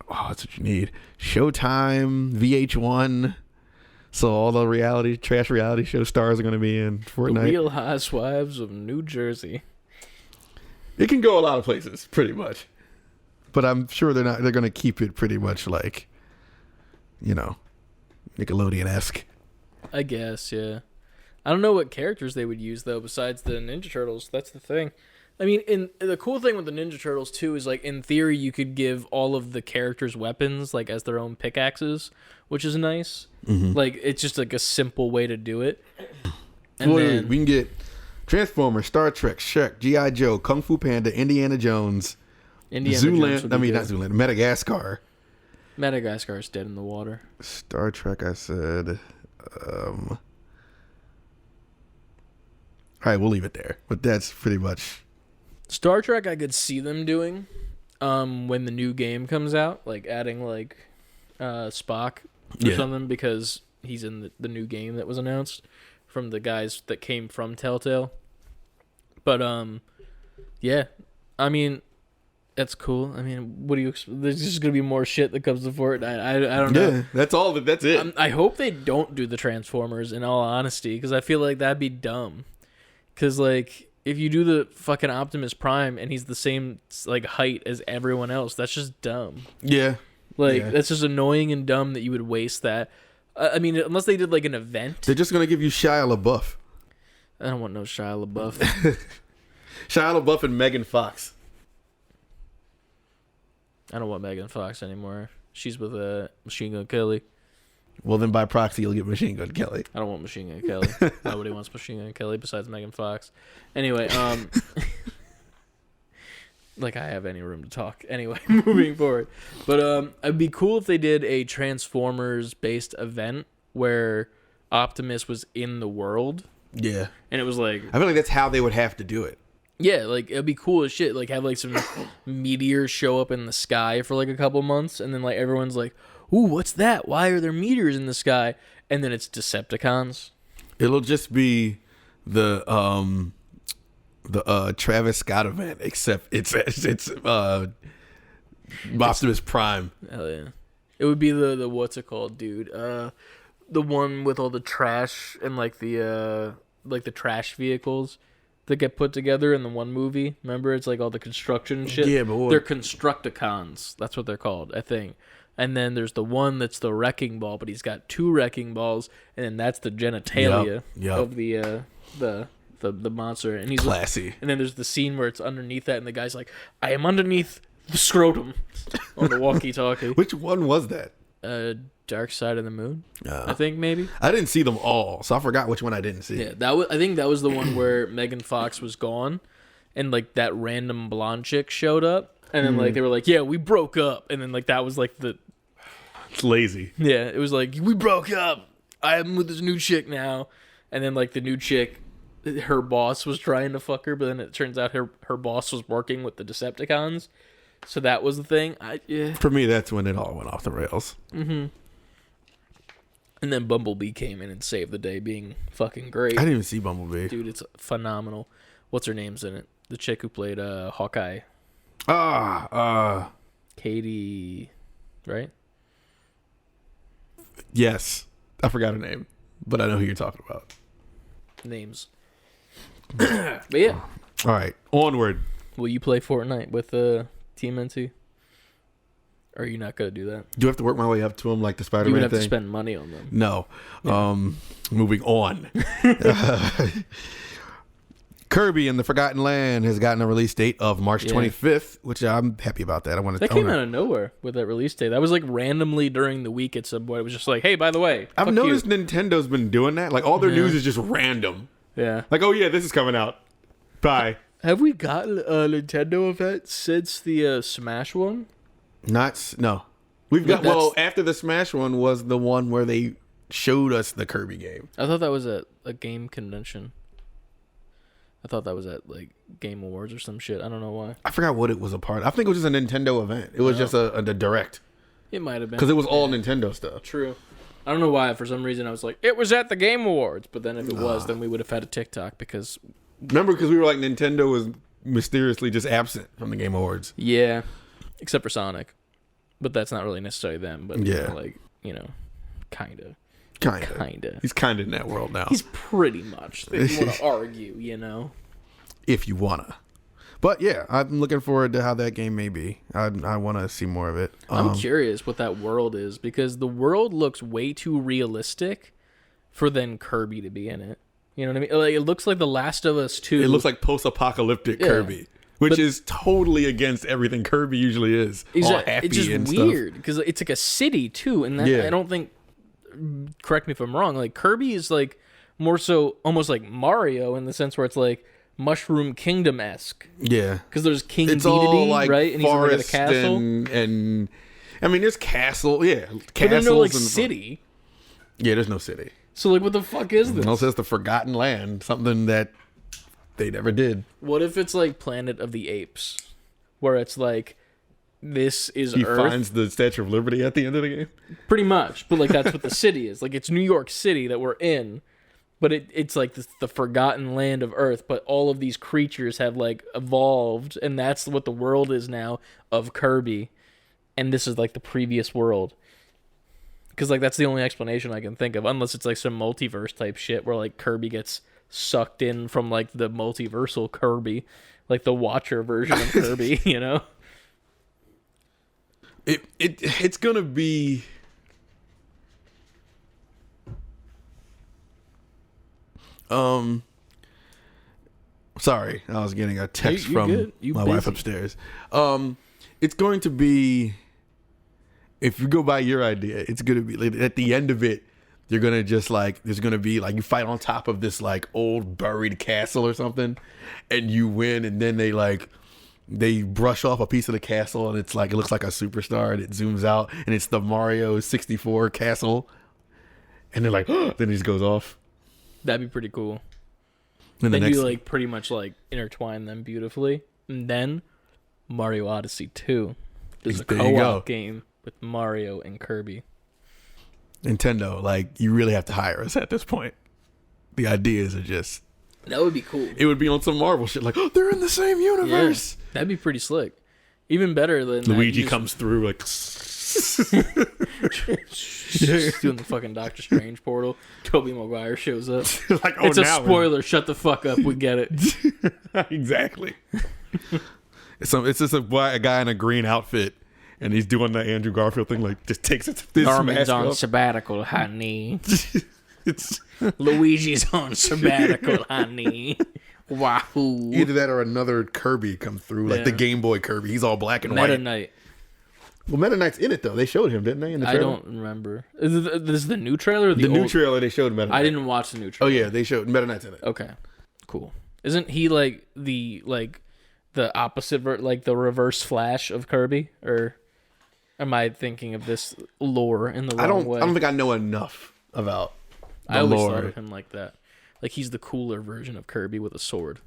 Oh, that's what you need. Showtime, VH1. So all the trash reality show stars are going to be in Fortnite. The Real Housewives of New Jersey. It can go a lot of places, pretty much. But I'm sure they're going to keep it pretty much like, Nickelodeon-esque. I guess, yeah. I don't know what characters they would use though, besides the Ninja Turtles. That's the thing. I mean, the cool thing with the Ninja Turtles too is like in theory you could give all of the characters weapons like as their own pickaxes, which is nice. Mm-hmm. Like it's just like a simple way to do it. And then we can get Transformers, Star Trek, Shrek, G.I. Joe, Kung Fu Panda, Indiana Jones, Zoolander, Madagascar. Madagascar's dead in the water. Star Trek, I said. All right, we'll leave it there. But that's pretty much. Star Trek, I could see them doing when the new game comes out, like adding like Spock or something, because he's in the new game that was announced from the guys that came from Telltale. But yeah, I mean, that's cool. I mean, what do you? There's just gonna be more shit that comes to Fortnite. I don't know. Yeah, that's all. That's it. I hope they don't do the Transformers. In all honesty, because I feel like that'd be dumb. Because like, if you do the fucking Optimus Prime and he's the same like height as everyone else, that's just dumb. Yeah. Like that's just annoying and dumb that you would waste that. I mean, unless they did like an event. They're just gonna give you Shia LaBeouf. I don't want no Shia LaBeouf. Shia LaBeouf and Megan Fox. I don't want Megan Fox anymore. She's with Machine Gun Kelly. Well, then by proxy, you'll get Machine Gun Kelly. I don't want Machine Gun Kelly. Nobody wants Machine Gun Kelly besides Megan Fox. Anyway, like I have any room to talk. Anyway, moving forward. But it'd be cool if they did a Transformers-based event where Optimus was in the world. Yeah. And it was like... I feel like that's how they would have to do it. Yeah, like, it'd be cool as shit. Like, have, like, some meteors show up in the sky for, like, a couple months. And then, like, everyone's like, ooh, what's that? Why are there meteors in the sky? And then it's Decepticons. It'll just be the Travis Scott event, except it's Optimus Prime. Hell yeah. It would be the what's it called, dude? The one with all the trash and, like, the trash vehicles that get put together in the one movie. Remember, it's like all the construction shit. Yeah, but they're Constructicons. That's what they're called, I think. And then there's the one that's the wrecking ball, but he's got two wrecking balls, and then that's the genitalia of the the monster, and he's classy. And then there's the scene where it's underneath that, and the guy's like, "I am underneath the scrotum," on the walkie-talkie. Which one was that? Dark Side of the Moon, I think maybe. I didn't see them all, so I forgot which one I didn't see. Yeah, I think that was the one where Megan Fox was gone, and like that random blonde chick showed up, and then like they were like, "Yeah, we broke up," and then like that was like the. It's lazy. Yeah, it was like, "We broke up. I'm with this new chick now," and then like the new chick, her boss was trying to fuck her, but then it turns out her boss was working with the Decepticons, so that was the thing. For me, that's when it all went off the rails. Mm-hmm. And then Bumblebee came in and saved the day, being fucking great. I didn't even see Bumblebee. Dude, it's phenomenal. What's her name's in it? The chick who played Hawkeye. Katie, right? Yes. I forgot her name, but I know who you're talking about. Names. But yeah. All right, onward. Will you play Fortnite with Team NT? Or are you not going to do that? Do I have to work my way up to them like the Spider-Man thing? You would have to spend money on them. No. Moving on. Kirby and the Forgotten Land has gotten a release date of March 25th, which I'm happy about that. That came out of nowhere with that release date. That was like randomly during the week at some point. It was just like, hey, by the way, I've noticed Nintendo's been doing that. Like all their news is just random. Yeah. Like, oh yeah, this is coming out. Bye. Have we gotten a Nintendo event since the Smash one? No. We've got after the Smash one was the one where they showed us the Kirby game. I thought that was at a game convention. I thought that was at like Game Awards or some shit. I don't know why. I forgot what it was a part of. I think it was just a Nintendo event. It was just a direct. It might have been. Because it was all Nintendo stuff. True. I don't know why. For some reason, I was like, it was at the Game Awards. But then if it was, then we would have had a TikTok because... Remember, because we were like, Nintendo was mysteriously just absent from the Game Awards. Yeah. Except for Sonic. But that's not really necessarily them. But, yeah. Kind of. He's kind of in that world now. He's pretty much. If you want to argue, If you want to. But yeah, I'm looking forward to how that game may be. I want to see more of it. I'm curious what that world is because the world looks way too realistic for then Kirby to be in it. You know what I mean? Like, it looks like The Last of Us 2. It looks like post-apocalyptic Kirby, which is totally against everything Kirby usually is. All happy it's just and weird because it's like a city too, and that, I don't think. Correct me if I'm wrong. Like Kirby is like more so almost like Mario in the sense where it's like Mushroom Kingdom-esque. Yeah, because there's King it's Dedede, all like right? And he's like at a castle. And I mean, there's castle. Yeah, castles. But there's no like city. Yeah, there's no city. So like, what the fuck is this? It says the Forgotten Land, something that they never did. What if it's like Planet of the Apes, where it's like this is he Earth. finds the Statue of Liberty at the end of the game? Pretty much, but like that's what the city is. Like it's New York City that we're in, but it's like the forgotten land of Earth. But all of these creatures have like evolved, and that's what the world is now of Kirby, and this is like the previous world. Because like that's the only explanation I can think of, unless it's like some multiverse type shit where like Kirby gets sucked in from like the multiversal Kirby, like the Watcher version of Kirby, you know. It's gonna be. Sorry, I was getting a text from my wife upstairs. It's going to be. If you go by your idea, it's gonna be like, at the end of it. You're gonna just like there's gonna be like you fight on top of this like old buried castle or something, and you win, and then they brush off a piece of the castle, and it's like it looks like a superstar, and it zooms out, and it's the Mario 64 castle, and they're like, oh, then it just goes off. That'd be pretty cool. And then you like pretty much like intertwine them beautifully, and then Mario Odyssey 2 is a co-op game with Mario and Kirby. Nintendo, like, you really have to hire us at this point. The ideas are just... That would be cool. It would be on some Marvel shit, like, oh, they're in the same universe. Yeah, that'd be pretty slick. Even better than... Luigi comes through, like... doing the fucking Doctor Strange portal. Tobey Maguire shows up. Like, oh, it's a spoiler. Shut the fuck up. We get it. Exactly. It's just a guy in a green outfit. And he's doing the Andrew Garfield thing, like, just takes it. Norman's on sabbatical, honey. It's Luigi's on sabbatical, honey. Wahoo. either that or another Kirby come through, like the Game Boy Kirby. He's all black and Meta white. Knight. Well, Meta Knight's in it though. They showed him, didn't they? In the trailer? I don't remember. This is the new trailer or the new old? trailer. They showed Meta Knight. I didn't watch the new Oh trailer. yeah, they showed Meta Knight's in it. Okay. Cool. Isn't he like the opposite like the reverse Flash of Kirby, or am I thinking of this lore in the wrong way? I don't think I know enough about the I always lore. thought of him like that. Like he's the cooler version of Kirby with a sword.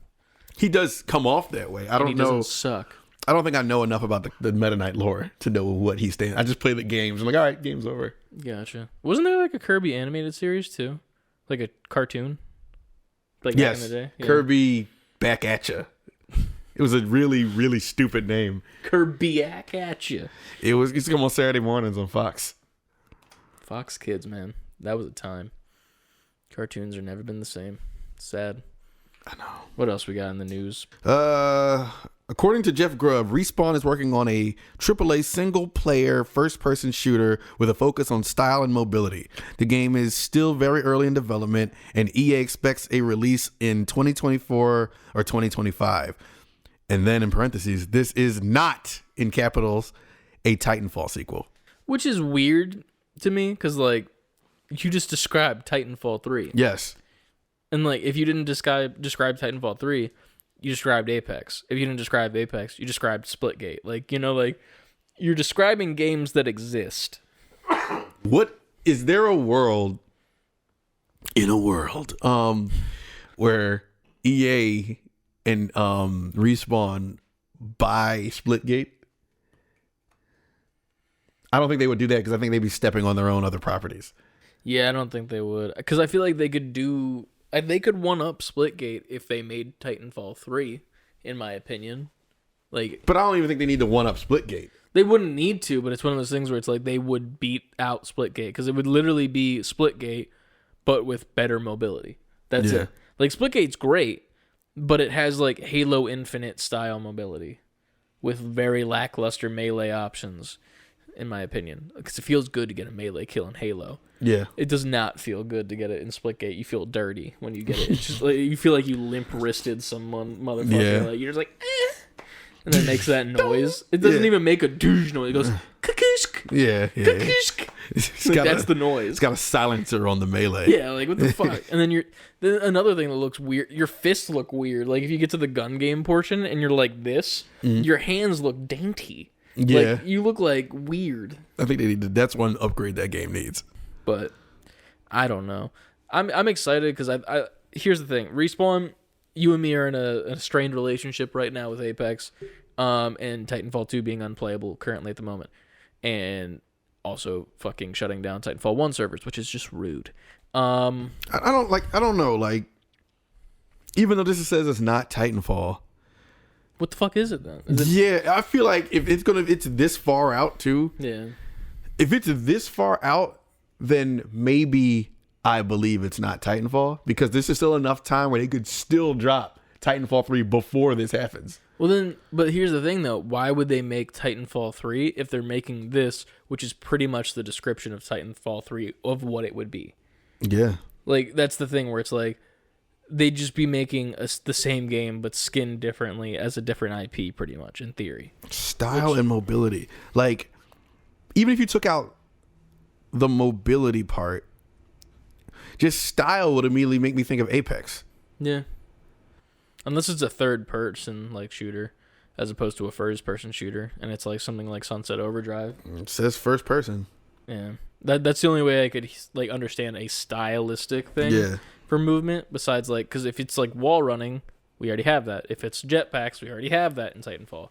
He does come off that way. I And don't he know. doesn't suck. I don't think I know enough about the Meta Knight lore to know what he stands. I just play the games. I'm like, all right, game's over. Gotcha. Wasn't there like a Kirby animated series too? Like a cartoon? Like Yes, back in the day? Yeah. Kirby Back at Ya. It was a really, really stupid name. Kirby at ya. It's come on Saturday mornings on Fox. Fox Kids, man. That was a time. Cartoons are never been the same. Sad. I know. What else we got in the news? According to Jeff Grubb, Respawn is working on a AAA single-player first-person shooter with a focus on style and mobility. The game is still very early in development, and EA expects a release in 2024 or 2025. And then in parentheses, this is not, in capitals, a Titanfall sequel. Which is weird to me, because, like, you just described Titanfall 3. Yes. And, like, if you didn't describe Titanfall 3, you described Apex. If you didn't describe Apex, you described Splitgate. Like, you know, like, you're describing games that exist. What is there a world in a world where EA and Respawn buy Splitgate? I don't think they would do that because I think they'd be stepping on their own other properties. Yeah, I don't think they would. Because I feel like they could one-up Splitgate if they made Titanfall 3, in my opinion. Like, But I don't even think they need to one-up Splitgate. they wouldn't need to, but it's one of those things where it's like they would beat out Splitgate, because it would literally be Splitgate, but with better mobility. That's Yeah. it. Like, Splitgate's great, but it has, like, Halo Infinite style mobility with very lackluster melee options, in my opinion. Because it feels good to get a melee kill in Halo. Yeah. It does not feel good to get it in Splitgate. You feel dirty when you get it. It's just like, you feel like you limp-wristed someone, motherfucker. Yeah. Like, you're just like, eh. And then it makes that noise. It doesn't even make a douche noise. It goes, kakishk, Yeah. kakishk. Like, that's the noise. It's got a silencer on the melee. Yeah, like, what the fuck? And then another thing that looks weird, your fists look weird. Like, if you get to the gun game portion and you're like this, your hands look dainty. Yeah. Like, you look like weird. I think they need to, that's one upgrade that game needs. But I don't know. I'm excited because I here's the thing. Respawn, you and me are in a strained relationship right now with Apex, and Titanfall 2 being unplayable currently at the moment, and also fucking shutting down Titanfall 1 servers, which is just rude. I don't know, like, even though this says it's not Titanfall. What the fuck is it then? Yeah, I feel like if it's this far out too. Yeah. If it's this far out, then maybe I believe it's not Titanfall, because this is still enough time where they could still drop Titanfall 3 before this happens. Well then, but here's the thing though. Why would they make Titanfall 3 if they're making this, which is pretty much the description of Titanfall 3 of what it would be? Yeah. Like, that's the thing where it's like, they'd just be making the same game but skinned differently as a different IP, pretty much, in theory. Style and mobility. Like, even if you took out the mobility part, just style would immediately make me think of Apex. Yeah. Unless it's a third-person, like, shooter, as opposed to a first-person shooter, and it's like something like Sunset Overdrive. It says first person. Yeah. That's the only way I could, like, understand a stylistic thing for movement, besides, like, because if it's, like, wall running, we already have that. If it's jetpacks, we already have that in Titanfall.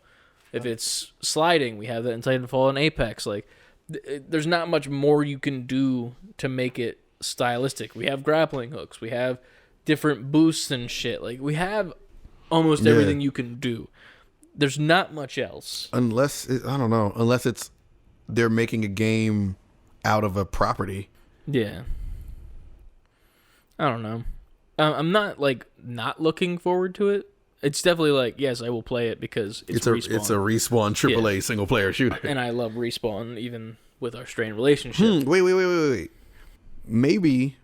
If it's sliding, we have that in Titanfall and Apex. Like, there's not much more you can do to make it stylistic. We have grappling hooks. We have different boosts and shit. Like, we have almost everything you can do. There's not much else. Unless it's they're making a game out of a property. Yeah. I don't know. I'm not, like, not looking forward to it. It's definitely like, yes, I will play it because it's Respawn. It's a Respawn AAA single player shooter. And I love Respawn, even with our strained relationship. Wait. Maybe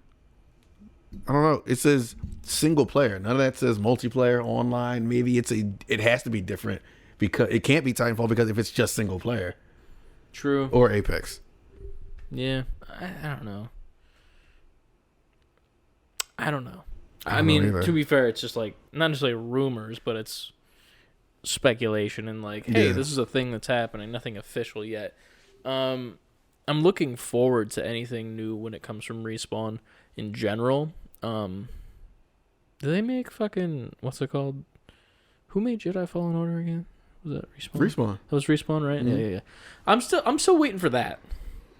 I don't know. It says single player. None of that says multiplayer, online. Maybe it has to be different because it can't be Titanfall because if it's just single player. True. Or Apex. Yeah, I don't know. I mean, to be fair, it's just like not necessarily rumors, but it's speculation and like, hey, this is a thing that's happening. Nothing official yet. I'm looking forward to anything new when it comes from Respawn in general. Do they make fucking what's it called? Who made Jedi Fallen Order again? Was that Respawn? Respawn. That was Respawn, right? Mm-hmm. Yeah. I'm still waiting for that.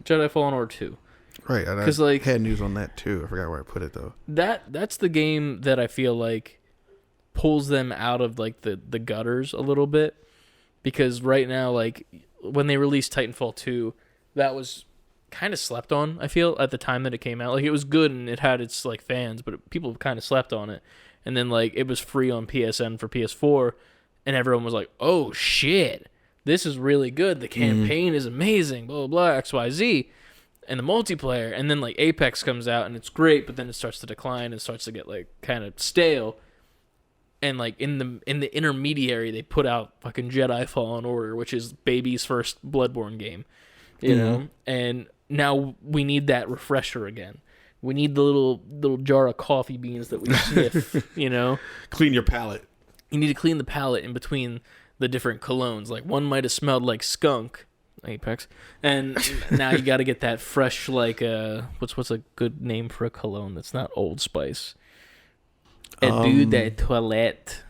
Jedi Fallen Order 2. Right, because like had news on that too. I forgot where I put it though. That's the game that I feel like pulls them out of like the gutters a little bit, because right now, like when they released Titanfall 2, that was kind of slept on. I feel at the time that it came out, like it was good and it had its like fans, but people kind of slept on it. And then like it was free on PSN for PS4, and everyone was like, "Oh shit, this is really good. The campaign is amazing." Blah blah blah. XYZ. And the multiplayer, and then like Apex comes out and it's great, but then it starts to decline and starts to get like kind of stale. And like in the intermediary, they put out fucking Jedi Fallen Order, which is baby's first Bloodborne game, you know. And now we need that refresher again. We need the little jar of coffee beans that we sniff, you know. Clean your palate. You need to clean the palate in between the different colognes. Like one might have smelled like skunk. Apex, and now you got to get that fresh, like what's a good name for a cologne that's not Old Spice? Eau de toilette.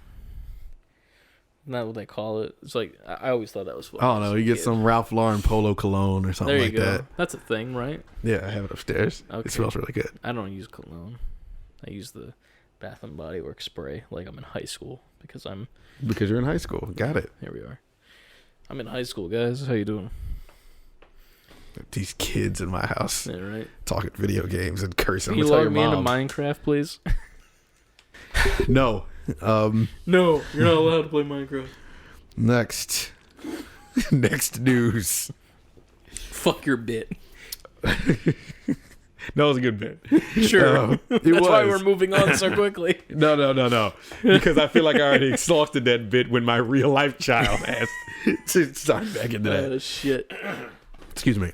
Not what they call it. It's like I always thought that was funny. I don't know. You get some Ralph Lauren Polo cologne or something like that. That's a thing, right? Yeah, I have it upstairs. Okay. It smells really good. I don't use cologne. I use the Bath and Body Works spray like I'm in high school because you're in high school. Got it. Here we are. I'm in high school, guys. How you doing? These kids in my house, yeah, right? Talking video games and cursing. Can you log me into Minecraft, please? No. No, you're not allowed to play Minecraft. Next news. Fuck your bit. No, it was a good bit. Sure. That's why we're moving on so quickly. No. Because I feel like I already exhausted that bit when my real life child asked to start back into that. Oh, shit. Excuse me.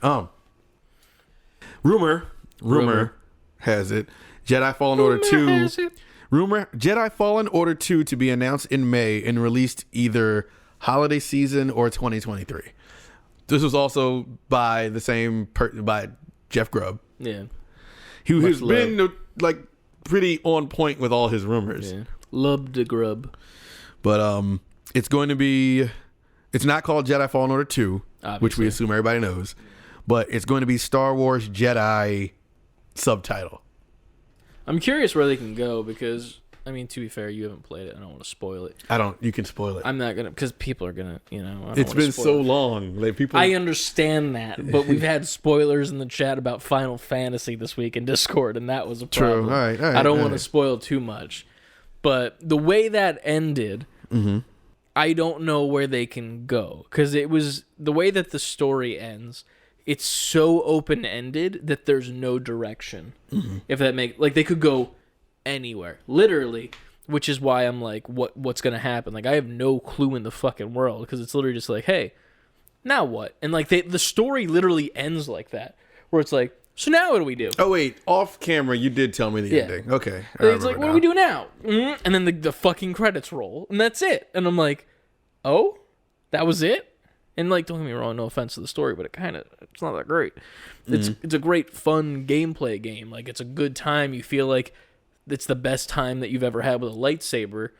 Rumor has it. Jedi Fallen Order 2. Jedi Fallen Order 2 to be announced in May and released either holiday season or 2023. This was also by the same by Jeff Grubb. Yeah. Who's been like pretty on point with all his rumors. Yeah. Love the grub. But it's going to be, it's not called Jedi Fallen Order 2, obviously, which we assume everybody knows, but it's going to be Star Wars Jedi subtitle. I'm curious where they can go because, I mean, to be fair, you haven't played it. I don't want to spoil it. You can spoil it. I'm not going to, because people are going to, you know. It's been so long. Like, I understand that, but we've had spoilers in the chat about Final Fantasy this week in Discord, and that was a problem. True. All right. I don't want to spoil too much. But the way that ended, I don't know where they can go. Because it was, the way that the story ends, it's so open-ended that there's no direction. If that makes, like, they could go anywhere, literally, which is why I'm like, what's gonna happen? Like, I have no clue in the fucking world, because it's literally just like, hey, now what? And like, the story literally ends like that, where it's like, so now what do we do? Oh wait, off camera you did tell me the ending. Okay, it's like, what do we do now? And then the fucking credits roll, and that's it. And I'm like, oh, that was it? And like, don't get me wrong, no offense to the story, but it's not that great. It's a great fun gameplay game. Like, it's a good time. You feel like it's the best time that you've ever had with a lightsaber.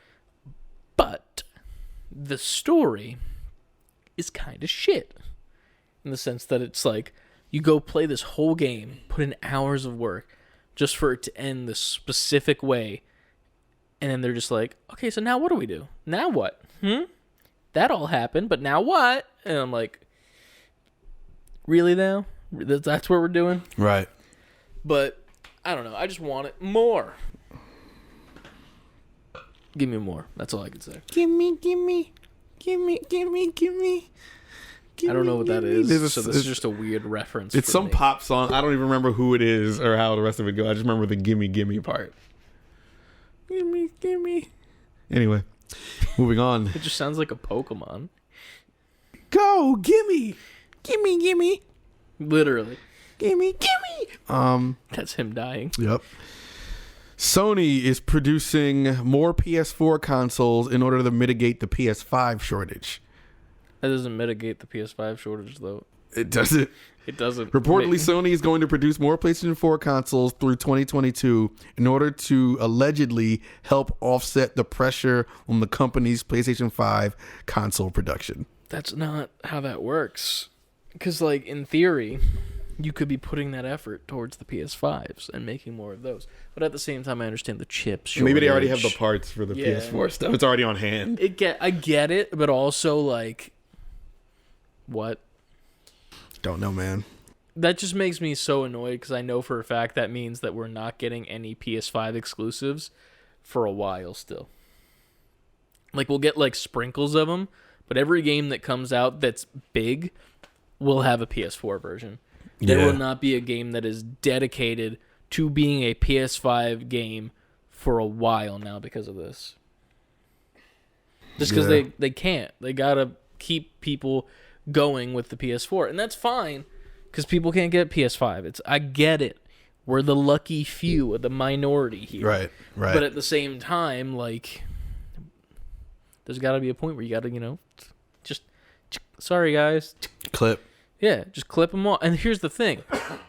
But the story is kind of shit. In the sense that it's like, you go play this whole game, put in hours of work, just for it to end this specific way. And then they're just like, okay, so now what do we do? Now what? That all happened, but now what? And I'm like, really now? That's what we're doing? Right. But, I don't know. I just want it more. Give me more. That's all I can say. Give me I don't know what that is. So this is just a weird reference. It's some pop song. I don't even remember who it is or how the rest of it goes. I just remember the gimme gimme part. Gimme gimme. Anyway, moving on. It just sounds like a Pokemon. Go gimme, gimme gimme. Literally. Gimme gimme. That's him dying. Yep. Sony is producing more PS4 consoles in order to mitigate the PS5 shortage. That doesn't mitigate the PS5 shortage, though. It doesn't. It doesn't. Reportedly, Sony is going to produce more PlayStation 4 consoles through 2022 in order to allegedly help offset the pressure on the company's PlayStation 5 console production. That's not how that works. Because, like, in theory, you could be putting that effort towards the PS5s and making more of those. But at the same time, I understand the chips shortage. Maybe they already have the parts for the PS4 stuff. It's already on hand. I get it, but also, like, what? Don't know, man. That just makes me so annoyed because I know for a fact that means that we're not getting any PS5 exclusives for a while still. Like, we'll get, like, sprinkles of them, but every game that comes out that's big will have a PS4 version. There will not be a game that is dedicated to being a PS5 game for a while now because of this. Just because they can't. They got to keep people going with the PS4. And that's fine because people can't get PS5. I get it. We're the lucky few, the minority here. Right. But at the same time, like, there's got to be a point where you got to, just, sorry, guys. Clip. Yeah, just clip them off. And here's the thing.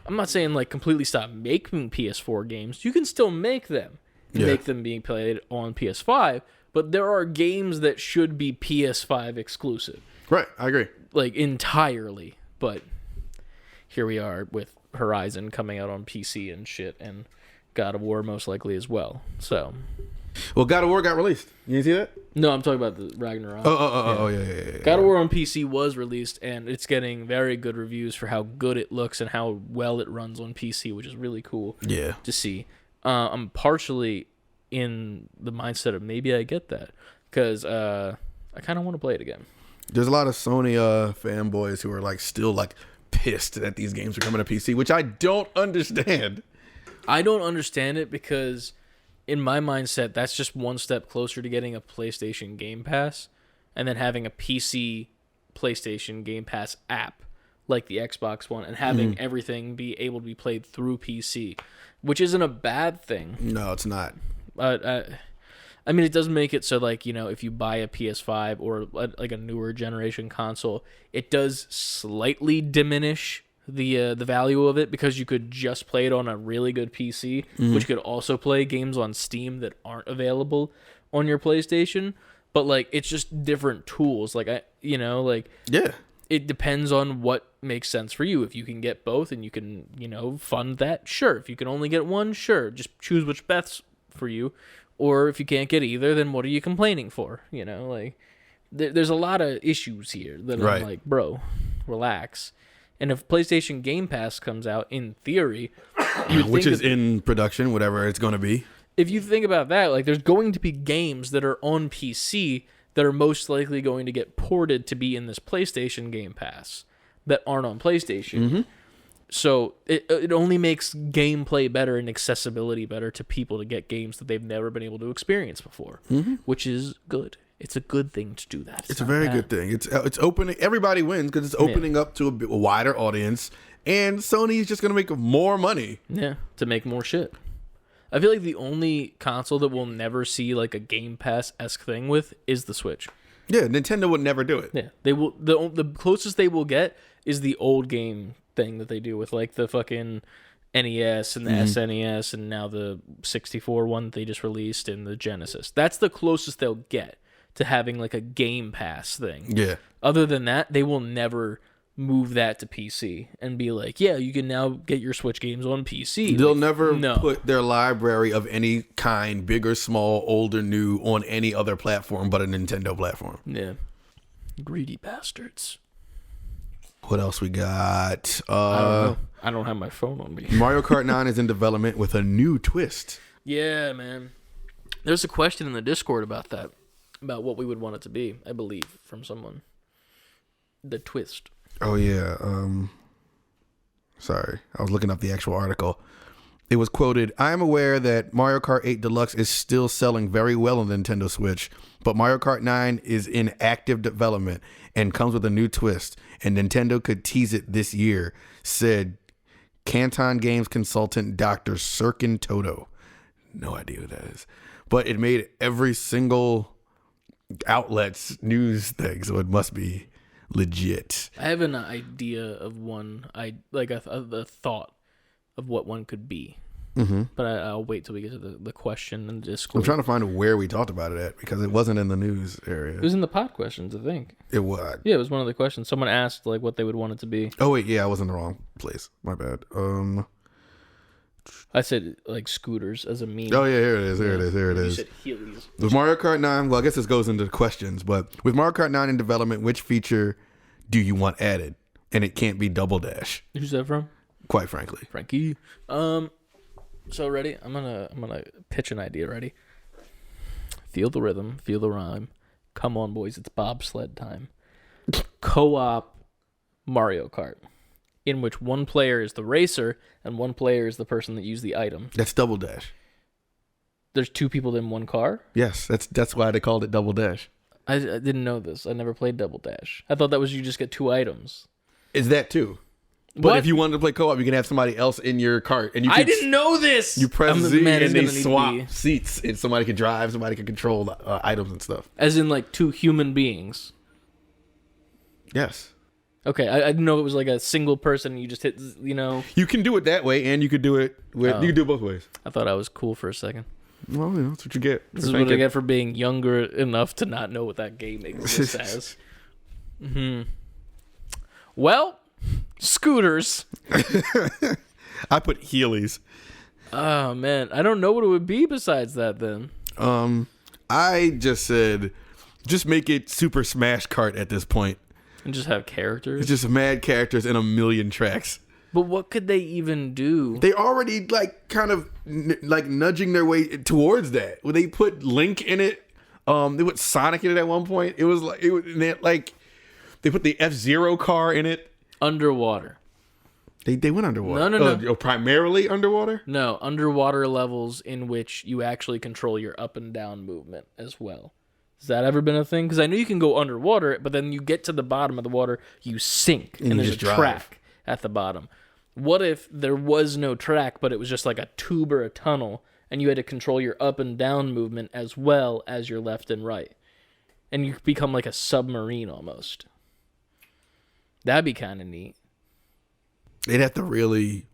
I'm not saying, like, completely stop making PS4 games. You can still make them. Make them being played on PS5. But there are games that should be PS5 exclusive. Right, I agree. Like, entirely. But here we are with Horizon coming out on PC and shit. And God of War most likely as well. So... Well, God of War got released. You didn't see that? No, I'm talking about the Ragnarok. Yeah. God of War on PC was released, and it's getting very good reviews for how good it looks and how well it runs on PC, which is really cool to see. I'm partially in the mindset of maybe I get that, because I kind of want to play it again. There's a lot of Sony fanboys who are like still like pissed that these games are coming to PC, which I don't understand. I don't understand it because... in my mindset, that's just one step closer to getting a PlayStation Game Pass and then having a PC PlayStation Game Pass app like the Xbox One and having everything be able to be played through PC, which isn't a bad thing. No, it's not. I mean, it does make it so, like, if you buy a PS5 or like a newer generation console, it does slightly diminish the value of it because you could just play it on a really good PC, which could also play games on Steam that aren't available on your PlayStation. But, like, it's just different tools. Like, it depends on what makes sense for you. If you can get both and you can, fund that, sure. If you can only get one, sure. Just choose which best for you. Or if you can't get either, then what are you complaining for? There's a lot of issues here that I'm like, bro, relax. And if PlayStation Game Pass comes out, in theory... which is in production, whatever it's going to be. If you think about that, like, there's going to be games that are on PC that are most likely going to get ported to be in this PlayStation Game Pass that aren't on PlayStation. So it only makes gameplay better and accessibility better to people to get games that they've never been able to experience before, which is good. It's a good thing to do that. It's a very good thing. It's opening. Everybody wins because it's opening up to a wider audience, and Sony is just going to make more money. Yeah, to make more shit. I feel like the only console that we'll never see like a Game Pass-esque thing with is the Switch. Yeah, Nintendo would never do it. Yeah, they will. The closest they will get is the old game thing that they do with like the fucking NES and the SNES and now the 64 one that they just released and the Genesis. That's the closest they'll get to having like a Game Pass thing. Yeah. Other than that, they will never move that to PC and be like, yeah, you can now get your Switch games on PC. They'll never put their library of any kind, big or small, old or new, on any other platform but a Nintendo platform. Yeah. Greedy bastards. What else we got? I don't know. I don't have my phone on me. Mario Kart 9 is in development with a new twist. Yeah, man. There's a question in the Discord about that. About what we would want it to be, I believe, from someone. The twist. Oh yeah. Sorry, I was looking up the actual article. It was quoted, "I am aware that Mario Kart 8 Deluxe is still selling very well on the Nintendo Switch, but Mario Kart 9 is in active development and comes with a new twist, and Nintendo could tease it this year," said Canton Games consultant Dr. Sirkin Toto. No idea who that is. But it made every single outlet's news thing, so it must be legit. I have an idea of one. A thought of what one could be. Mm-hmm. But I'll wait till we get to the question and Discord. I'm trying to find where we talked about it at because it wasn't in the news area. It was in the pod questions, I think. It was. Yeah, it was one of the questions. Someone asked like what they would want it to be. Oh wait, yeah, I was in the wrong place. My bad. I said like scooters as a meme. Oh yeah, here it is. Here it is. You said Heelys. With Mario Kart 9, well, I guess this goes into the questions, but with Mario Kart 9 in development, which feature do you want added? And it can't be Double Dash. Who's that from? Quite frankly, Frankie. So ready? I'm gonna pitch an idea. Ready? Feel the rhythm, feel the rhyme. Come on, boys, it's bobsled time. Co-op Mario Kart, in which one player is the racer and one player is the person that used the item. that's Double Dash. There's two people in one car. Yes, that's why they called it Double Dash. I didn't know this. I never played Double Dash. I thought that was you just get two items. Is that too? But What? if you wanted to play co-op, you can have somebody else in your cart, and you. I didn't know this. You press Z Man, it's and they gonna need to swap be- seats, and somebody can drive, somebody can control items and stuff. As in like two human beings. Yes. Okay, I didn't know it was like a single person. You just hit, You can do it that way, and you could do it with. You can do it both ways. I thought I was cool for a second. Well, that's what you get. This is what I get for being younger enough to not know what that game exists as. Well, scooters. I put Heelys. Oh man, I don't know what it would be besides that. Then I just said, just make it Super Smash Kart at this point. and just have characters. It's just mad characters in a million tracks. But what could they even do? They already like kind of like nudging their way towards that. When they put Link in it, they put Sonic in it at one point. It was like they put the F-Zero car in it. Underwater. They went underwater. No. Primarily underwater? No, underwater levels in which you actually control your up and down movement as well. Has that ever been a thing? Because I know you can go underwater, but then you get to the bottom of the water, you sink, and there's a track at the bottom. What if there was no track, but it was just like a tube or a tunnel, and you had to control your up and down movement as well as your left and right? And you become like a submarine almost. That'd be kind of neat. They'd have to really,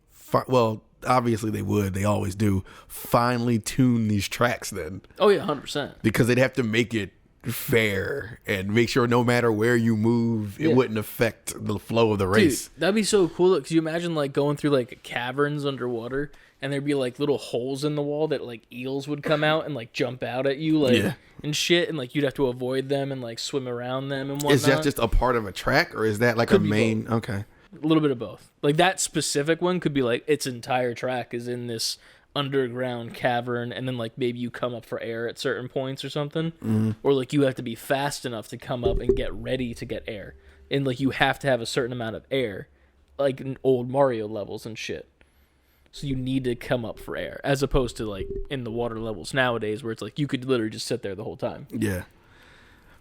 well, obviously they would. They always do. Finely tune these tracks then. Oh, yeah, 100%. Because they'd have to make it fair and make sure no matter where you move, it wouldn't affect the flow of the race. Dude, that'd be so cool. Because you imagine like going through like caverns underwater and there'd be like little holes in the wall that like eels would come out and like jump out at you and shit. And like you'd have to avoid them and like swim around them and whatnot. Is that just a part of a track or is that like a main? Both. Okay. A little bit of both. Like that specific one could be like its entire track is in this underground cavern, and then like maybe you come up for air at certain points or something, or like you have to be fast enough to come up and get ready to get air, and like you have to have a certain amount of air, like in old Mario levels and shit. So you need to come up for air, as opposed to like in the water levels nowadays, where it's like you could literally just sit there the whole time. Yeah.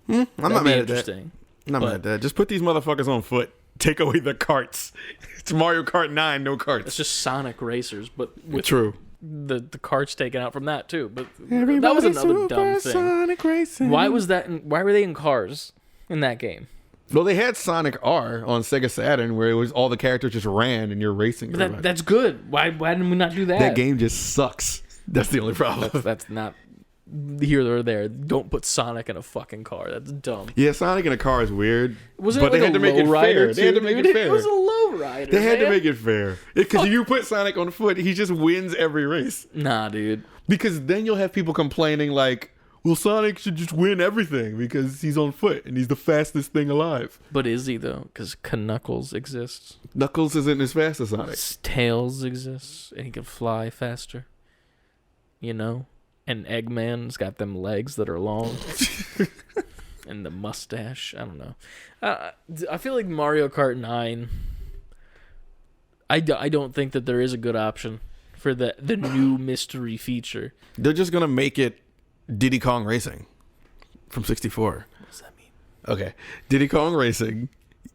I'm not mad at that. I'm not mad at that. Just put these motherfuckers on foot. Take away the carts. It's Mario Kart 9, no carts. It's just Sonic Racers, but with True. The carts taken out from that too. But that was another dumb thing. Sonic Racing. Why was that? Why were they in cars in that game? Well, they had Sonic R on Sega Saturn, where it was all the characters just ran and you're racing. But that's good. Why didn't we not do that? That game just sucks. That's the only problem. That's not here or there. Don't put Sonic in a fucking car. That's dumb. Yeah, Sonic in a car is weird. Was it but like they had to make it fair. They had to make it fair. It was a low rider. They had to make it fair. Because if you put Sonic on foot, he just wins every race. Nah, dude. Because then you'll have people complaining like, well, Sonic should just win everything because he's on foot and he's the fastest thing alive. But is he, though? Because Knuckles exists. Knuckles isn't as fast as Sonic. Tails exists, and he can fly faster. You know? And Eggman's got them legs that are long. And the mustache. I don't know. I feel like Mario Kart 9. I don't think that there is a good option for the new mystery feature. They're just gonna make it Diddy Kong Racing from 64. What does that mean? Okay, Diddy Kong Racing.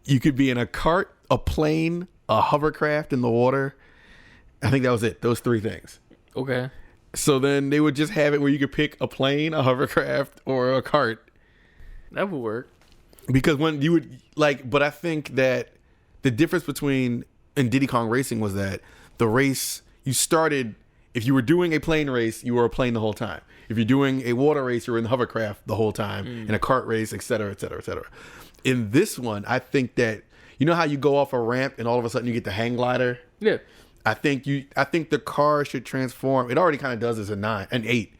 You could be in a cart, a plane, a hovercraft in the water. I think that was it. Those 3 things. Okay. So then they would just have it where you could pick a plane, a hovercraft, or a cart. That would work. Because when you would but I think that the difference between in Diddy Kong Racing was that the race you started. If you were doing a plane race, you were a plane the whole time. If you're doing a water race, you're in the hovercraft the whole time. In a cart race, et cetera, et cetera, et cetera. In this one, I think that you know how you go off a ramp and all of a sudden you get the hang glider. Yeah. I think the car should transform. It already kind of does this in 9 and 8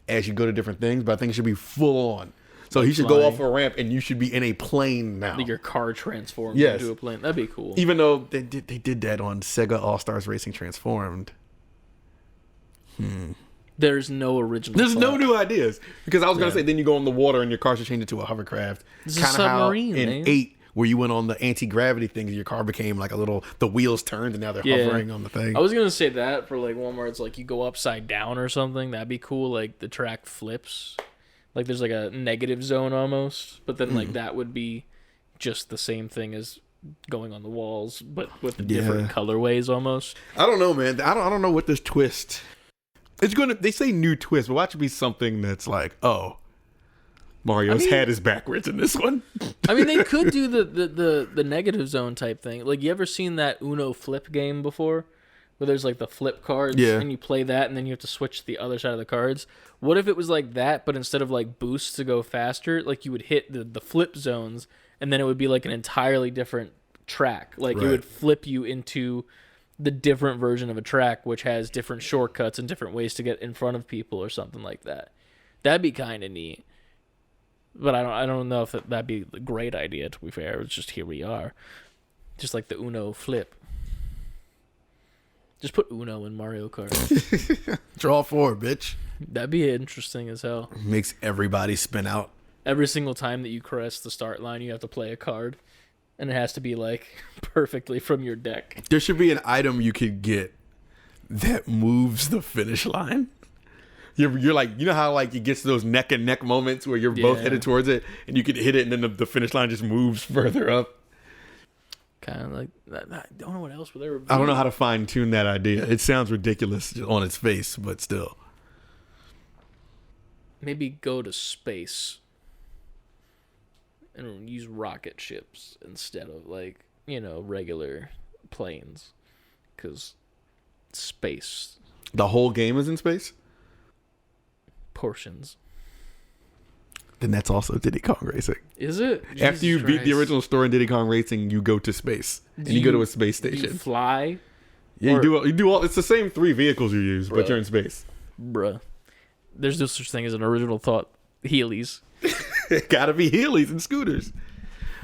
as you go to different things, but I think it should be full on. So he should go off a ramp and you should be in a plane now. Like your car transforms Yes. into a plane. That'd be cool. Even though they did that on Sega All-Stars Racing Transformed. There's no original. There's no thought. new ideas. Because I was going to say, then you go in the water and your car should change into a hovercraft. It's a Kind of how submarine, in man. 8, where you went on the anti-gravity thing, your car became like the wheels turned and now they're hovering on the thing. I was gonna say that for like one where it's like you go upside down or something. That'd be cool. Like the track flips. Like there's like a negative zone almost, but then like that would be just the same thing as going on the walls, but with the different colorways almost. I don't know, man. I don't know what this twist. It's gonna. They say new twist, but watch it be something that's like, oh, Mario's head is backwards in this one. I mean, they could do the negative zone type thing. Like, you ever seen that Uno flip game before? Where there's like the flip cards, and you play that, and then you have to switch to the other side of the cards. What if it was like that, but instead of like boosts to go faster, like you would hit the flip zones, and then it would be like an entirely different track. Like it would flip you into the different version of a track, which has different shortcuts and different ways to get in front of people or something like that. That'd be kind of neat. But I don't know if that'd be a great idea, to be fair. It's just here we are. Just like the Uno flip. Just put Uno in Mario Kart. Draw 4, bitch. That'd be interesting as hell. Makes everybody spin out. Every single time that you crest the start line, you have to play a card. And it has to be, like, perfectly from your deck. There should be an item you could get that moves the finish line. You're like, you know how like it gets to those neck and neck moments where you're both headed towards it and you can hit it and then the finish line just moves further up. Kind of like that. I don't know what else would ever be. I don't know how to fine tune that idea. It sounds ridiculous on its face, but still. Maybe go to space and use rocket ships instead of like, regular planes. Because space. The whole game is in space? Portions. Then that's also Diddy Kong Racing. Is it? After you beat the original story in Diddy Kong Racing, you go to space. And you go to a space station. Do you fly? Yeah, you do all. It's the same 3 vehicles you use, but you're in space. Bruh. There's no such thing as an original thought. Heelys. Gotta be Heelys and scooters.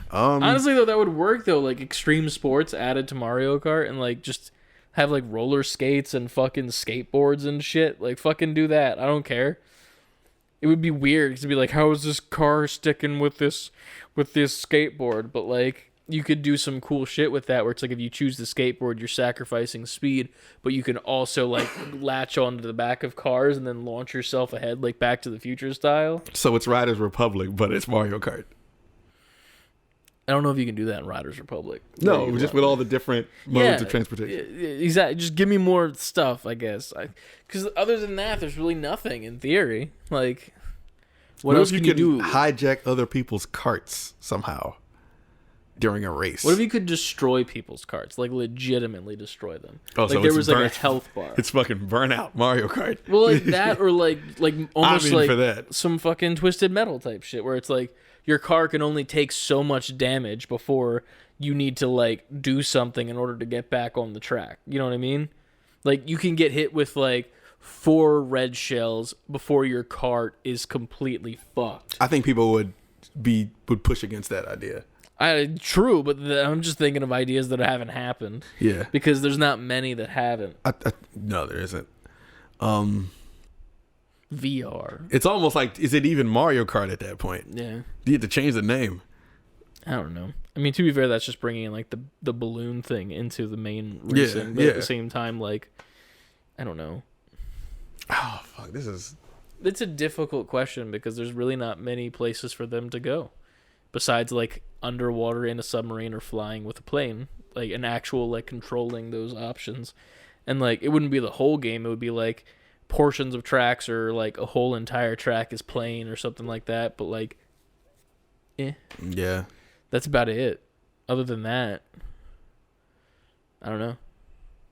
Honestly, though, that would work, though. Like, extreme sports added to Mario Kart and, like, just have, like, roller skates and fucking skateboards and shit. Like, fucking do that. I don't care. It would be weird to be like, how is this car sticking with this skateboard? But like, you could do some cool shit with that, where it's like if you choose the skateboard, you're sacrificing speed, but you can also like latch onto the back of cars and then launch yourself ahead, like Back to the Future style. So it's Riders Republic, but it's Mario Kart. I don't know if you can do that in Riders Republic. No, just with all the different modes of transportation. Exactly. Just give me more stuff, I guess. Because other than that, there's really nothing in theory. Like, what else can you do? Hijack other people's carts somehow during a race. What if you could destroy people's carts? Like, legitimately destroy them. Oh, like, so there it's was like a health bar. It's fucking Burnout Mario Kart. Well, like that, or like almost I'm in like for that. some fucking Twisted Metal type shit, where it's like your car can only take so much damage before you need to like do something in order to get back on the track. You know what I mean? Like, you can get hit with like 4 red shells before your cart is completely fucked. I think people would push against that idea. True, but I'm just thinking of ideas that haven't happened. Yeah, because there's not many that haven't. No, there isn't. VR. It's almost like, is it even Mario Kart at that point? Yeah. You have to change the name. I don't know. I mean, to be fair, that's just bringing in like the balloon thing into the main racing. But at the same time, like, I don't know. Oh, fuck. It's a difficult question because there's really not many places for them to go besides like underwater in a submarine or flying with a plane, like an actual like controlling those options. And like it wouldn't be the whole game, it would be like portions of tracks or like a whole entire track is playing or something like that, but like yeah, that's about it. Other than that, I don't know.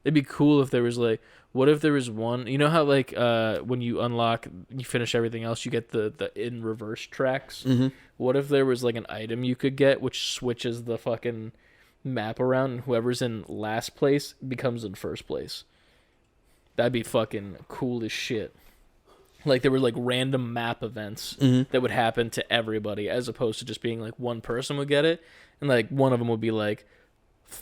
It'd be cool if there was like, what if there was one, you know how like when you unlock, you finish everything else, you get the in reverse tracks. Mm-hmm. What if there was like an item you could get which switches the fucking map around and whoever's in last place becomes in first place? That'd be fucking cool as shit. Like there were like random map events that would happen to everybody as opposed to just being like one person would get it and like one of them would be like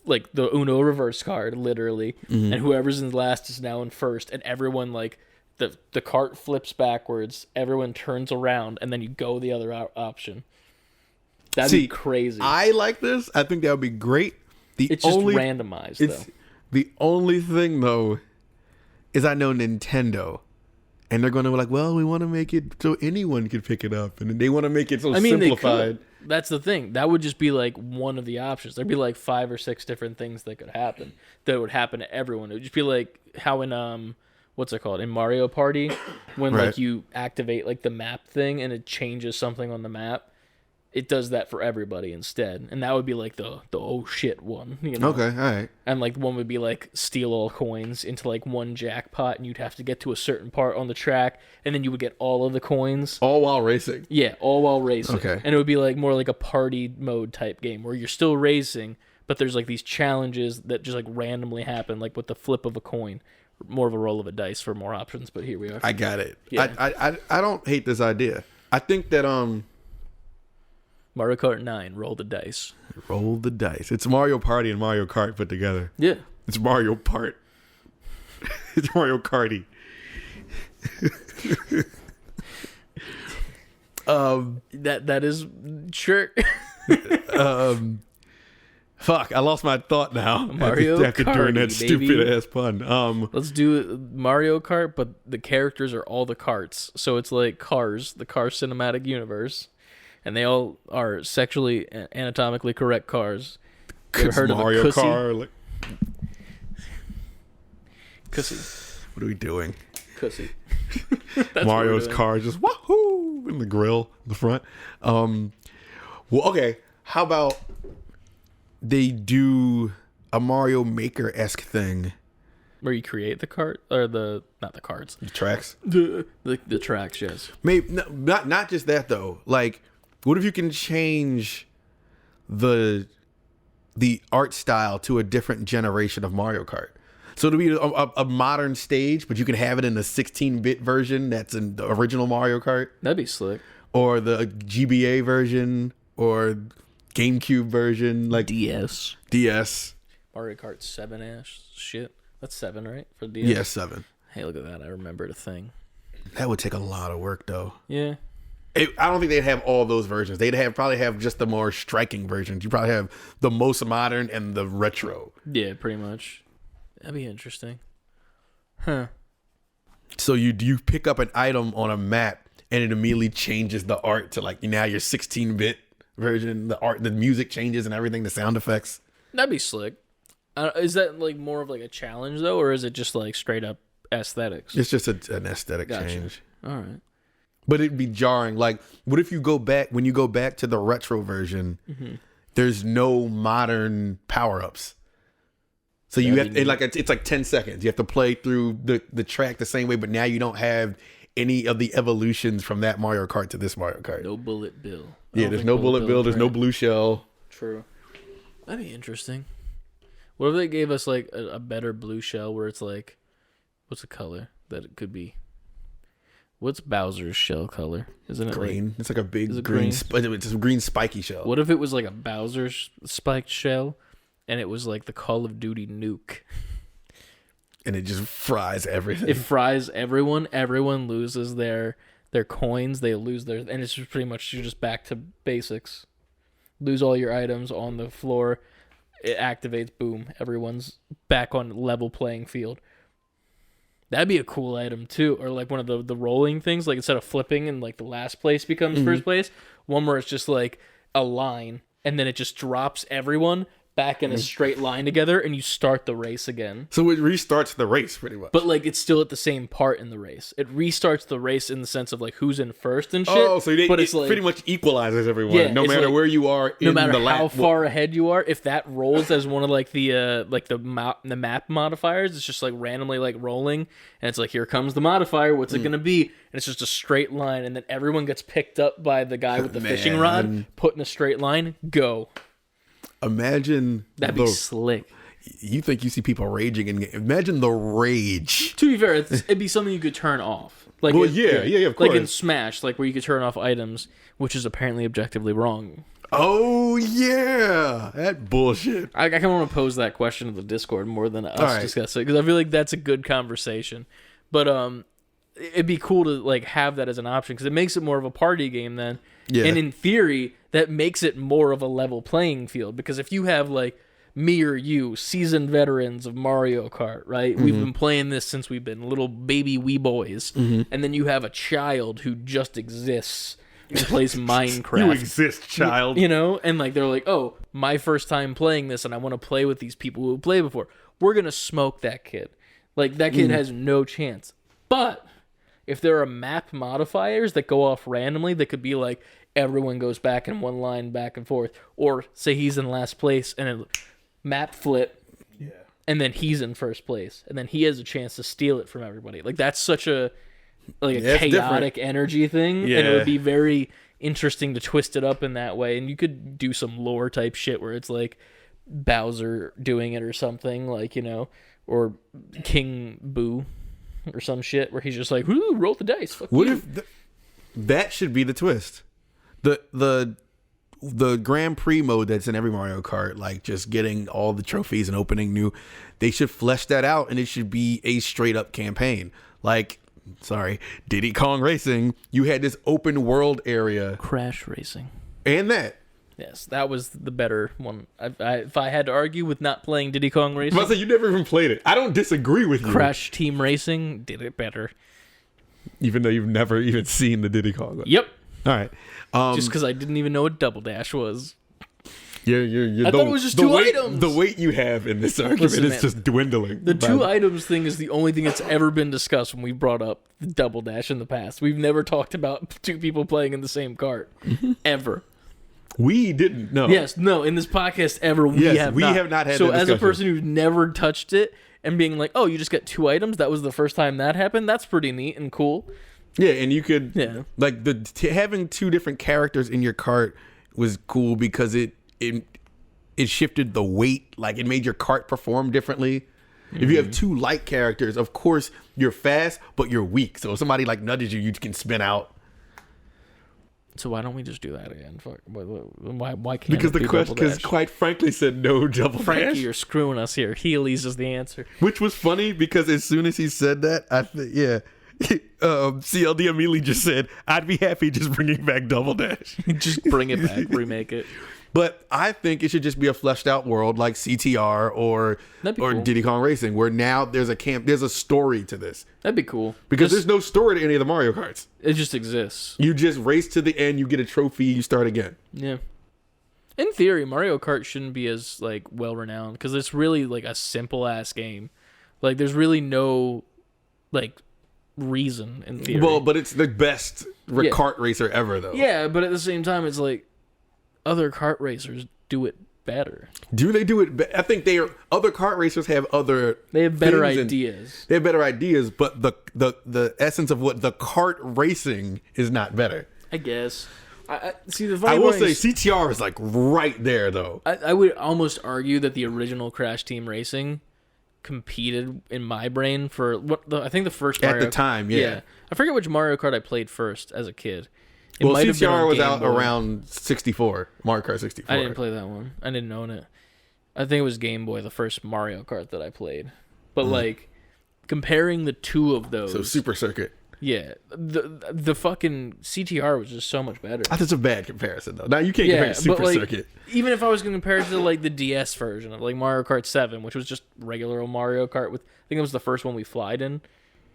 the Uno reverse card, literally, and whoever's in last is now in first, and everyone like the cart flips backwards, everyone turns around, and then you go the other option. That'd be crazy. I like this. I think that would be great. It's just randomized, though. The only thing though is I know Nintendo. And they're going to be like, well, we want to make it so anyone can pick it up. And they want to make it so simplified. That's the thing. That would just be like one of the options. There'd be like 5 or 6 different things that could happen. That would happen to everyone. It would just be like how in, what's it called? In Mario Party, when like you activate like the map thing and it changes something on the map. It does that for everybody instead. And that would be like the oh shit one. You know? Okay, all right. And like one would be like steal all coins into like one jackpot and you'd have to get to a certain part on the track and then you would get all of the coins. All while racing? Yeah, all while racing. Okay. And it would be like more like a party mode type game where you're still racing, but there's like these challenges that just like randomly happen, like with the flip of a coin. More of a roll of a dice for more options, but here we are. I got it. Yeah. I don't hate this idea. I think that Mario Kart 9, roll the dice. Roll the dice. It's Mario Party and Mario Kart put together. Yeah. It's Mario Part. It's Mario Karty. That is sure. Fuck, I lost my thought now. Mario after doing that Karty, stupid ass pun. Let's do Mario Kart, but the characters are all the karts. So it's like Cars, the Cars cinematic universe. And they all are sexually anatomically correct cars. You ever heard Mario of a cussy? Car. Like... Cussy. What are we doing? Cussy. Mario's car just wahoo in the grill in the front. Well, okay. How about they do a Mario Maker-esque thing where you create the cart or not the carts, the tracks, the tracks. Yes. Maybe not just that though. Like, what if you can change the art style to a different generation of Mario Kart? So it'll be a modern stage, but you can have it in the 16-bit version that's in the original Mario Kart. That'd be slick. Or the GBA version, or GameCube version, like DS. Mario Kart 7-ish shit. That's 7, right? For DS? Yeah, 7. Hey, look at that. I remembered a thing. That would take a lot of work, though. Yeah. I don't think they'd have all those versions. They'd probably have just the more striking versions. You probably have the most modern and the retro. Yeah, pretty much. That'd be interesting. Huh. So you pick up an item on a map and it immediately changes the art to like now your 16-bit version. The art, the music changes and everything, the sound effects. That'd be slick. Is that like more of like a challenge though, or is it just like straight up aesthetics? It's just an aesthetic change. All right. But it'd be jarring. Like, what if you go back, when you go back to the retro version, there's no modern power-ups. So you have it's like 10 seconds. You have to play through the track the same way, but now you don't have any of the evolutions from that Mario Kart to this Mario Kart. No bullet bill. Yeah, there's no bullet bill. There's no blue shell. True. That'd be interesting. What if they gave us like a better blue shell where it's like, what's the color that it could be? What's Bowser's shell color? Isn't it green? Like, it's like a big green. It's a green spiky shell. What if it was like a Bowser's spiked shell, and it was like the Call of Duty nuke? And it just fries everything. It fries everyone. Everyone loses their coins. They lose their, and it's just pretty much you're just back to basics. Lose all your items on the floor. It activates. Boom. Everyone's back on level playing field. That'd be a cool item too, or like one of the rolling things. Like instead of flipping and like the last place becomes first place, one where it's just like a line, and then it just drops everyone back in a straight line together, and you start the race again. So it restarts the race pretty much. But like it's still at the same part in the race. It restarts the race in the sense of like who's in first and shit. Oh, so but it's like, pretty much equalizes everyone, yeah, no matter like, where you are. No in matter the how far ahead you are, if that rolls as one of like the map modifiers, it's just like randomly like rolling, and it's like here comes the modifier. What's it gonna be? And it's just a straight line, and then everyone gets picked up by the guy with the fishing rod, put in a straight line, go. Imagine that'd be slick. You think you see people raging in game. Imagine the rage. To be fair, it'd be something you could turn off. Like well, yeah, of course. Like in Smash, like where you could turn off items, which is apparently objectively wrong. Oh yeah, that bullshit. I kind of want to pose that question to the Discord more than us discuss it, because I feel like that's a good conversation. But it'd be cool to like have that as an option, because it makes it more of a party game then. Yeah. And in theory, that makes it more of a level playing field, because if you have like me or you, seasoned veterans of Mario Kart, right? We've been playing this since we've been little baby wee boys, and then you have a child who just exists and plays Minecraft. You exist, child. You know, and like they're like, oh, my first time playing this, and I want to play with these people who play before. We're gonna smoke that kid. Like that kid has no chance. But if there are map modifiers that go off randomly, that could be like everyone goes back in one line back and forth, or say he's in last place and it map flip, and then he's in first place, and then he has a chance to steal it from everybody. Like that's such a chaotic energy thing, and it would be very interesting to twist it up in that way. And you could do some lore type shit where it's like Bowser doing it or something, like, you know, or King Boo or some shit where he's just like, "Whoo, roll the dice." Fuck what you. if that should be the twist? The Grand Prix mode that's in every Mario Kart, like just getting all the trophies and opening new, they should flesh that out, and it should be a straight up campaign. Like, Diddy Kong Racing, you had this open world area. Crash Racing. And that. Yes, that was the better one. If I had to argue with not playing Diddy Kong Racing. I was like, you never even played it. I don't disagree with you. Crash Team Racing did it better. Even though you've never even seen the Diddy Kong one. Yep. All right. Just because I didn't even know what Double Dash was. I thought it was just two items. The weight you have in this argument is just dwindling. The two items thing is the only thing that's ever been discussed when we brought up the Double Dash in the past. We've never talked about two people playing in the same cart. Ever. We didn't know. Yes, no, in this podcast ever, we have not had so that discussion. As a person who's never touched it and being like, oh, you just got two items, that was the first time that happened, that's pretty neat and cool. Yeah, and you could like having two different characters in your cart was cool because it shifted the weight, like it made your cart perform differently. If you have two light characters, of course you're fast, but you're weak. So if somebody like nudges you, you can spin out. So why don't we just do that again? Why can't because the question, because quite frankly, said no double Frankie, dash. You're screwing us here. Heelys is the answer. Which was funny because as soon as he said that, I think CLD immediately just said, "I'd be happy just bringing back double dash. Just bring it back, remake it." But I think it should just be a fleshed out world like CTR or cool. Diddy Kong Racing, where now there's a story to this. That'd be cool. Because there's no story to any of the Mario Karts. It just exists. You just race to the end, you get a trophy, you start again. Yeah. In theory, Mario Kart shouldn't be as like well renowned because it's really like a simple ass game. Like there's really no like reason in theory. Well, but it's the best kart racer ever though. Yeah, but at the same time, it's like other kart racers do it better. Do they do it? I think other kart racers have They have better ideas. They have better ideas, but the essence of what the kart racing is not better. I guess. I see. I will say CTR is like right there though. I would almost argue that the original Crash Team Racing competed in my brain for I think the first Mario at the time. Yeah. I forget which Mario Kart I played first as a kid. Well, CTR was out around 64, Mario Kart 64. I didn't play that one. I didn't own it. I think it was Game Boy, the first Mario Kart that I played. But like, comparing the two of those. So Super Circuit. Yeah, the fucking CTR was just so much better. That's a bad comparison though. Now you can't compare Super Circuit. Even if I was going to compare it to like the DS version of like Mario Kart 7, which was just regular old Mario Kart with, I think it was the first one we flied in.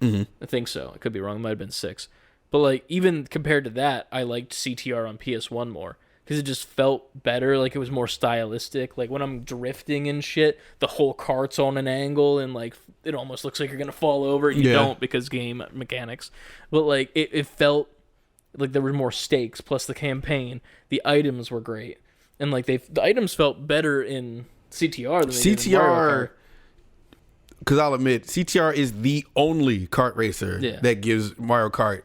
I think so. I could be wrong. It might have been 6. But like even compared to that, I liked CTR on PS1 more because it just felt better. Like it was more stylistic. Like when I'm drifting and shit, the whole cart's on an angle and like it almost looks like you're gonna fall over. You don't because game mechanics. But like it felt like there were more stakes. Plus the campaign, the items were great, and like the items felt better in CTR than they did in Mario Kart. Because I'll admit, CTR is the only kart racer that gives Mario Kart.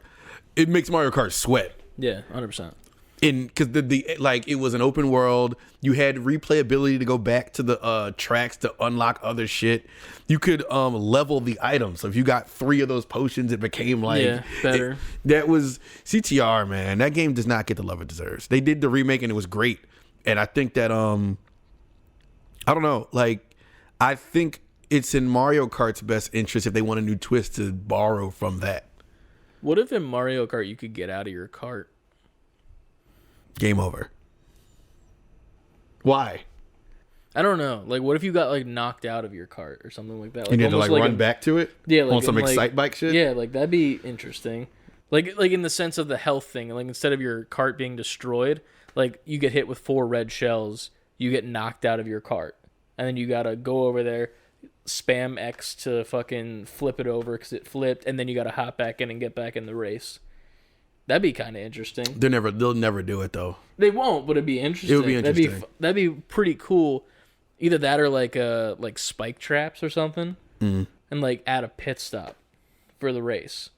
It makes Mario Kart sweat. Yeah, 100%. Because the like it was an open world. You had replayability to go back to the tracks to unlock other shit. You could level the items. So if you got 3 of those potions, it became like better. That was CTR, man. That game does not get the love it deserves. They did the remake and it was great. And I think that I don't know. Like I think it's in Mario Kart's best interest if they want a new twist to borrow from that. What if in Mario Kart you could get out of your cart? Game over. Why? I don't know. Like, what if you got like knocked out of your cart or something like that? Like, you need to like run back to it? Yeah, like on some Excite Bike shit? Yeah, like that'd be interesting. Like in the sense of the health thing. Like instead of your cart being destroyed, like you get hit with 4 red shells, you get knocked out of your cart, and then you gotta go over there, spam X to fucking flip it over because it flipped, and then you gotta hop back in and get back in the race. That'd be kind of interesting. They'll never do it though. They won't, but it'd be interesting. It would be interesting. That'd be pretty cool. Either that or like spike traps or something, and like add a pit stop for the race.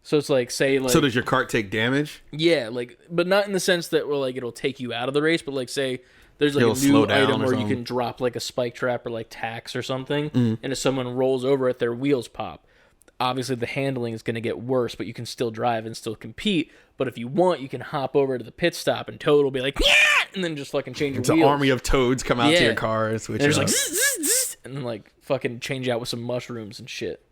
So it's like say like. So does your cart take damage? Yeah, like but not in the sense that like it'll take you out of the race, but like say there's like a new item where you can drop like a spike trap or like tax or something, and if someone rolls over it, their wheels pop. Obviously, the handling is going to get worse, but you can still drive and still compete. But if you want, you can hop over to the pit stop and Toad will be like, yeah! And then just fucking change your wheels. It's an army of Toads come out to your car and switch and it up. Like, zzz, zzz, and then like fucking change out with some mushrooms and shit.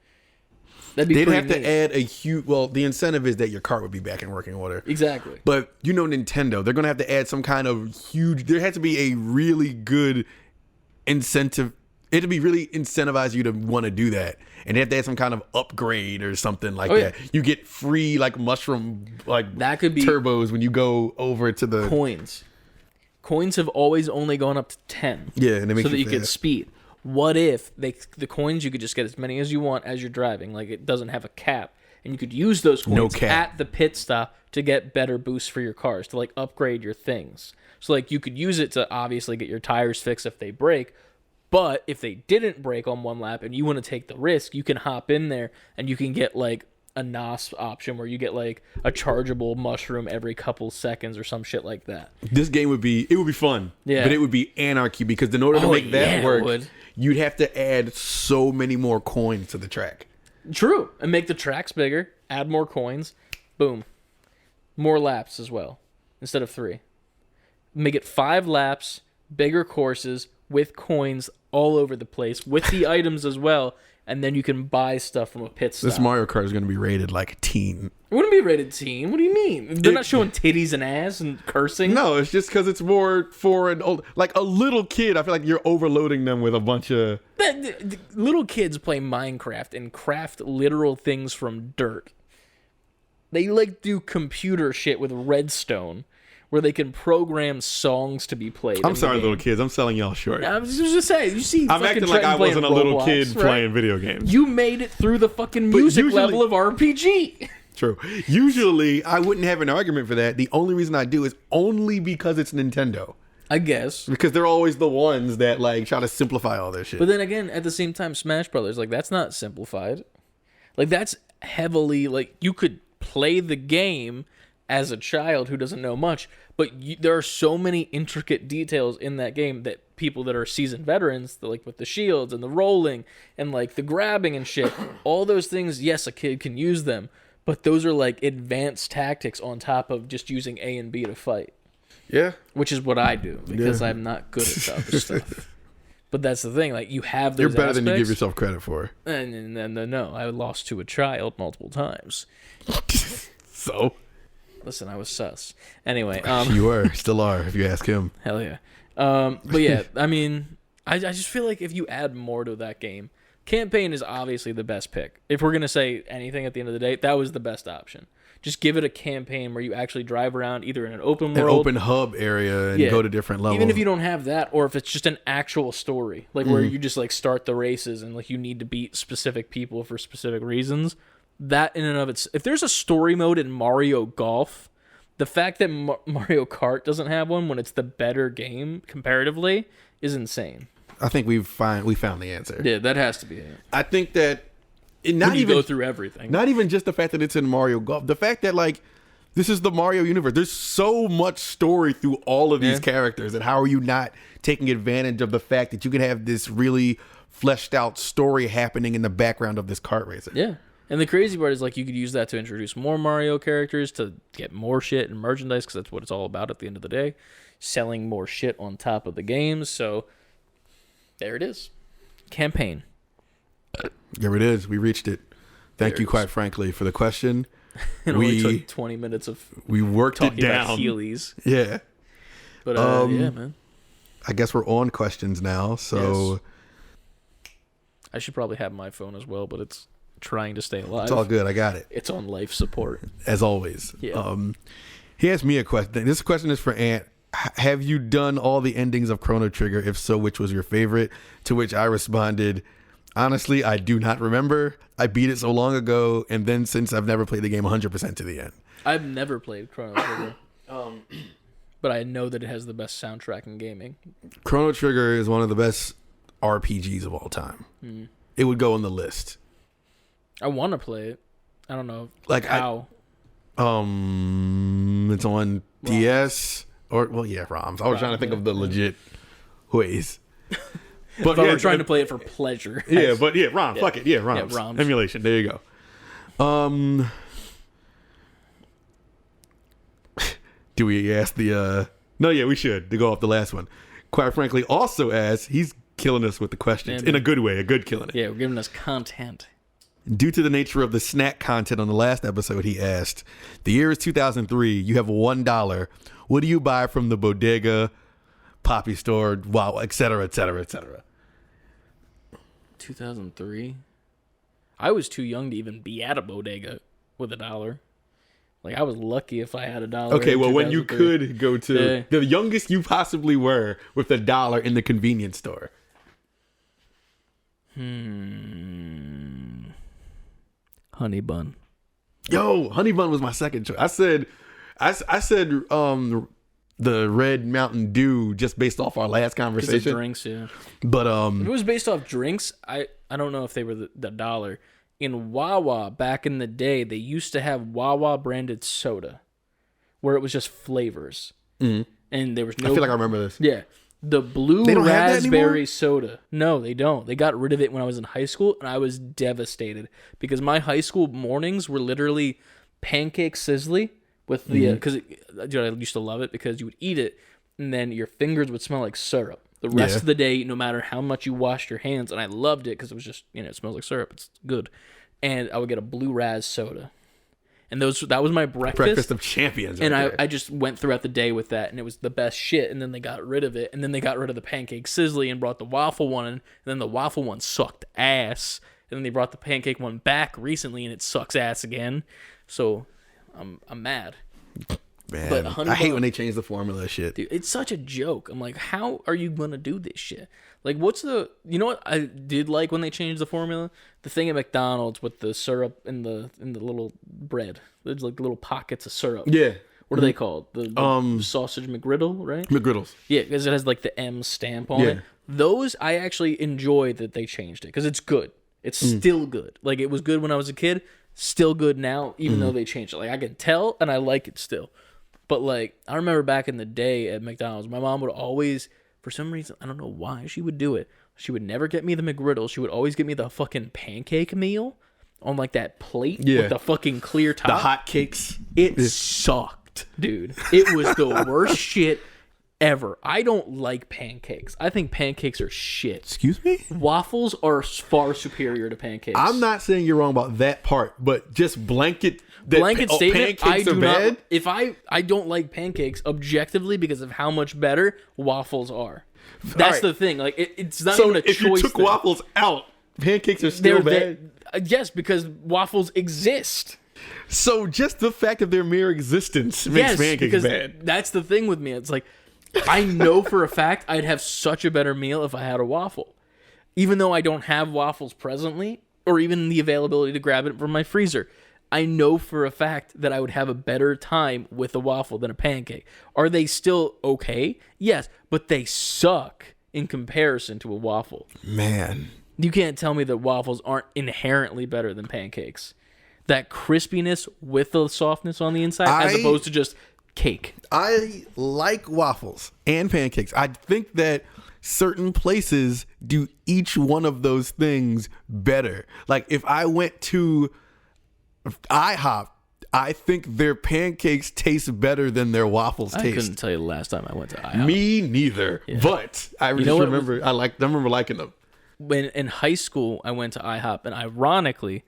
That'd be They'd pretty have neat. to add a huge... Well, the incentive is that your cart would be back in working order. Exactly. But, you know, Nintendo, they're going to have to add some kind of huge... There has to be a really good incentive... It'd be really incentivize you to want to do that. And they have to add some kind of upgrade or something like that. You get free, like, mushroom, like, that could be turbos when you go over to the... Coins. Coins have always only gone up to 10. Yeah, and they make so that you fast. get speed. What if the coins you could just get as many as you want as you're driving? Like, it doesn't have a cap. And you could use those coins at the pit stop to get better boosts for your cars, to, like, upgrade your things. So, like, you could use it to obviously get your tires fixed if they break. But if they didn't break on one lap and you want to take the risk, you can hop in there and you can get like a NOS option where you get like a chargeable mushroom every couple seconds or some shit like that. This game would be fun. Yeah. But it would be anarchy because in order to make that work, you'd have to add so many more coins to the track. True. And make the tracks bigger, add more coins, boom. More laps as well instead of 3. Make it 5 laps, bigger courses with coins all over the place, with the items as well, and then you can buy stuff from a pit stop. This Mario Kart is going to be rated like teen. It wouldn't be rated teen. What do you mean? They're not showing titties and ass and cursing? No, it's just because it's more for an old... Like a little kid, I feel like you're overloading them with a bunch of... Little kids play Minecraft and craft literal things from dirt. They like do computer shit with redstone, where they can program songs to be played. I'm sorry, little kids. I'm selling y'all short. I was just saying, you see, I'm acting like I wasn't a little kid playing video games. You made it through the fucking music level of RPG. True. Usually, I wouldn't have an argument for that. The only reason I do is only because it's Nintendo. I guess. Because they're always the ones that like try to simplify all their shit. But then again, at the same time, Smash Brothers, like that's not simplified. Like that's heavily like you could play the game as a child who doesn't know much, but there are so many intricate details in that game that people that are seasoned veterans, like with the shields and the rolling and like the grabbing and shit, all those things, yes, a kid can use them, but those are like advanced tactics on top of just using A and B to fight. Yeah. Which is what I do, because I'm not good at the other stuff. But that's the thing. Like, you have those You're better aspects, than you give yourself credit for. And no, I lost to a child multiple times. So? Listen, I was sus. Anyway. You were. Still are, if you ask him. Hell yeah. But yeah, I mean, I just feel like if you add more to that game, campaign is obviously the best pick. If we're going to say anything at the end of the day, that was the best option. Just give it a campaign where you actually drive around either in an open world. An open hub area and go to different levels. Even if you don't have that, or if it's just an actual story, like where you just like start the races and like you need to beat specific people for specific reasons. That in and of itself, if there's a story mode in Mario Golf, the fact that Mario Kart doesn't have one when it's the better game comparatively is insane. I think we found the answer. Yeah, that has to be it. I think that go through everything. Not even just the fact that it's in Mario Golf. The fact that like this is the Mario universe. There's so much story through all of these characters, and how are you not taking advantage of the fact that you can have this really fleshed out story happening in the background of this kart racer? Yeah. And the crazy part is, like, you could use that to introduce more Mario characters, to get more shit and merchandise, because that's what it's all about at the end of the day. Selling more shit on top of the games. So, there it is. Campaign. There it is. We reached it. Thank you, quite frankly, for the question. It only took 20 minutes of we worked talking it down. about Heelys. Yeah. But, yeah, man. I guess we're on questions now, so... Yes. I should probably have my phone as well, but it's trying to stay alive. It's all good. I got it. It's on life support. As always. Yeah. He asked me a question. This question is for Ant. Have you done all the endings of Chrono Trigger? If so, which was your favorite? To which I responded, honestly, I do not remember. I beat it so long ago, and then since I've never played the game 100% to the end. I've never played Chrono Trigger. But I know that it has the best soundtrack in gaming. Chrono Trigger is one of the best RPGs of all time. It would go on the list. I want to play it. I don't know like how. It's on DS or ROMs. I was trying to think of the legit ways. But we're trying to play it for pleasure. Yeah, but ROM. Fuck it. Yeah, ROMs. ROMs. Emulation. There you go. Do we ask the? No, yeah, we should to go off the last one. Quite frankly, also as he's killing us with the questions in a good way, a good killing it. Yeah, we're giving us content. Due to the nature of the snack content on the last episode, he asked, the year is 2003. You have $1. What do you buy from the bodega, Poppy store, wow, et cetera, et cetera, et cetera? 2003? I was too young to even be at a bodega with $1. Like, I was lucky if I had $1. Okay, well, when you could go to the youngest you possibly were with $1 in the convenience store. Honey bun. Yo, honey bun was my second choice. I said the Red Mountain Dew just based off our last conversation. Drinks, yeah. But if it was based off drinks, I don't know if they were the $1. In Wawa back in the day, they used to have Wawa branded soda, where it was just flavors, and there was no. I feel like I remember this. Yeah, the blue raspberry soda. No, they don't. They got rid of it when I was in high school, and I was devastated because my high school mornings were literally pancake sizzly with the because I used to love it because you would eat it, and then your fingers would smell like syrup. The rest of the day, no matter how much you washed your hands, and I loved it because it was just, it smells like syrup. It's good. And I would get a blue raz soda. And that was my breakfast. Breakfast of champions. And I just went throughout the day with that, and it was the best shit. And then they got rid of it. And then they got rid of the pancake sizzly and brought the waffle one in. And then the waffle one sucked ass. And then they brought the pancake one back recently, and it sucks ass again. So I'm mad. Man, but I hate when they change the formula shit. Dude, it's such a joke. I'm like, how are you going to do this shit? Like, what's the... You know what I did like when they changed the formula? The thing at McDonald's with the syrup in the little bread. There's like little pockets of syrup. Yeah. What are they called? The sausage McGriddle, right? McGriddles. Yeah, because it has like the M stamp on it. Those, I actually enjoy that they changed it because it's good. It's still good. Like, it was good when I was a kid. Still good now, even though they changed it. Like, I can tell, and I like it still. But, like, I remember back in the day at McDonald's, my mom would always, for some reason, I don't know why she would do it. She would never get me the McGriddle. She would always get me the fucking pancake meal on, like, that plate with the fucking clear top. The hot cakes. It sucked, dude. It was the worst shit ever. I don't like pancakes. I think pancakes are shit. Excuse me? Waffles are far superior to pancakes. I'm not saying you're wrong about that part, but just blanket statement. I do bad? not. If I don't like pancakes objectively because of how much better waffles are. That's right. the thing. Like it's not So even a choice. if you took thing. waffles out, pancakes are still bad? Yes, because waffles exist. So just the fact of their mere existence makes pancakes because bad. That's the thing with me. It's like I know for a fact I'd have such a better meal if I had a waffle. Even though I don't have waffles presently, or even the availability to grab it from my freezer, I know for a fact that I would have a better time with a waffle than a pancake. Are they still okay? Yes, but they suck in comparison to a waffle. Man. You can't tell me that waffles aren't inherently better than pancakes. That crispiness with the softness on the inside, as opposed to just cake. I like waffles and pancakes. I think that certain places do each one of those things better. Like if I went to IHOP, I think their pancakes taste better than their waffles I taste. couldn't tell you the last time I went to IHOP. Me neither. Yeah. But I just remember I remember liking them. When in high school, I went to IHOP, and ironically,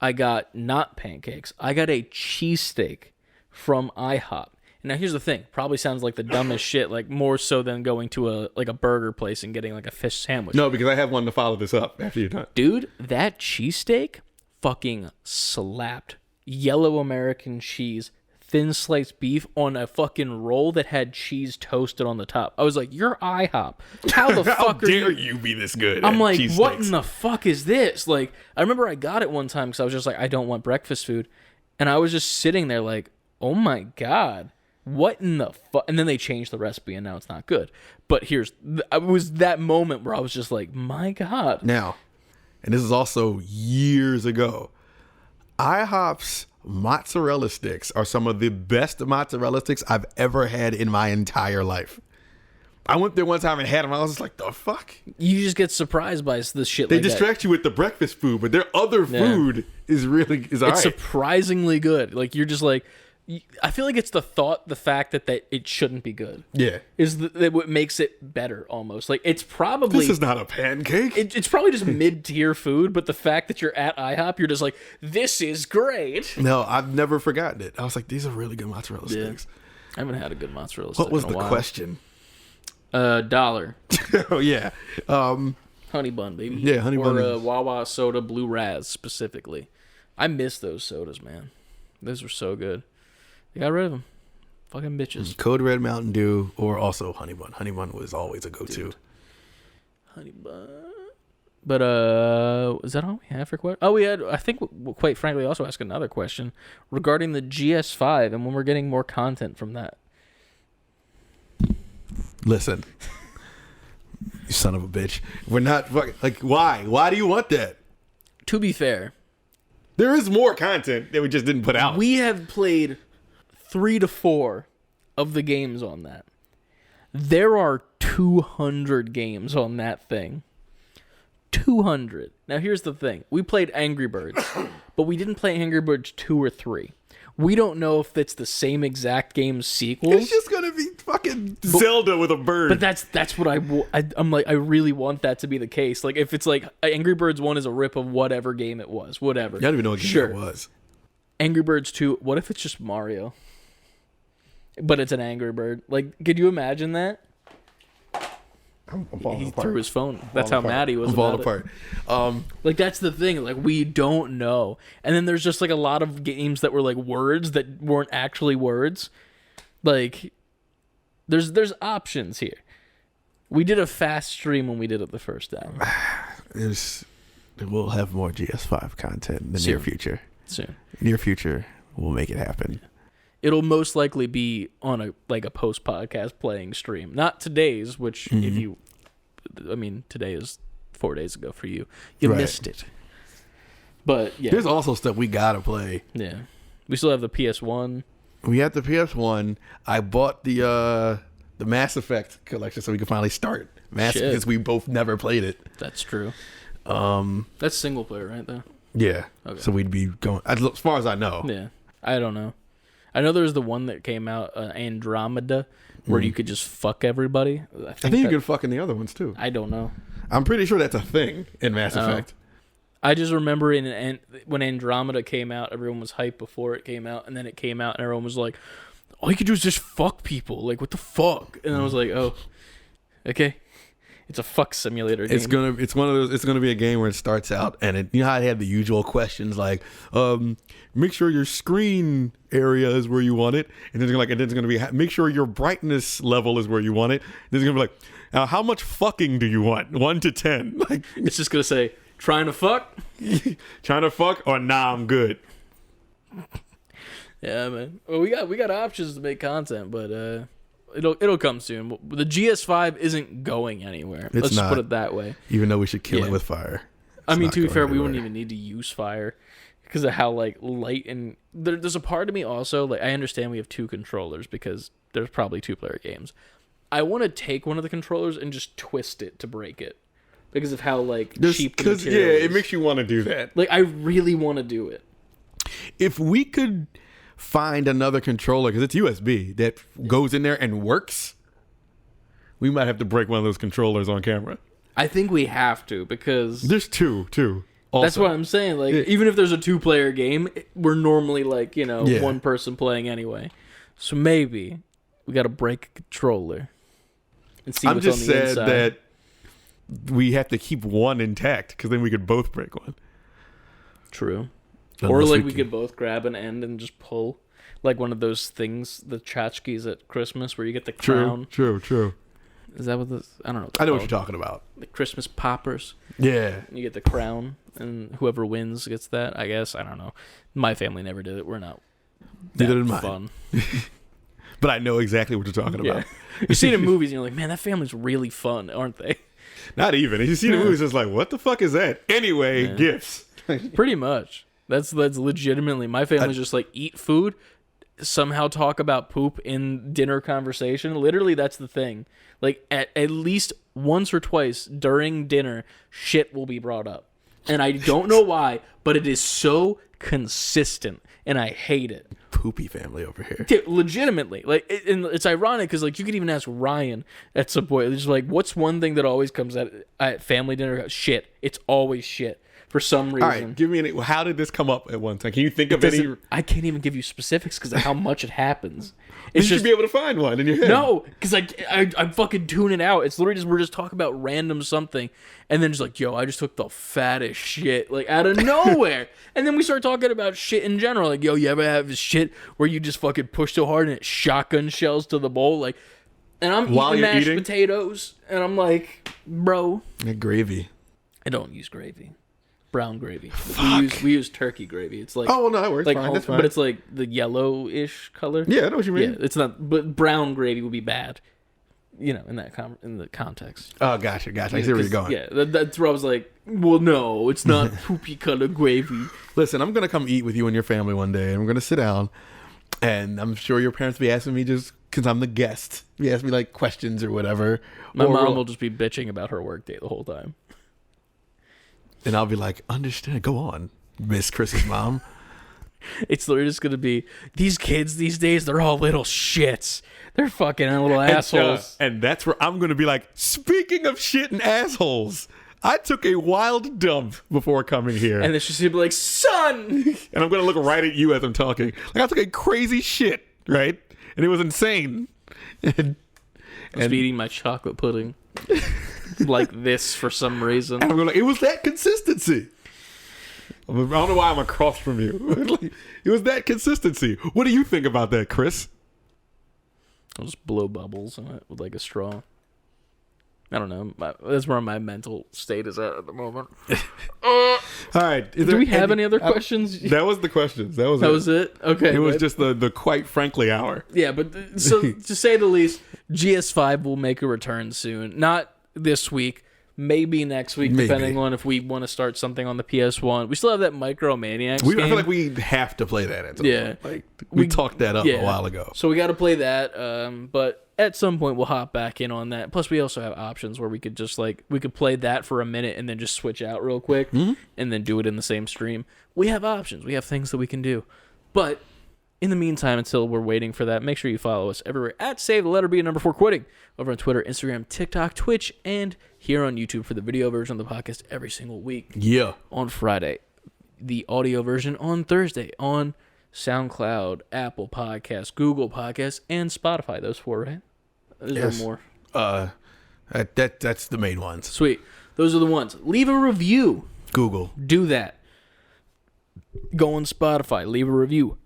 I got not pancakes. I got a cheesesteak from IHOP. Now here's the thing. Probably sounds like the dumbest shit, like more so than going to a burger place and getting like a fish sandwich. No, because I have one to follow this up after you're done. Dude, that cheesesteak fucking slapped. Yellow American cheese, thin sliced beef on a fucking roll that had cheese toasted on the top. I was like, you're IHOP. How the fuck dare you be this good? I'm like, cheese what steaks? in the fuck is this? Like, I remember I got it one time because I was just like, I don't want breakfast food. And I was just sitting there like, oh my God. What in the fuck? And then they changed the recipe and now it's not good. But it was that moment where I was just like, my God. Now, and this is also years ago, IHOP's mozzarella sticks are some of the best mozzarella sticks I've ever had in my entire life. I went there one time and had them. I was just like, the fuck? You just get surprised by this shit They like that. distract you with the breakfast food, but their other food is all right. It's surprisingly good. Like, you're just like, I feel like it's the fact that it shouldn't be good. Yeah. Is what makes it better almost. Like, it's probably... This is not a pancake. It's probably just mid-tier food, but the fact that you're at IHOP, you're just like, this is great. No, I've never forgotten it. I was like, these are really good mozzarella sticks. I haven't had a good mozzarella stick What was in a the while. question? $1. Oh, yeah. Honey bun, baby. Yeah, honey bun. Or Wawa soda, Blue Raz specifically. I miss those sodas, man. Those were so good. They got rid of them. Fucking bitches. Code Red Mountain Dew or also Honey Bun. Honey Bun was always a go-to. Dude. Honey Bun. But, is that all we have for questions? Oh, we had, I think, quite frankly, also ask another question regarding the GS5 and when we're getting more content from that. Listen. You son of a bitch. We're not fucking, like, why? Why do you want that? To be fair, there is more content that we just didn't put out. We have played 3 to 4 of the games on that. There are 200 games on that thing. 200. Now here's the thing. We played Angry Birds, but we didn't play Angry Birds 2 or 3. We don't know if it's the same exact game's sequels. It's just gonna be fucking Zelda with a bird. But that's what I'm like. I really want that to be the case. Like, if it's like Angry Birds 1 is a rip of whatever game it was, whatever. I don't even know what game it was. Angry Birds 2. What if it's just Mario? But it's an Angry Bird. Like, could you imagine that? He threw his phone. That's how mad he was. I'm falling apart. Like, that's the thing. Like, we don't know. And then there's just like a lot of games that were like words that weren't actually words. Like, there's options here. We did a fast stream when we did it the first time. We'll have more GS5 content in the near future. Soon. Near future, we'll make it happen. It'll most likely be on a post podcast playing stream. Not today's, which today is 4 days ago for you. You missed it. But yeah. There's also stuff we gotta play. Yeah. We still have the PS1. We have the PS1. I bought the Mass Effect collection so we can finally start Mass Effect because we both never played it. That's true. That's single player, right? Though. Yeah. Okay. So we'd be going as far as I know. Yeah. I don't know. I know there's the one that came out, Andromeda, where you could just fuck everybody. I think you can fuck in the other ones too. I don't know. I'm pretty sure that's a thing in Mass Effect. I just remember when Andromeda came out, everyone was hyped before it came out, and then it came out, and everyone was like, all you can do is just fuck people. Like, what the fuck? And I was like, oh, okay. It's a fuck simulator game. It's gonna be a game where it starts out and you know how it had the usual questions like, make sure your screen area is where you want it, and then it's gonna be make sure your brightness level is where you want it. And it's gonna be like, now how much fucking do you want? 1 to 10. Like it's just gonna say, trying to fuck, or nah, I'm good. Yeah, man. Well, we got options to make content, but it'll come soon. The GS5 isn't going anywhere. Let's just put it that way. Even though we should kill it with fire. I mean, to be fair, we wouldn't even need to use fire because of how like light and there's a part of me also like I understand we have 2 controllers because there's probably 2-player games. I want to take one of the controllers and just twist it to break it because of how like cheap the material is. It makes you want to do that. Like I really want to do it. If we could find another controller, because it's USB, that goes in there and works, we might have to break one of those controllers on camera. I think we have to because there's 2 also. That's what I'm saying. Like even if there's a 2-player game, we're normally like, one person playing anyway. So maybe we got to break a controller and see what's on the inside. I'm just sad that we have to keep one intact because then we could both break one. True. Or like we could both grab an end and just pull, like one of those things, the tchotchkes at Christmas, where you get the crown. True. Is that what this? I don't know. I know what you're talking about. The Christmas poppers. Yeah. And you get the crown, and whoever wins gets that. I guess I don't know. My family never did it. We're not. Neither did mine. Fun. But I know exactly what you're talking about. You see it in movies, and you're like, man, that family's really fun, aren't they? Not even. You see the movies, it's like, what the fuck is that? Anyway, gifts. Pretty much. That's legitimately my family's just like eat food, somehow talk about poop in dinner conversation. Literally, that's the thing. Like at least once or twice during dinner, shit will be brought up, and I don't know why, but it is so consistent, and I hate it. Poopy family over here. Legitimately, like, and it's ironic because like you could even ask Ryan at some point. It's just like, what's one thing that always comes at family dinner? Shit. It's always shit. For some reason. All right, give me how did this come up at one time? Can you think of any? I can't even give you specifics because of how much it happens. You should be able to find one in your head. No, because I'm fucking tuning out. It's literally just we're just talking about random something, and then just like, yo, I just took the fattest shit like out of nowhere, and then we start talking about shit in general. Like, yo, you ever have this shit where you just fucking push so hard and it shotgun shells to the bowl, like, and I'm eating mashed potatoes, and I'm like, bro, that gravy. I don't use gravy. Brown gravy. We use turkey gravy. It's like no, that works. Like fine. That's fine. But it's like the yellowish color. Yeah, I know what you mean. Yeah, it's not. But brown gravy would be bad. In the context. Oh, gotcha. I see where you're going. Yeah, that's where I was like, well, no, it's not poopy color gravy. Listen, I'm gonna come eat with you and your family one day, and we're gonna sit down, and I'm sure your parents will be asking me just because I'm the guest. Be asking me like questions or whatever. My mom will just be bitching about her work day the whole time. And I'll be like, understand, go on, Miss Chris's mom. It's literally just going to be, these kids these days, they're all little shits. They're fucking little assholes. And that's where I'm going to be like, speaking of shit and assholes, I took a wild dump before coming here. And then she's going to be like, son! And I'm going to look right at you as I'm talking. Like, I took a crazy shit, right? And it was insane. I was eating my chocolate pudding. Like this for some reason. And I'm going like, it was that consistency. I don't know why I'm across from you. It was that consistency. What do you think about that, Chris? I'll just blow bubbles in it with like a straw. I don't know. That's where my mental state is at the moment. All right. Do we have any other questions? That was the questions. That was it. Okay. It was just the quite frankly hour. Yeah, but so to say the least, GS5 will make a return soon. Not this week. Maybe next week, depending on if we want to start something on the PS1. We still have that Micromaniacs game. I feel like we have to play that at some point. Like, we talked that up a while ago. So we got to play that. But at some point, we'll hop back in on that. Plus, we also have options where we could just we could play that for a minute and then just switch out real quick and then do it in the same stream. We have options. We have things that we can do. But In the meantime, until we're waiting for that, make sure you follow us everywhere at savebeforequitting over on Twitter, Instagram, TikTok, Twitch, and here on YouTube for the video version of the podcast every single week. Yeah. On Friday. The audio version on Thursday on SoundCloud, Apple Podcasts, Google Podcasts, and Spotify. Those 4, right? Is there more? That's the main ones. Sweet. Those are the ones. Leave a review. Google. Do that. Go on Spotify. Leave a review.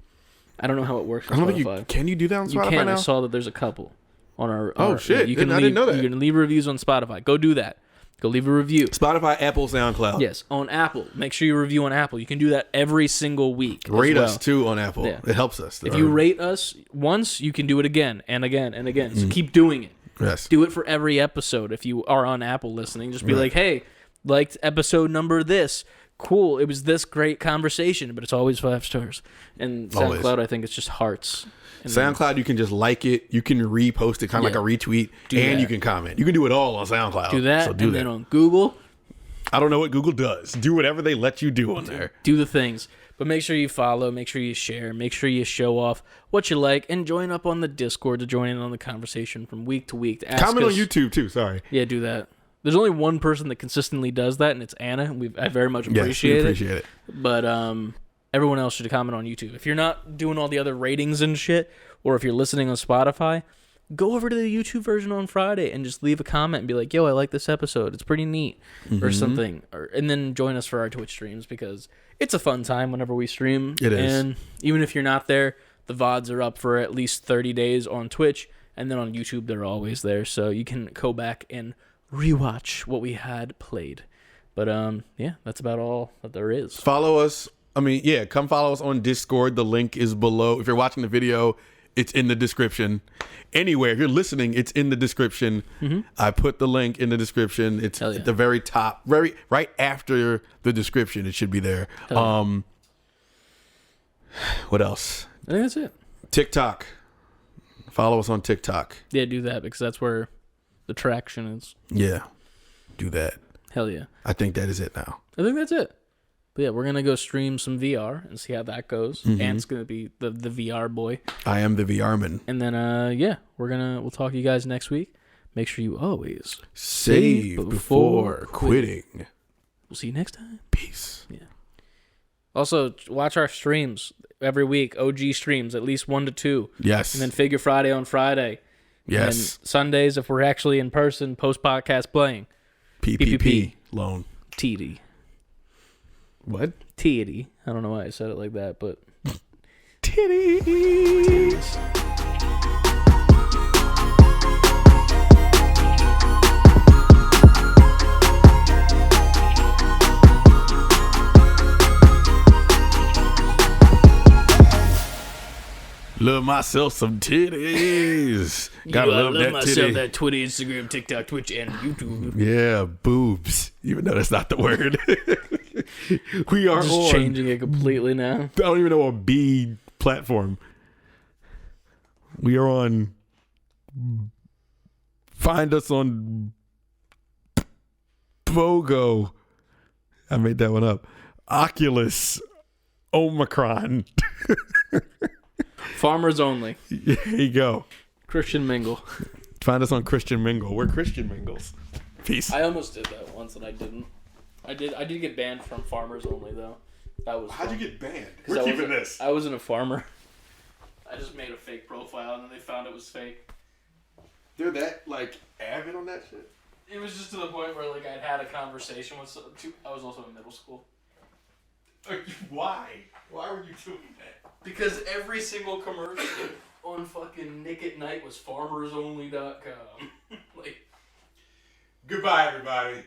I don't know how it works on Spotify. Can you do that on Spotify You can. now? I saw that there's a couple on our... Shit. You can I didn't know that. You can leave reviews on Spotify. Go do that. Go leave a review. Spotify, Apple, SoundCloud. Yes, on Apple. Make sure you review on Apple. You can do that every single week. Rate us, too, on Apple. Yeah. It helps us. If you rate us once, you can do it again and again and again. So keep doing it. Yes. Do it for every episode. If you are on Apple listening, just be like, hey, liked episode number this. Cool. It was this great conversation, but it's always 5 stars. And SoundCloud, Always. I think it's just hearts. And SoundCloud, you can just like it. You can repost it, kind of like a retweet, and you can comment. You can do it all on SoundCloud. do that. So do and that. then on Google, I don't know what Google does. Do whatever they let you do on there. do the things. But make sure you follow, make sure you share, make sure you show off what you like, and join up on the Discord to join in on the conversation from week to week. To ask Comment on us, YouTube, too. Sorry. Yeah, do that. There's only one person that consistently does that, and it's Anna. I very much appreciate it. But everyone else should comment on YouTube. If you're not doing all the other ratings and shit, or if you're listening on Spotify, go over to the YouTube version on Friday and just leave a comment and be like, yo, I like this episode. It's pretty neat, or something. And then join us for our Twitch streams, because it's a fun time whenever we stream. It is. And even if you're not there, the VODs are up for at least 30 days on Twitch, and then on YouTube, they're always there. So you can go back and rewatch what we had played. But yeah, that's about all that there is. Follow us. Come follow us on Discord. The link is below. If you're watching the video, it's in the description. Anywhere, if you're listening, it's in the description. I put the link in the description. It's at the very top, right after the description. It should be there. What else? I think that's it. TikTok. Follow us on TikTok. Yeah, do that, because that's where the traction is. Yeah, do that. Hell yeah. I think that is it now. I think that's it. But yeah, we're going to go stream some VR and see how that goes. Ant's going to be the VR boy. I am the VR man. And then, we'll talk to you guys next week. Make sure you always save before quitting. We'll see you next time. Peace. Yeah. Also, watch our streams every week. OG streams, at least 1 to 2. Yes. And then Figure Friday on Friday. Yes. And Sundays, if we're actually in person, post-podcast playing. PPP loan. TD. What? TD. I don't know why I said it like that, but... Titties. Love myself some titties. Gotta love that myself titty. that Twitter, Instagram, TikTok, Twitch, and YouTube. Yeah, boobs. Even though that's not the word. We are Just changing it completely now. I don't even know a B platform. We are on. Find us on Bogo. I made that one up. Oculus. Omicron. Farmers only. There you go. Christian Mingle. Find us on Christian Mingle. We're Christian Mingles. Peace. I almost did that once and I didn't. I did get banned from Farmers Only though. That was How'd fun. you get banned? 'Cause We're keeping this. I wasn't a farmer. I just made a fake profile and then they found it was fake. They're that avid on that shit. It was just to the point where I'd had a conversation with I was also in middle school. Why? Why were you doing that? Because every single commercial on fucking Nick at Night was farmersonly.com. Goodbye, everybody.